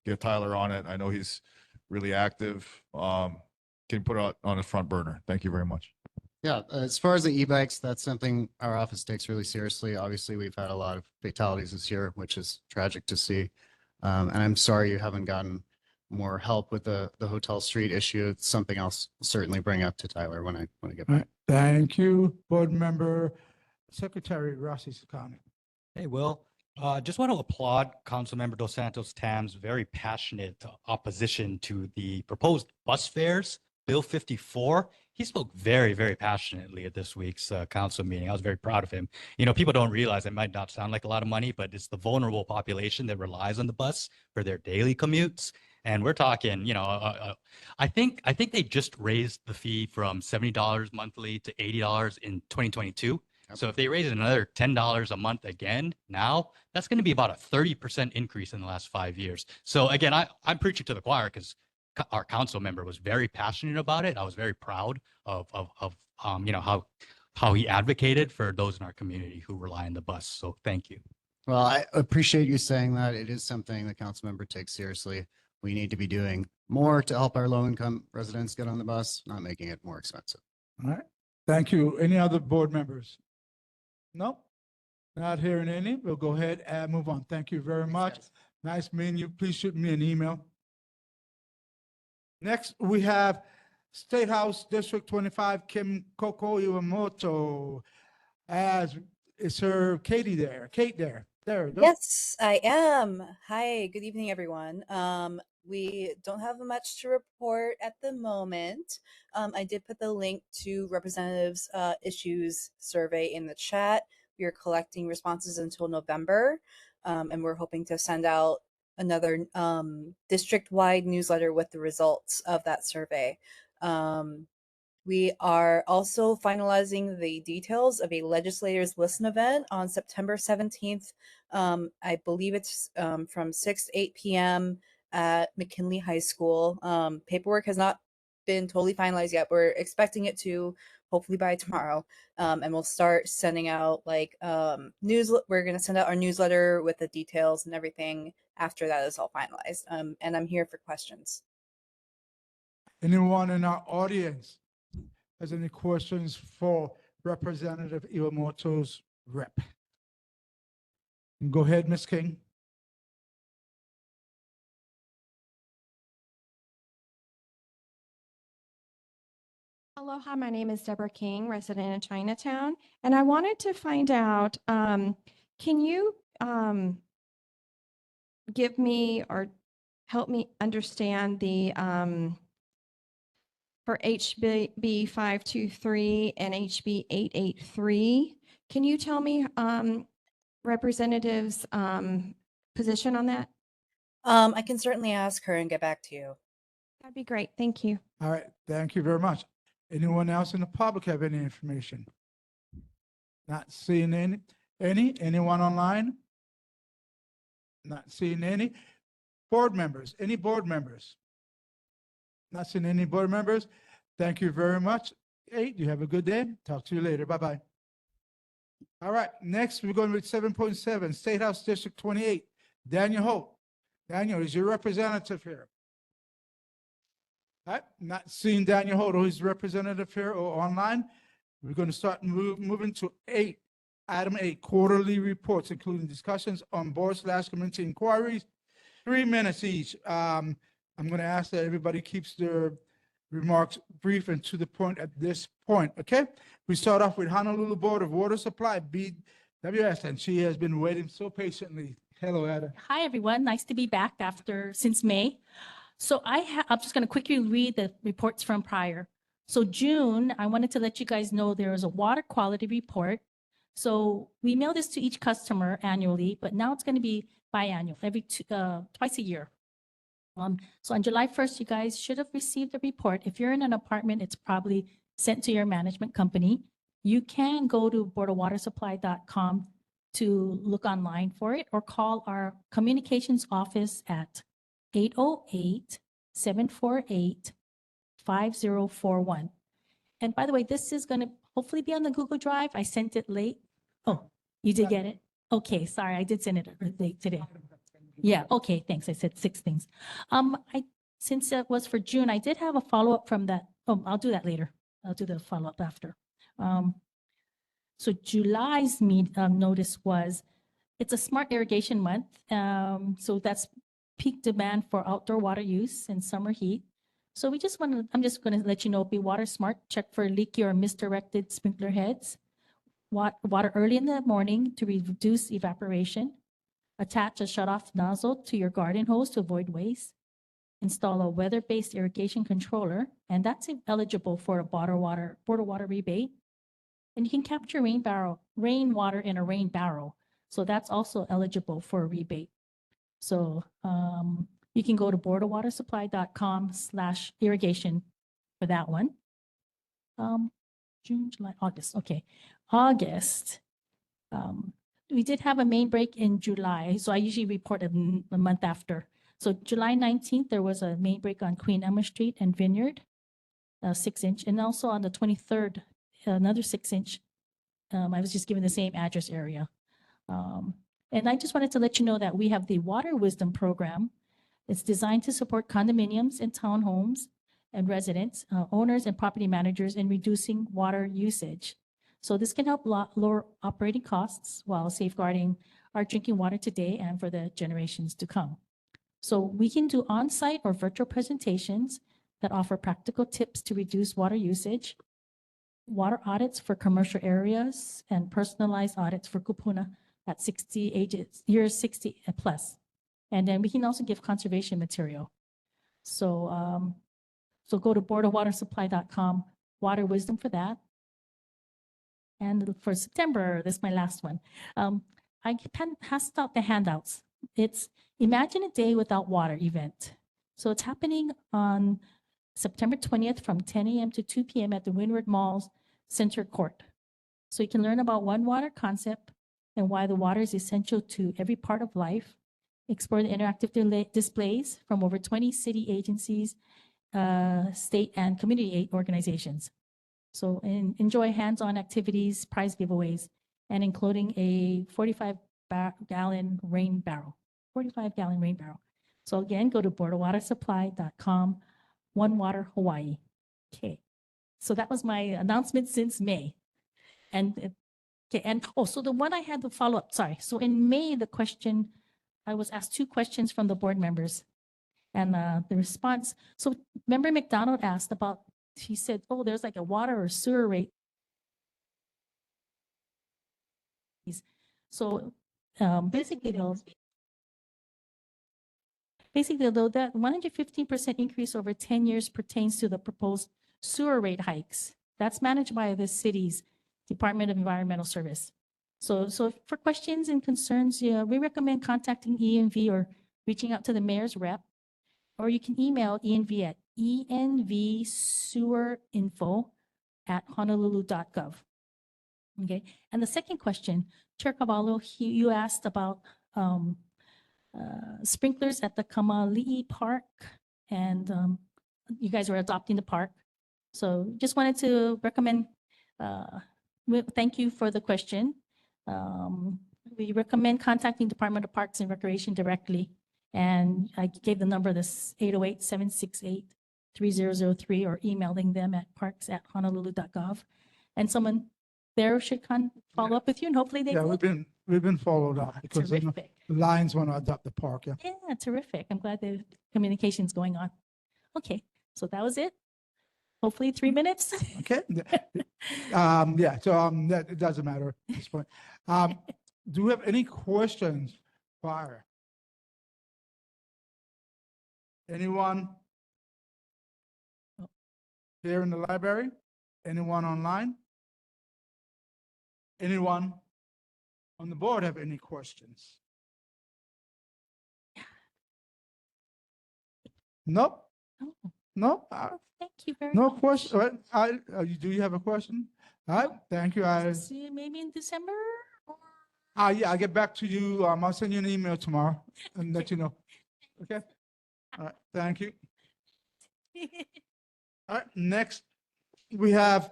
get Tyler on it? I know he's really active. Can put it on the front burner. Thank you very much. Yeah, as far as the e-bikes, that's something our office takes really seriously. Obviously, we've had a lot of fatalities this year, which is tragic to see. And I'm sorry you haven't gotten more help with the Hotel Street issue. It's something else I'll certainly bring up to Tyler when I get back. Thank you, board member, Secretary Rossi Sakani. Hey, Will. Just want to applaud Councilmember Dos Santos Tam's very passionate opposition to the proposed bus fares, Bill 54. He spoke very, very passionately at this week's council meeting. I was very proud of him. You know, people don't realize it might not sound like a lot of money, but it's the vulnerable population that relies on the bus for their daily commutes. And we're talking, you know, I think they just raised the fee from $70 monthly to $80 in 2022. So if they raise it another $10 a month again now, that's going to be about a 30% increase in the last 5 years. So again, I'm preaching to the choir because our council member was very passionate about it. I was very proud of you know, how he advocated for those in our community who rely on the bus. So thank you. Well, I appreciate you saying that. It is something the council member takes seriously. We need to be doing more to help our low-income residents get on the bus, not making it more expensive. All right. Thank you. Any other board members? No, not hearing any. We'll go ahead and move on. Thank you very much. Nice meeting you. Please shoot me an email. Next, we have State House District 25, Kim Koko Iwamoto. Is her Katie there? Kate there? There. Yes, I am. Hi, good evening, everyone. We don't have much to report at the moment. I did put the link to Representatives' issues survey in the chat. We are collecting responses until November, and we're hoping to send out another district-wide newsletter with the results of that survey. We are also finalizing the details of a legislators listen event on September 17th. I believe it's from 6 to 8 p.m. at McKinley High School. Paperwork has not been totally finalized yet. We're expecting it to hopefully by tomorrow. And we'll start sending out like we're going to send out our newsletter with the details and everything after that is all finalized. And I'm here for questions. Anyone in our audience has any questions for Representative Iwamoto's rep? Go ahead, Ms. King. Aloha, my name is Deborah King, resident in Chinatown, and I wanted to find out, can you give me or help me understand the for HB 523 and HB 883? Can you tell me Representative's position on that? I can certainly ask her and get back to you. That'd be great. Thank you. All right, thank you very much. Anyone else in the public have any information? Not seeing any? Anyone online? Not seeing any. Board members, any board members? Not seeing any board members? Thank you very much. Hey, you have a good day. Talk to you later. Bye-bye. All right, next we're going with 7.7, State House District 28, Daniel Hope. Daniel, is your representative here? All right, not seeing Daniel Hope, who's representative here or online. We're going to start moving to item 8, quarterly reports, including discussions on board/community inquiries, 3 minutes each. I'm going to ask that everybody keeps their remarks brief and to the point at this point, okay? We start off with Honolulu Board of Water Supply, BWS, and she has been waiting so patiently. Hello, Ada. Hi, everyone. Nice to be back since May. So I'm just going to quickly read the reports from prior. So June, I wanted to let you guys know there is a water quality report. So we mail this to each customer annually, but now it's going to be biannual, twice a year. So on July 1st, you guys should have received the report. If you're in an apartment, it's probably sent to your management company. You can go to boardofwatersupply.com to look online for it or call our communications office at 808-748-5041. And by the way, this is going to hopefully be on the Google Drive. I sent it late. Oh, you did get it? Okay, sorry, I did send it late today. Yeah, okay, thanks. I said 6 things. Since it was for June, I did have a follow-up from that. Oh, I'll do that later. I'll do the follow-up after. So July's notice was, it's a smart irrigation month. So that's peak demand for outdoor water use and summer heat. So I'm just going to let you know, be water smart, check for leaky or misdirected sprinkler heads. Water early in the morning to reduce evaporation. Attach a shut-off nozzle to your garden hose to avoid waste. Install a weather-based irrigation controller, and that's eligible for a board water rebate. And you can capture rainwater in a rain barrel. So that's also eligible for a rebate. So you can go to boardofwatersupply.com/irrigation for that one. June, July, August. Okay. August. We did have a main break in July. So I usually report a month after. So July 19th, there was a main break on Queen Emma Street and Vineyard, 6-inch. And also on the 23rd, another 6-inch. I was just given the same address area. And I just wanted to let you know that we have the Water Wisdom Program. It's designed to support condominiums and townhomes and residents, owners and property managers in reducing water usage. So this can help lower operating costs while safeguarding our drinking water today and for the generations to come. So we can do on-site or virtual presentations that offer practical tips to reduce water usage, water audits for commercial areas, and personalized audits for kupuna at years 60 and plus. And then we can also give conservation material. So, so go to boardofwatersupply.com, Water Wisdom for that. And for September, this is my last one. I passed out the handouts. It's Imagine a Day Without Water event. So it's happening on September 20th from 10 a.m. to 2 p.m. at the Windward Mall's Center Court. So you can learn about One Water concept and why the water is essential to every part of life. Explore the interactive displays from over 20 city agencies, state and community aid organizations. So enjoy hands-on activities, prize giveaways, and including a 45-gallon rain barrel 45-gallon rain barrel. So again, go to boardofwatersupply.com, One Water Hawaii. Okay. So that was my announcement since May. And okay, and so the one I had to follow up, sorry. So in May, I was asked 2 questions from the board members. And the response, so Member McDonald asked about, he said, oh, there's like a water or sewer rate. So basically, though, that 115% increase over 10 years pertains to the proposed sewer rate hikes. That's managed by the city's Department of Environmental Service. So for questions and concerns, yeah, we recommend contacting ENV or reaching out to the mayor's rep, or you can email ENV at envsewerinfo@honolulu.gov. Okay, and the second question, Chair Cavallo, you asked about sprinklers at the Kamali'i Park, and you guys are adopting the park. So just wanted to recommend, thank you for the question. We recommend contacting Department of Parks and Recreation directly. And I gave the number, this 808-768-3003, or emailing them at parks@honolulu.gov. And someone there should follow up with you, and hopefully they Yeah, will. we've been followed up because you know, Terrific. the Lions want to adopt the park. Yeah. Yeah, terrific. I'm glad the communication's going on. Okay, so that was it. Hopefully 3 minutes. Okay. Yeah, so that it doesn't matter at this point. Do we have any questions prior? Anyone here in the library? Anyone online? Anyone on the board have any questions? Nope. No. Thank you very No much. question. Do you have a question? All right. Thank you. See you maybe in December. Yeah, I'll get back to you. I'll send you an email tomorrow and let you know. Okay. All right. Thank you. All right. Next, we have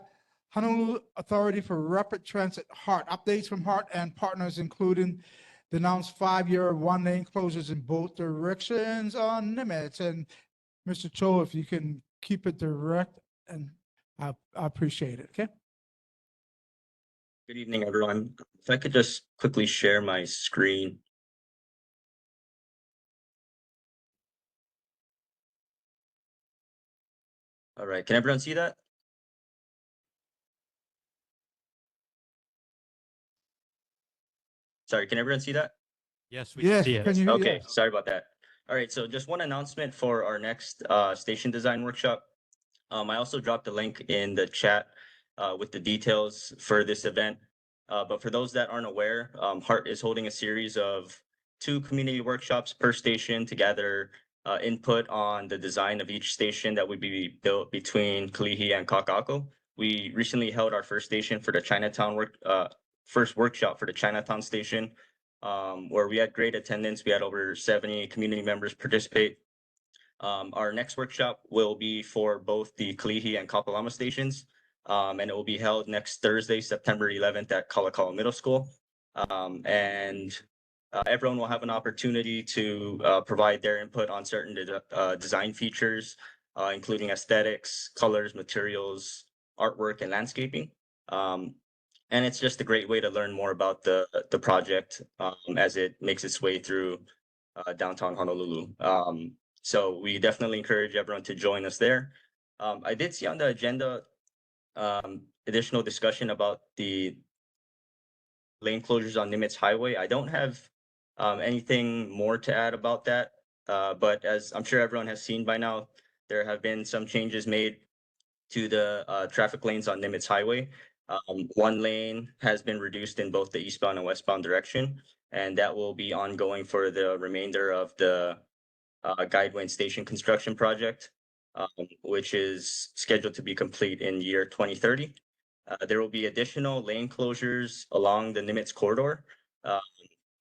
Honolulu Authority for Rapid Transit, HART. Updates from HART and partners, including the announced 5-year 1-lane closures in both directions on Nimitz. And Mr. Cho, if you can keep it direct, and I appreciate it. Okay. Good evening, everyone. If I could just quickly share my screen. All right, can everyone see that? Sorry, can everyone see that? Yes, we Yes, see it. can you? Okay, Yes. sorry about that. All right, so just one announcement for our next station design workshop. I also dropped a link in the chat with the details for this event. But for those that aren't aware, HART is holding a series of 2 community workshops per station to gather input on the design of each station that would be built between Kalihi and Kaka'ako. We recently held our first station for the Chinatown first workshop for the Chinatown station, where we had great attendance. We had over 70 community members participate. Our next workshop will be for both the Kalihi and Kapalama stations, and it will be held next Thursday, September 11th at Kalakaua Middle School. Everyone will have an opportunity to provide their input on certain design features, including aesthetics, colors, materials, artwork, and landscaping. And it's just a great way to learn more about the project as it makes its way through downtown Honolulu. So we definitely encourage everyone to join us there. I did see on the agenda additional discussion about the lane closures on Nimitz Highway. I don't have anything more to add about that, but as I'm sure everyone has seen by now, there have been some changes made to the traffic lanes on Nimitz Highway. 1 lane has been reduced in both the eastbound and westbound direction, and that will be ongoing for the remainder of the Guideway Station construction project, which is scheduled to be complete in year 2030. There will be additional lane closures along the Nimitz corridor,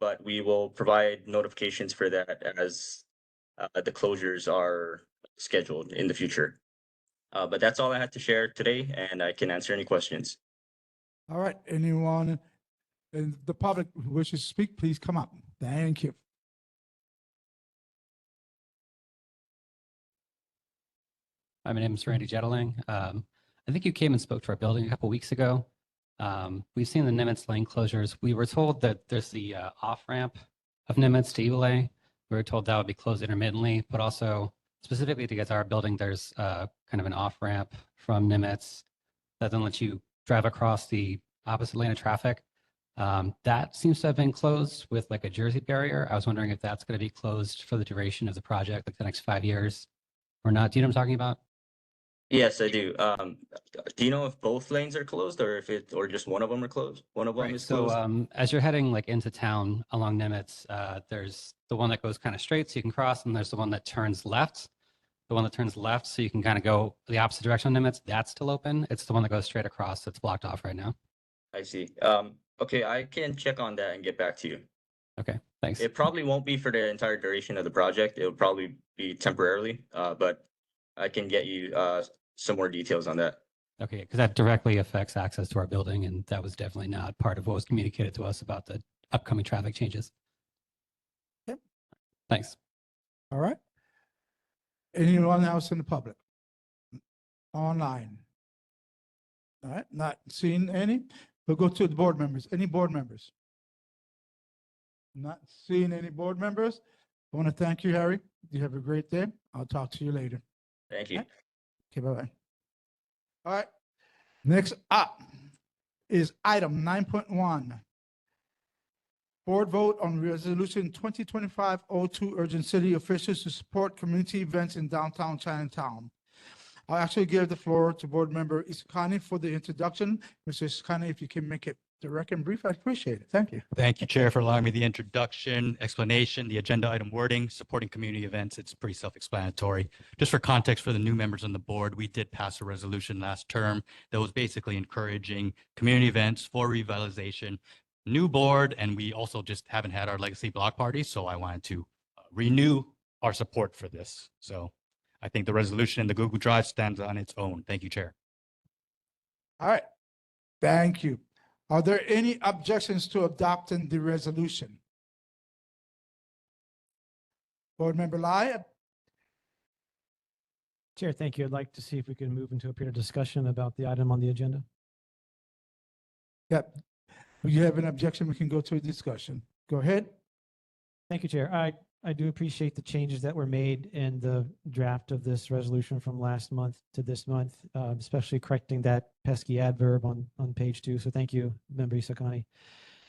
but we will provide notifications for that as the closures are scheduled in the future. But that's all I had to share today, and I can answer any questions. All right. Anyone in the public who wishes to speak, please come up. Thank you. Hi, my name is Randy Jettling. I think you came and spoke to our building a couple weeks ago. We've seen the Nimitz Lane closures. We were told that there's the off-ramp of Nimitz to Eagle A. We were told that would be closed intermittently, but also specifically to get to our building, there's kind of an off-ramp from Nimitz that then lets you drive across the opposite lane of traffic. That seems to have been closed with like a Jersey barrier. I was wondering if that's going to be closed for the duration of the project, like the next 5 years or not. Do you know what I'm talking about? Yes, I do. Do you know if both lanes are closed or if or just one of them are closed? One of them Right. is So closed. as you're heading like into town along Nimitz, there's the one that goes kind of straight so you can cross, and there's the one that turns left. The one that turns left so you can kind of go the opposite direction on Nimitz, that's still open. It's the one that goes straight across that's blocked off right now. I see. Okay, I can check on that and get back to you. Okay, thanks. It probably won't be for the entire duration of the project. It'll probably be temporarily, but I can get you some more details on that. Okay, because that directly affects access to our building, and that was definitely not part of what was communicated to us about the upcoming traffic changes. Yep. Thanks. All right. Anyone else in the public? Online? All right, not seeing any. We'll go to the board members. Any board members? Not seeing any board members. I want to thank you, Harry. You have a great day. I'll talk to you later. Thank you. Okay, bye-bye. All right. Next up is item 9.1. Board vote on resolution 2025-02 urging city officials to support community events in downtown Chinatown. I'll actually give the floor to board member Isakani for the introduction. Mr. Isakani, if you can make it direct and brief, I appreciate it. Thank you. Thank you, Chair, for allowing me the introduction, explanation, the agenda item wording, supporting community events. It's pretty self-explanatory. Just for context for the new members on the board, we did pass a resolution last term that was basically encouraging community events for revitalization. New board, and we also just haven't had our legacy block party, so I wanted to renew our support for this. So I think the resolution in the Google Drive stands on its own. Thank you, Chair. All right. Thank you. Are there any objections to adopting the resolution? Board member Lai? Chair, thank you. I'd like to see if we can move into a period of discussion about the item on the agenda. Yep. If you have an objection, we can go to a discussion. Go ahead. Thank you, Chair. I do appreciate the changes that were made in the draft of this resolution from last month to this month, especially correcting that pesky adverb on page 2. So thank you, Member Isakani.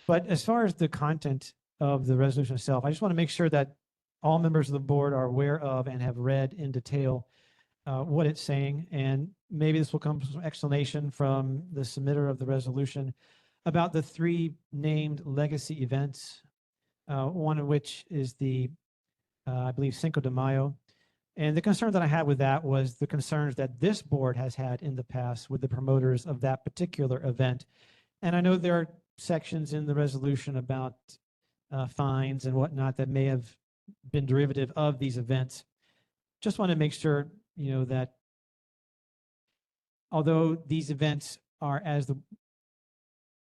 But as far as the content of the resolution itself, I just want to make sure that all members of the board are aware of and have read in detail what it's saying. And maybe this will come from explanation from the submitter of the resolution about the 3 named legacy events, one of which is the I believe Cinco de Mayo. And the concern that I had with that was the concerns that this board has had in the past with the promoters of that particular event. And I know there are sections in the resolution about fines and whatnot that may have been derivative of these events. Just want to make sure, that although these events are, as the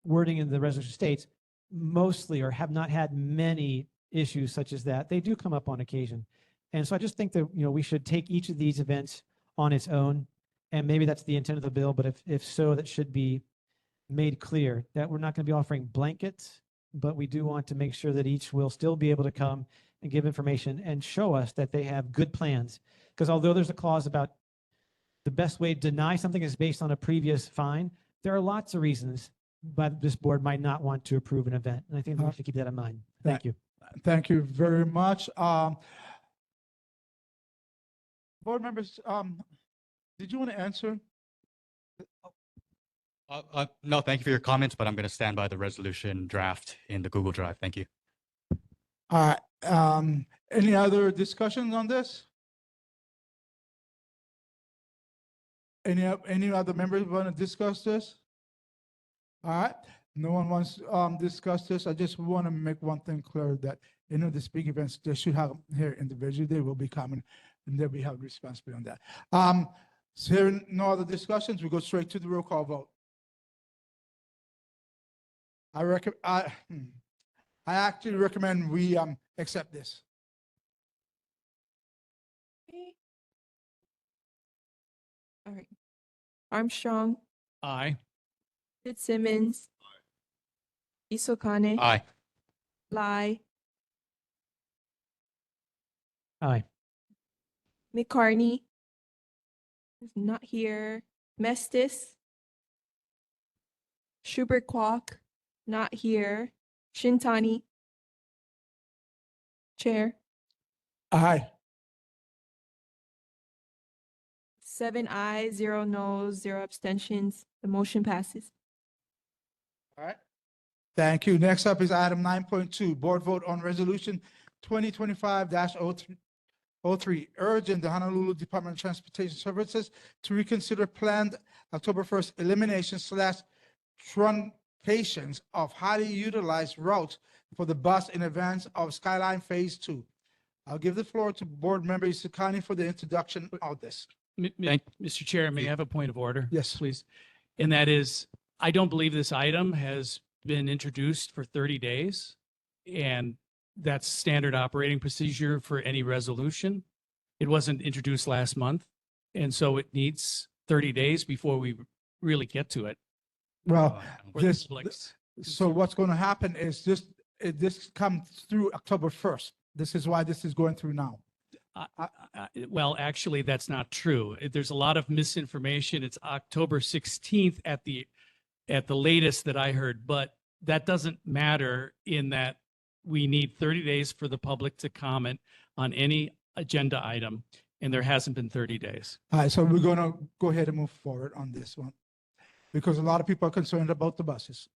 wording in the resolution states, mostly or have not had many issues such as that, they do come up on occasion. And so I just think that, we should take each of these events on its own, and maybe that's the intent of the bill, but if so, that should be made clear that we're not going to be offering blankets, but we do want to make sure that each will still be able to come and give information and show us that they have good plans. Because although there's a clause about the best way to deny something is based on a previous fine, there are lots of reasons why this board might not want to approve an event. And I think we should keep that in mind. Thank you. Thank you very much. Board members, did you want to answer? No, thank you for your comments, but I'm going to stand by the resolution draft in the Google Drive. Thank you. All right. Any other discussions on this? Any other members want to discuss this? All right. No one wants to discuss this. I just want to make one thing clear that the speaking events, they should have here individually. They will be coming and they'll be having responsibility on that. So hearing no other discussions, we go straight to the roll call vote. I actually recommend we accept this. Armstrong, Aye. Fitzsimmons, Isokane, Aye. Lai, Aye. McCartney is not here. Mestis, Schubert Kwok, not here. Shintani, Chair, Aye. 7 ayes, 0 noes, 0 abstentions. The motion passes. All right. Thank you. Next up is item 9.2, board vote on resolution 2025-03, urging the Honolulu Department of Transportation Services to reconsider planned October 1st elimination / truncations of highly utilized routes for the bus in advance of Skyline Phase 2. I'll give the floor to Board Member Isakani for the introduction of this. Mr. Chair, may I have a point of order? Yes. Please. And that is, I don't believe this item has been introduced for 30 days. And that's standard operating procedure for any resolution. It wasn't introduced last month. And so it needs 30 days before we really get to it. Well, For the this, public's so what's going to happen is this comes through October 1st. This is why this is going through now. Well, actually, that's not true. There's a lot of misinformation. It's October 16th at the latest that I heard, but that doesn't matter in that we need 30 days for the public to comment on any agenda item, and there hasn't been 30 days. All right, so we're going to go ahead and move forward on this one because a lot of people are concerned about the buses.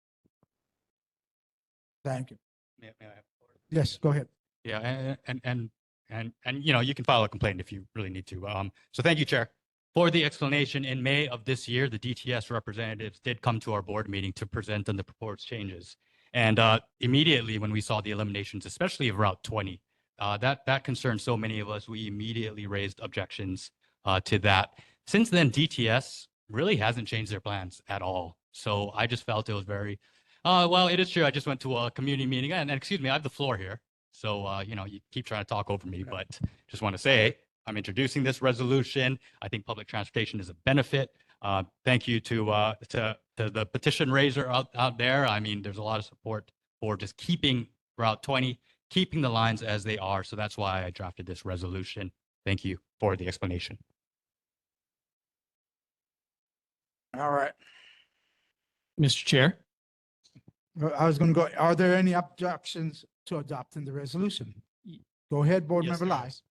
Thank you. May I have- Yes, go ahead. Yeah, and you know, you can file a complaint if you really need to. So thank you, Chair. For the explanation, in May of this year, the DTS representatives did come to our board meeting to present on the proposed changes. And immediately when we saw the eliminations, especially of Route 20, that concerned so many of us, we immediately raised objections to that. Since then, DTS really hasn't changed their plans at all. So I just felt it was very, well, it is true. I just went to a community meeting and excuse me, I have the floor here. So, you know, you keep trying to talk over me, but just want to say I'm introducing this resolution. I think public transportation is a benefit. Thank you to the petition raiser out there. I mean, there's a lot of support for just keeping Route 20, keeping the lines as they are. So that's why I drafted this resolution. Thank you for the explanation. All right. Mr. Chair. I was going to go, are there any objections to adopting the resolution? Go ahead, Board Yes, Member there Lai. is.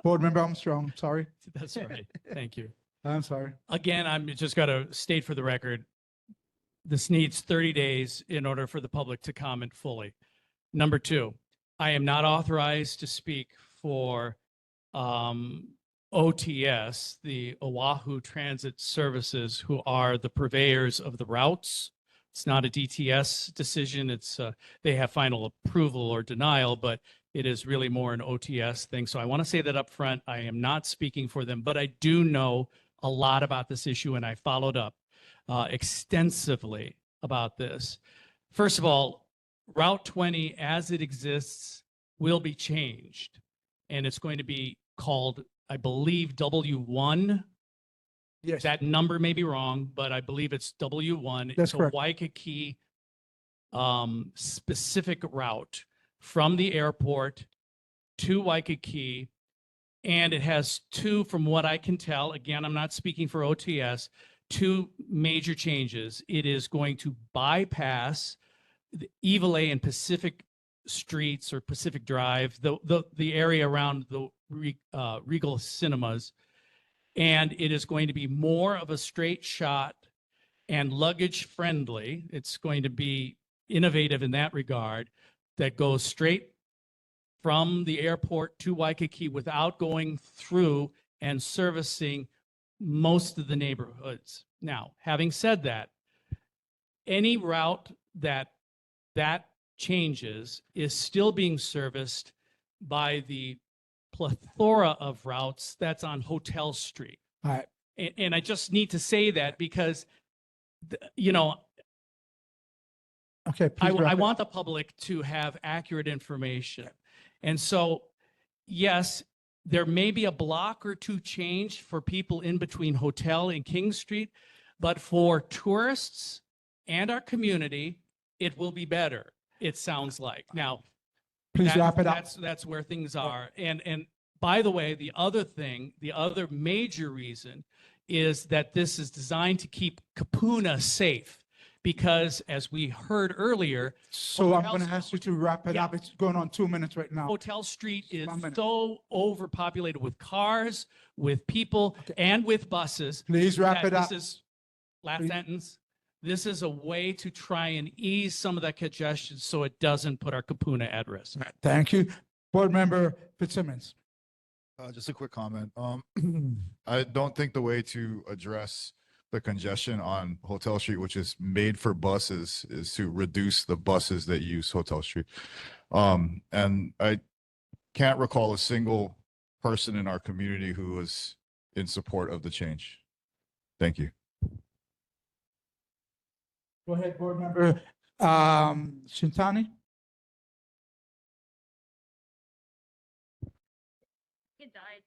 Board Member Armstrong, sorry. That's right. Thank you. I'm sorry. Again, I'm just got to state for the record, this needs 30 days in order for the public to comment fully. Number two, I am not authorized to speak for OTS, the Oahu Transit Services, who are the purveyors of the routes. It's not a DTS decision. It's they have final approval or denial, but it is really more an OTS thing. So I want to say that up front. I am not speaking for them, but I do know a lot about this issue, and I followed up extensively about this. First of all, Route 20 as it exists will be changed, and it's going to be called, I believe, W1. Yes. That number may be wrong, but I believe it's W1. That's it's correct. a Waikiki specific route from the airport to Waikiki. And it has two, from what I can tell, again, I'm not speaking for OTS, two major changes. It is going to bypass the Evile and Pacific Streets or Pacific Drive, the area around the Regal Cinemas. And it is going to be more of a straight shot and luggage friendly. It's going to be innovative in that regard, that goes straight from the airport to Waikiki without going through and servicing most of the neighborhoods. Now, having said that, any route that changes is still being serviced by the plethora of routes that's on Hotel Street. All right. And I just need to say that because, you know, Okay. please wrap I it. want the public to have accurate information. And so, yes, There may be a block or two change for people in between Hotel and King Street, but for tourists and our community, it will be better, it sounds like. Now, Please wrap it up. that's where things are. And by the way, the other major reason is that this is designed to keep Kapuna safe. Because as we heard earlier. So I'm Hotel going to ask you to wrap it up. It's going on 2 minutes right now. Hotel Street is 1 minute. so overpopulated with cars, with people, and with buses. Please wrap that it up. This is, last Please. sentence, this is a way to try and ease some of that congestion so it doesn't put our Kapuna at risk. Thank you. Board Member Fitzsimmons. Just a quick comment. I don't think the way to address the congestion on Hotel Street, which is made for buses, is to reduce the buses that use Hotel Street. And I can't recall a single person in our community who was in support of the change. Thank you. Go ahead, Board Member Shintani. It died.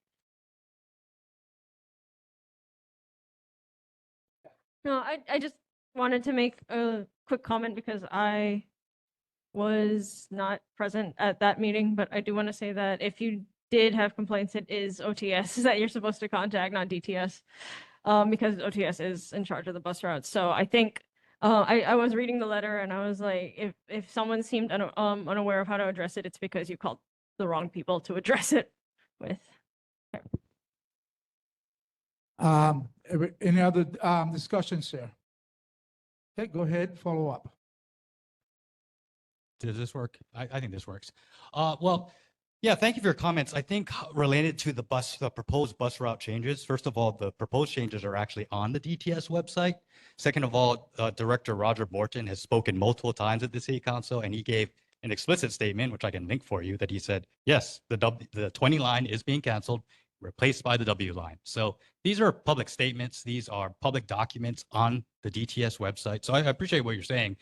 No, I just wanted to make a quick comment because I was not present at that meeting, but I do want to say that if you did have complaints, it is OTS that you're supposed to contact, not DTS, because OTS is in charge of the bus routes. So I think I was reading the letter and I was like, if someone seemed unaware of how to address it, it's because you called the wrong people to address it with. Any other discussions here? Okay, go ahead, follow up. Does this work? I think this works. Well, yeah, thank you for your comments. I think related to the proposed bus route changes, first of all, the proposed changes are actually on the DTS website. Second of all, Director Roger Morton has spoken multiple times at the City Council, and he gave an explicit statement, which I can link for you, that he said, yes, the 20 line is being canceled, replaced by the W line. So these are public statements. These are public documents on the DTS website. So I appreciate what you're saying.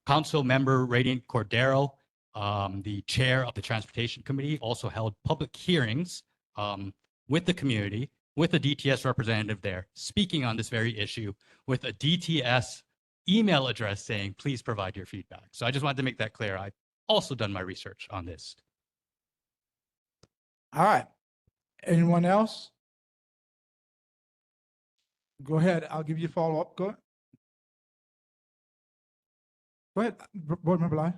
Council member Radiant Cordero, the chair of the Transportation Committee, also held public hearings with the community, with a DTS representative there, speaking on this very issue, with a DTS email address saying, please provide your feedback. So I just wanted to make that clear. I've also done my research on this. All right. Anyone else? Go ahead. I'll give you a follow-up. Go ahead, Board Member Lai.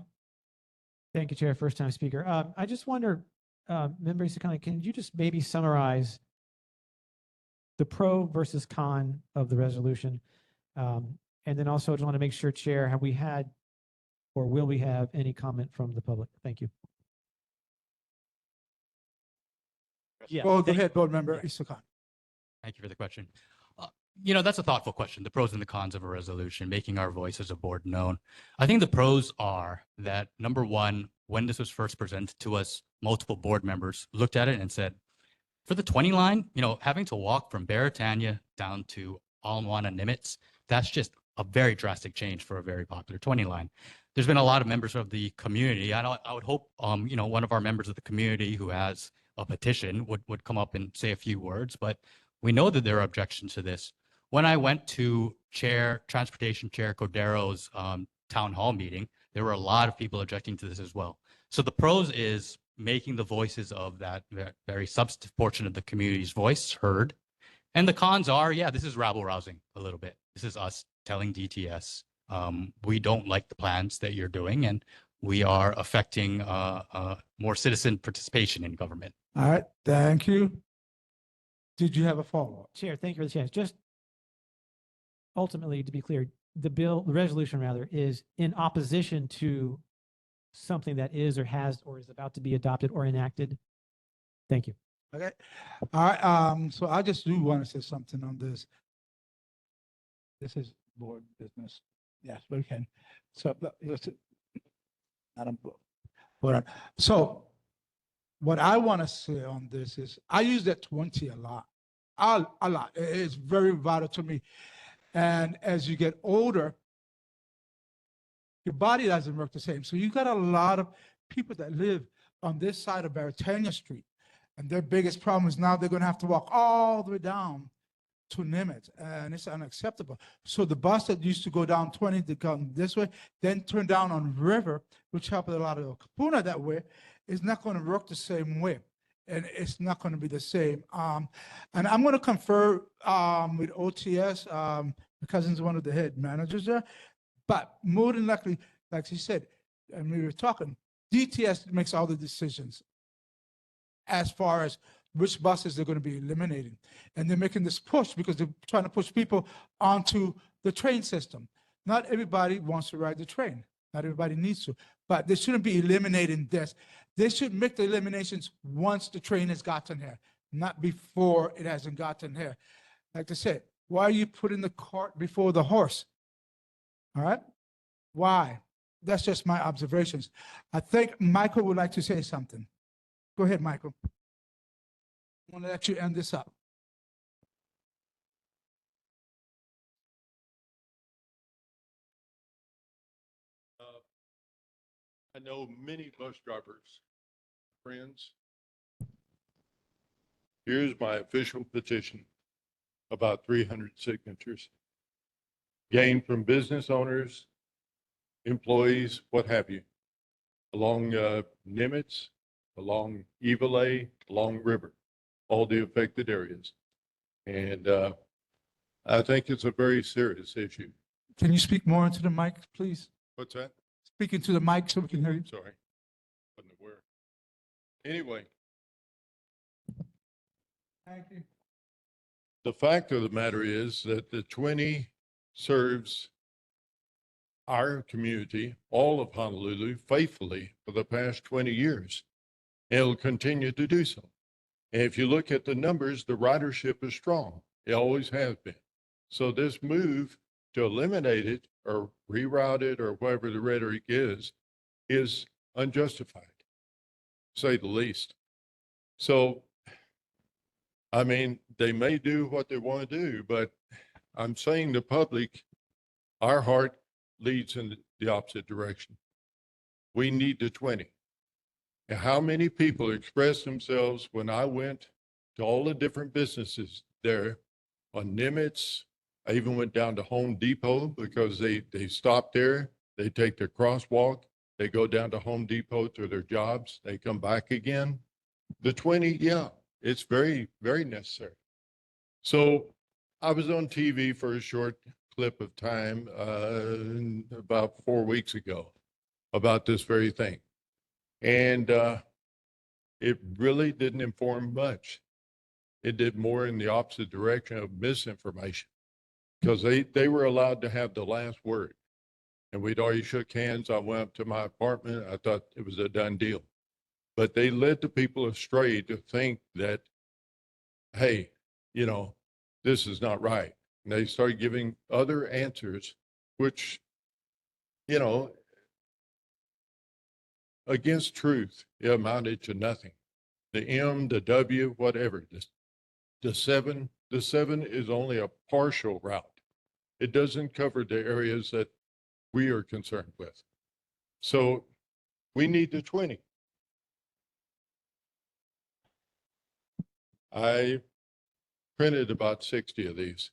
Thank you, Chair. First time speaker. I just wonder, Member Isakani, can you just maybe summarize the pro versus con of the resolution? And then also I just want to make sure, Chair, have we had or will we have any comment from the public? Thank you. Yeah. Go ahead, Board Member Isakani. Thank you for the question. You know, that's a thoughtful question, the pros and the cons of a resolution, making our voice as a board known. I think the pros are that, number one, when this was first presented to us, multiple board members looked at it and said, for the 20 line, you know, having to walk from Beretania down to Al-Anuana Nimitz, that's just a very drastic change for a very popular 20 line. There's been a lot of members of the community. I would hope, you know, one of our members of the community who has a petition would come up and say a few words, but we know that there are objections to this. When I went to Transportation Chair Cordero's town hall meeting, there were a lot of people objecting to this as well. So the pros is making the voices of that very substantive portion of the community's voice heard. And the cons are, yeah, this is rabble-rousing a little bit. This is us telling DTS, we don't like the plans that you're doing, and we are affecting more citizen participation in government. All right, thank you. Did you have a follow-up? Chair, thank you for the chance. Just ultimately, to be clear, the resolution rather, is in opposition to something that is or has or is about to be adopted or enacted. Thank you. Okay. All right. So I just do want to say something on this. This is board business. Yes, we can. So listen, not on board. So what I want to say on this is I use that 20 a lot. A lot. It's very vital to me. And as you get older, your body doesn't work the same. So you got a lot of people that live on this side of Beretania Street And their biggest problem is now they're going to have to walk all the way down to Nimitz, and it's unacceptable. So the bus that used to go down 20 to come this way, then turn down on River, which helped a lot of Kapuna that way, is not going to work the same way. And it's not going to be the same. And I'm going to confer with OTS, because he's one of the head managers there. But more than likely, like she said, and we were talking, DTS makes all the decisions as far as which buses they're going to be eliminating. And they're making this push because they're trying to push people onto the train system. Not everybody wants to ride the train. Not everybody needs to. But they shouldn't be eliminating this. They should make the eliminations once the train has gotten here, not before it hasn't gotten here. Like I said, why are you putting the cart before the horse? All right? Why? That's just my observations. I think Michael would like to say something. Go ahead, Michael. I want to let you end this up. I know many bus drivers, friends. Here's my official petition, about 300 signatures, gained from business owners, employees, what have you, along Nimitz, along Evile, along River, all the affected areas. And I think it's a very serious issue. Can you speak more into the mic, please? What's that? Speak into the mic so we can hear you. Sorry, wasn't aware. Anyway, Thank you. the fact of the matter is that the 20 serves our community, all of Honolulu, faithfully for the past 20 years. And it'll continue to do so. And if you look at the numbers, the ridership is strong. It always has been. So this move to eliminate it or reroute it or whatever the rhetoric is unjustified, to say the least. So, I mean, they may do what they want to do, but I'm saying the public, our heart leads in the opposite direction. We need the 20. And how many people expressed themselves when I went to all the different businesses there on Nimitz? I even went down to Home Depot because they stop there. They take their crosswalk. They go down to Home Depot to their jobs. They come back again. The 20, yeah, it's very, very necessary. So I was on TV for a short clip of time about 4 weeks ago about this very thing. And it really didn't inform much. It did more in the opposite direction of misinformation because they were allowed to have the last word. And we'd already shook hands. I went up to my apartment. I thought it was a done deal. But they led the people astray to think that, hey, you know, this is not right. And they started giving other answers, which, you know, against truth, it amounted to nothing. The M, the W, whatever, the seven is only a partial route. It doesn't cover the areas that we are concerned with. So we need the 20. I printed about 60 of these.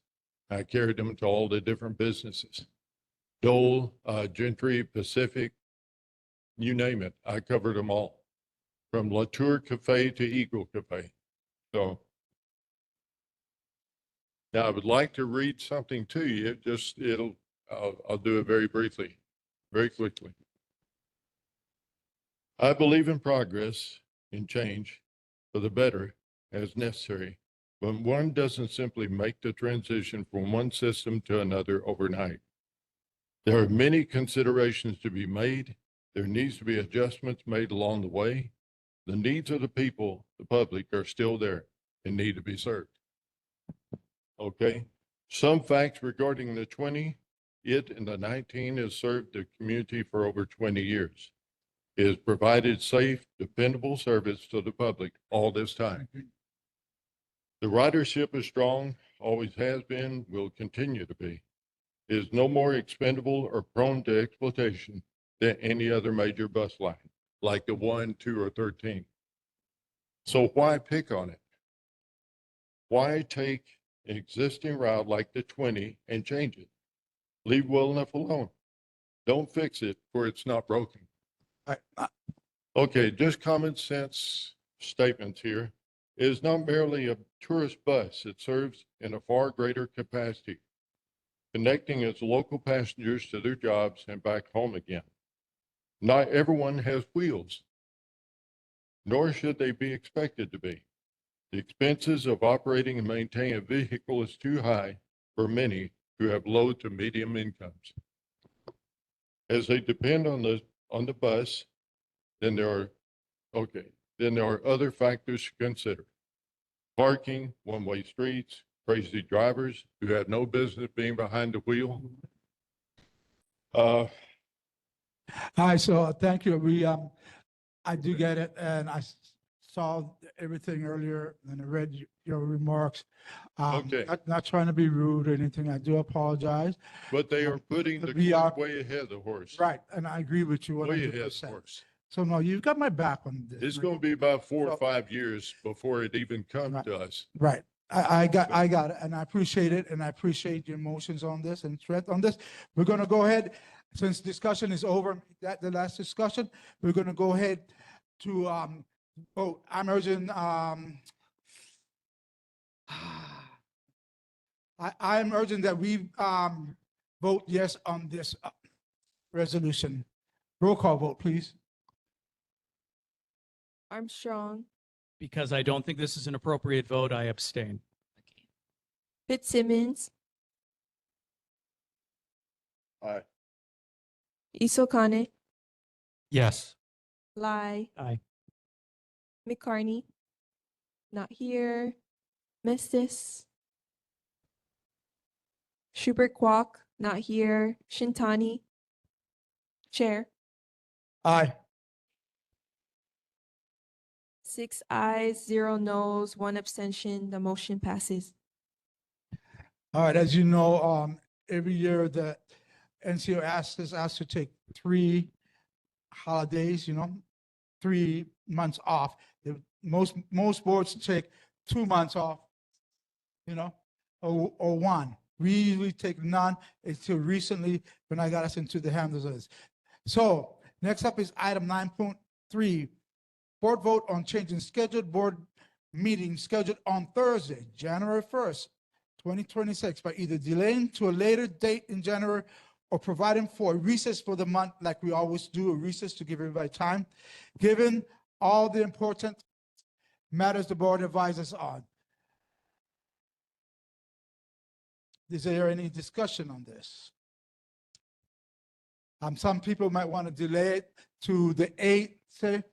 I carried them to all the different businesses. Dole, Gentry, Pacific, you name it. I covered them all, from Latour Cafe to Eagle Cafe. So now I would like to read something to you. I'll do it very briefly, very quickly. I believe in progress, in change for the better as necessary, but one doesn't simply make the transition from one system to another overnight. There are many considerations to be made. There needs to be adjustments made along the way. The needs of the people, the public, are still there and need to be served. Okay. Some facts regarding the 20, it and the 19 has served the community for over 20 years. It has provided safe, dependable service to the public all this time. The ridership is strong, always has been, will continue to be. It is no more expendable or prone to exploitation than any other major bus line, like the 1, 2, or 13. So why pick on it? Why take an existing route like the 20 and change it? Leave well enough alone. Don't fix it where it's not broken. Okay, just common sense statements here. It is not merely a tourist bus. It serves in a far greater capacity, connecting its local passengers to their jobs and back home again. Not everyone has wheels, nor should they be expected to be. The expenses of operating and maintaining a vehicle is too high for many who have low to medium incomes. As they depend on the bus, then there are other factors to consider. Parking, one-way streets, crazy drivers who have no business being behind the wheel. All right, so thank you. I do get it, and I saw everything earlier and I read your remarks. Okay. Not trying to be rude or anything. I do apologize. But they are putting the cart way ahead of the horse. Right, and I agree with you Way ahead of 100%. the horse. So no, you've got my back on this. It's going to be about 4 or 5 years before it even comes to us. Right. I got it, and I appreciate it, and I appreciate your emotions on this and threat on this. We're going to go ahead, since discussion is over, the last discussion, we're going to go ahead to vote. I'm urging, I'm urging that we vote yes on this resolution. Roll call vote, please. Armstrong, Because I don't think this is an appropriate vote, I abstain. Fitzsimmons, Aye. Isokane, Yes. Lai, Aye. McCartney, not here. Mestis, Schubert Kwok, not here. Shintani, Chair. Aye. 6 ayes, 0 noes, 1 abstention. The motion passes. All right, as you know, every year the NCO is asked to take 3 holidays, 3 months off. Most boards take 2 months off, or 1. We usually take none until recently when I got us into the handles of this. So next up is item 9.3, board vote on changing scheduled board meeting scheduled on Thursday, January 1st, 2026, by either delaying to a later date in January or providing for a recess for the month, like we always do, a recess to give everybody time, given all the important matters the board advises on. Is there any discussion on this? Some people might want to delay it to the 8th, say.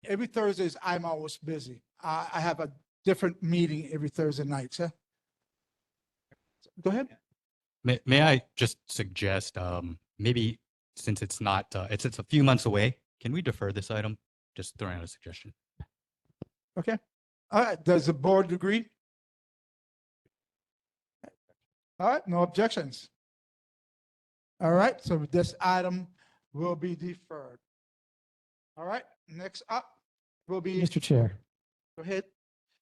Every Thursdays, I'm always busy. I have a different meeting every Thursday night, sir. Go ahead. May I just suggest, maybe since it's not, it's a few months away, can we defer this item? Just throwing out a suggestion. Okay. All right. Does the board agree? All right. No objections. All right. So this item will be deferred. All right. Next up will be. Mr. Chair. Go ahead.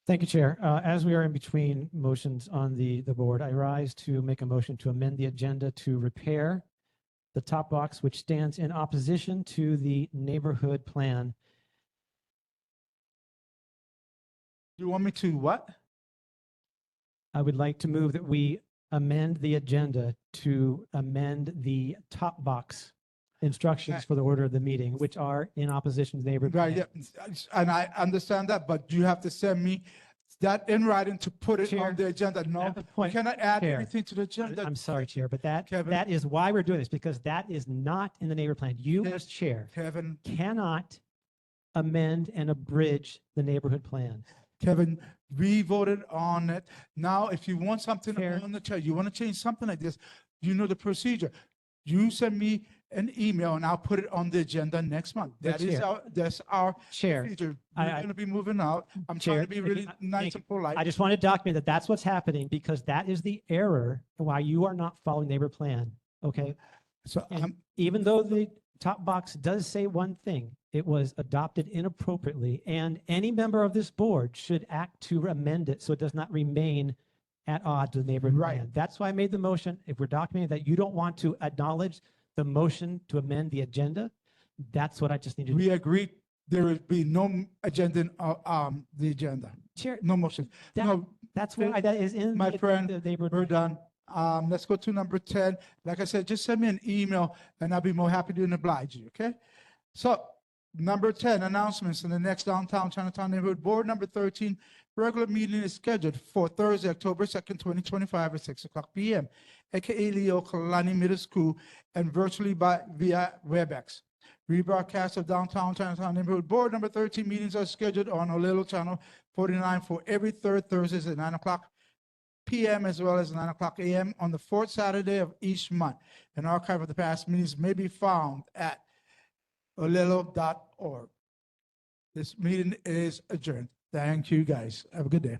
Thank you, Chair. As we are in between motions on the board, I rise to make a motion to amend the agenda to repair the top box, which stands in opposition to the neighborhood plan. You want me to what? I would like to move that we amend the agenda to amend the top box instructions for the order of the meeting, which are in opposition to the neighborhood Right, plan. yeah, and I understand that, but you have to send me that in writing to put it on the agenda. No, we cannot add Chair. anything to the agenda. I'm sorry, Chair, but that Kevin. is why we're doing this, because that is not in the neighborhood plan. You, as chair, Kevin, cannot amend and abridge the neighborhood plan. Kevin, we voted on it. Now, if you want something on the chair, you want to change something like this, you know the procedure. You send me an email and I'll put it on the agenda next month. But That's our Chair, procedure. We're going to be moving out. I'm trying to be really nice and polite. I just want to document that that's what's happening, because that is the error why you are not following neighbor plan. Okay. So And even though the top box does say one thing, it was adopted inappropriately, and any member of this board should act to amend it so it does not remain at odds with neighborhood Right. plan. That's why I made the motion. If we're documenting that you don't want to acknowledge the motion to amend the agenda, that's what I just need to do. We agreed there would be no agenda in the agenda. Chair, No motion. that- No, that's why that is in my the friend, neighborhood. we're done. Let's go to number 10. Like I said, just send me an email and I'll be more happy to oblige you, okay? So number 10, announcements in the next Downtown Chinatown Neighborhood Board. Number 13, regular meeting is scheduled for Thursday, October 2nd, 2025 at 6:00 p.m. AKA Leo Kalani Middle School and virtually via WebEx. Rebroadcast of Downtown Chinatown Neighborhood Board number 13 meetings are scheduled on Olelo Channel 49 for every third Thursdays at 9:00 p.m. as well as 9:00 a.m. on the fourth Saturday of each month. An archive of the past meetings may be found at olelo.org. This meeting is adjourned. Thank you, guys. Have a good day.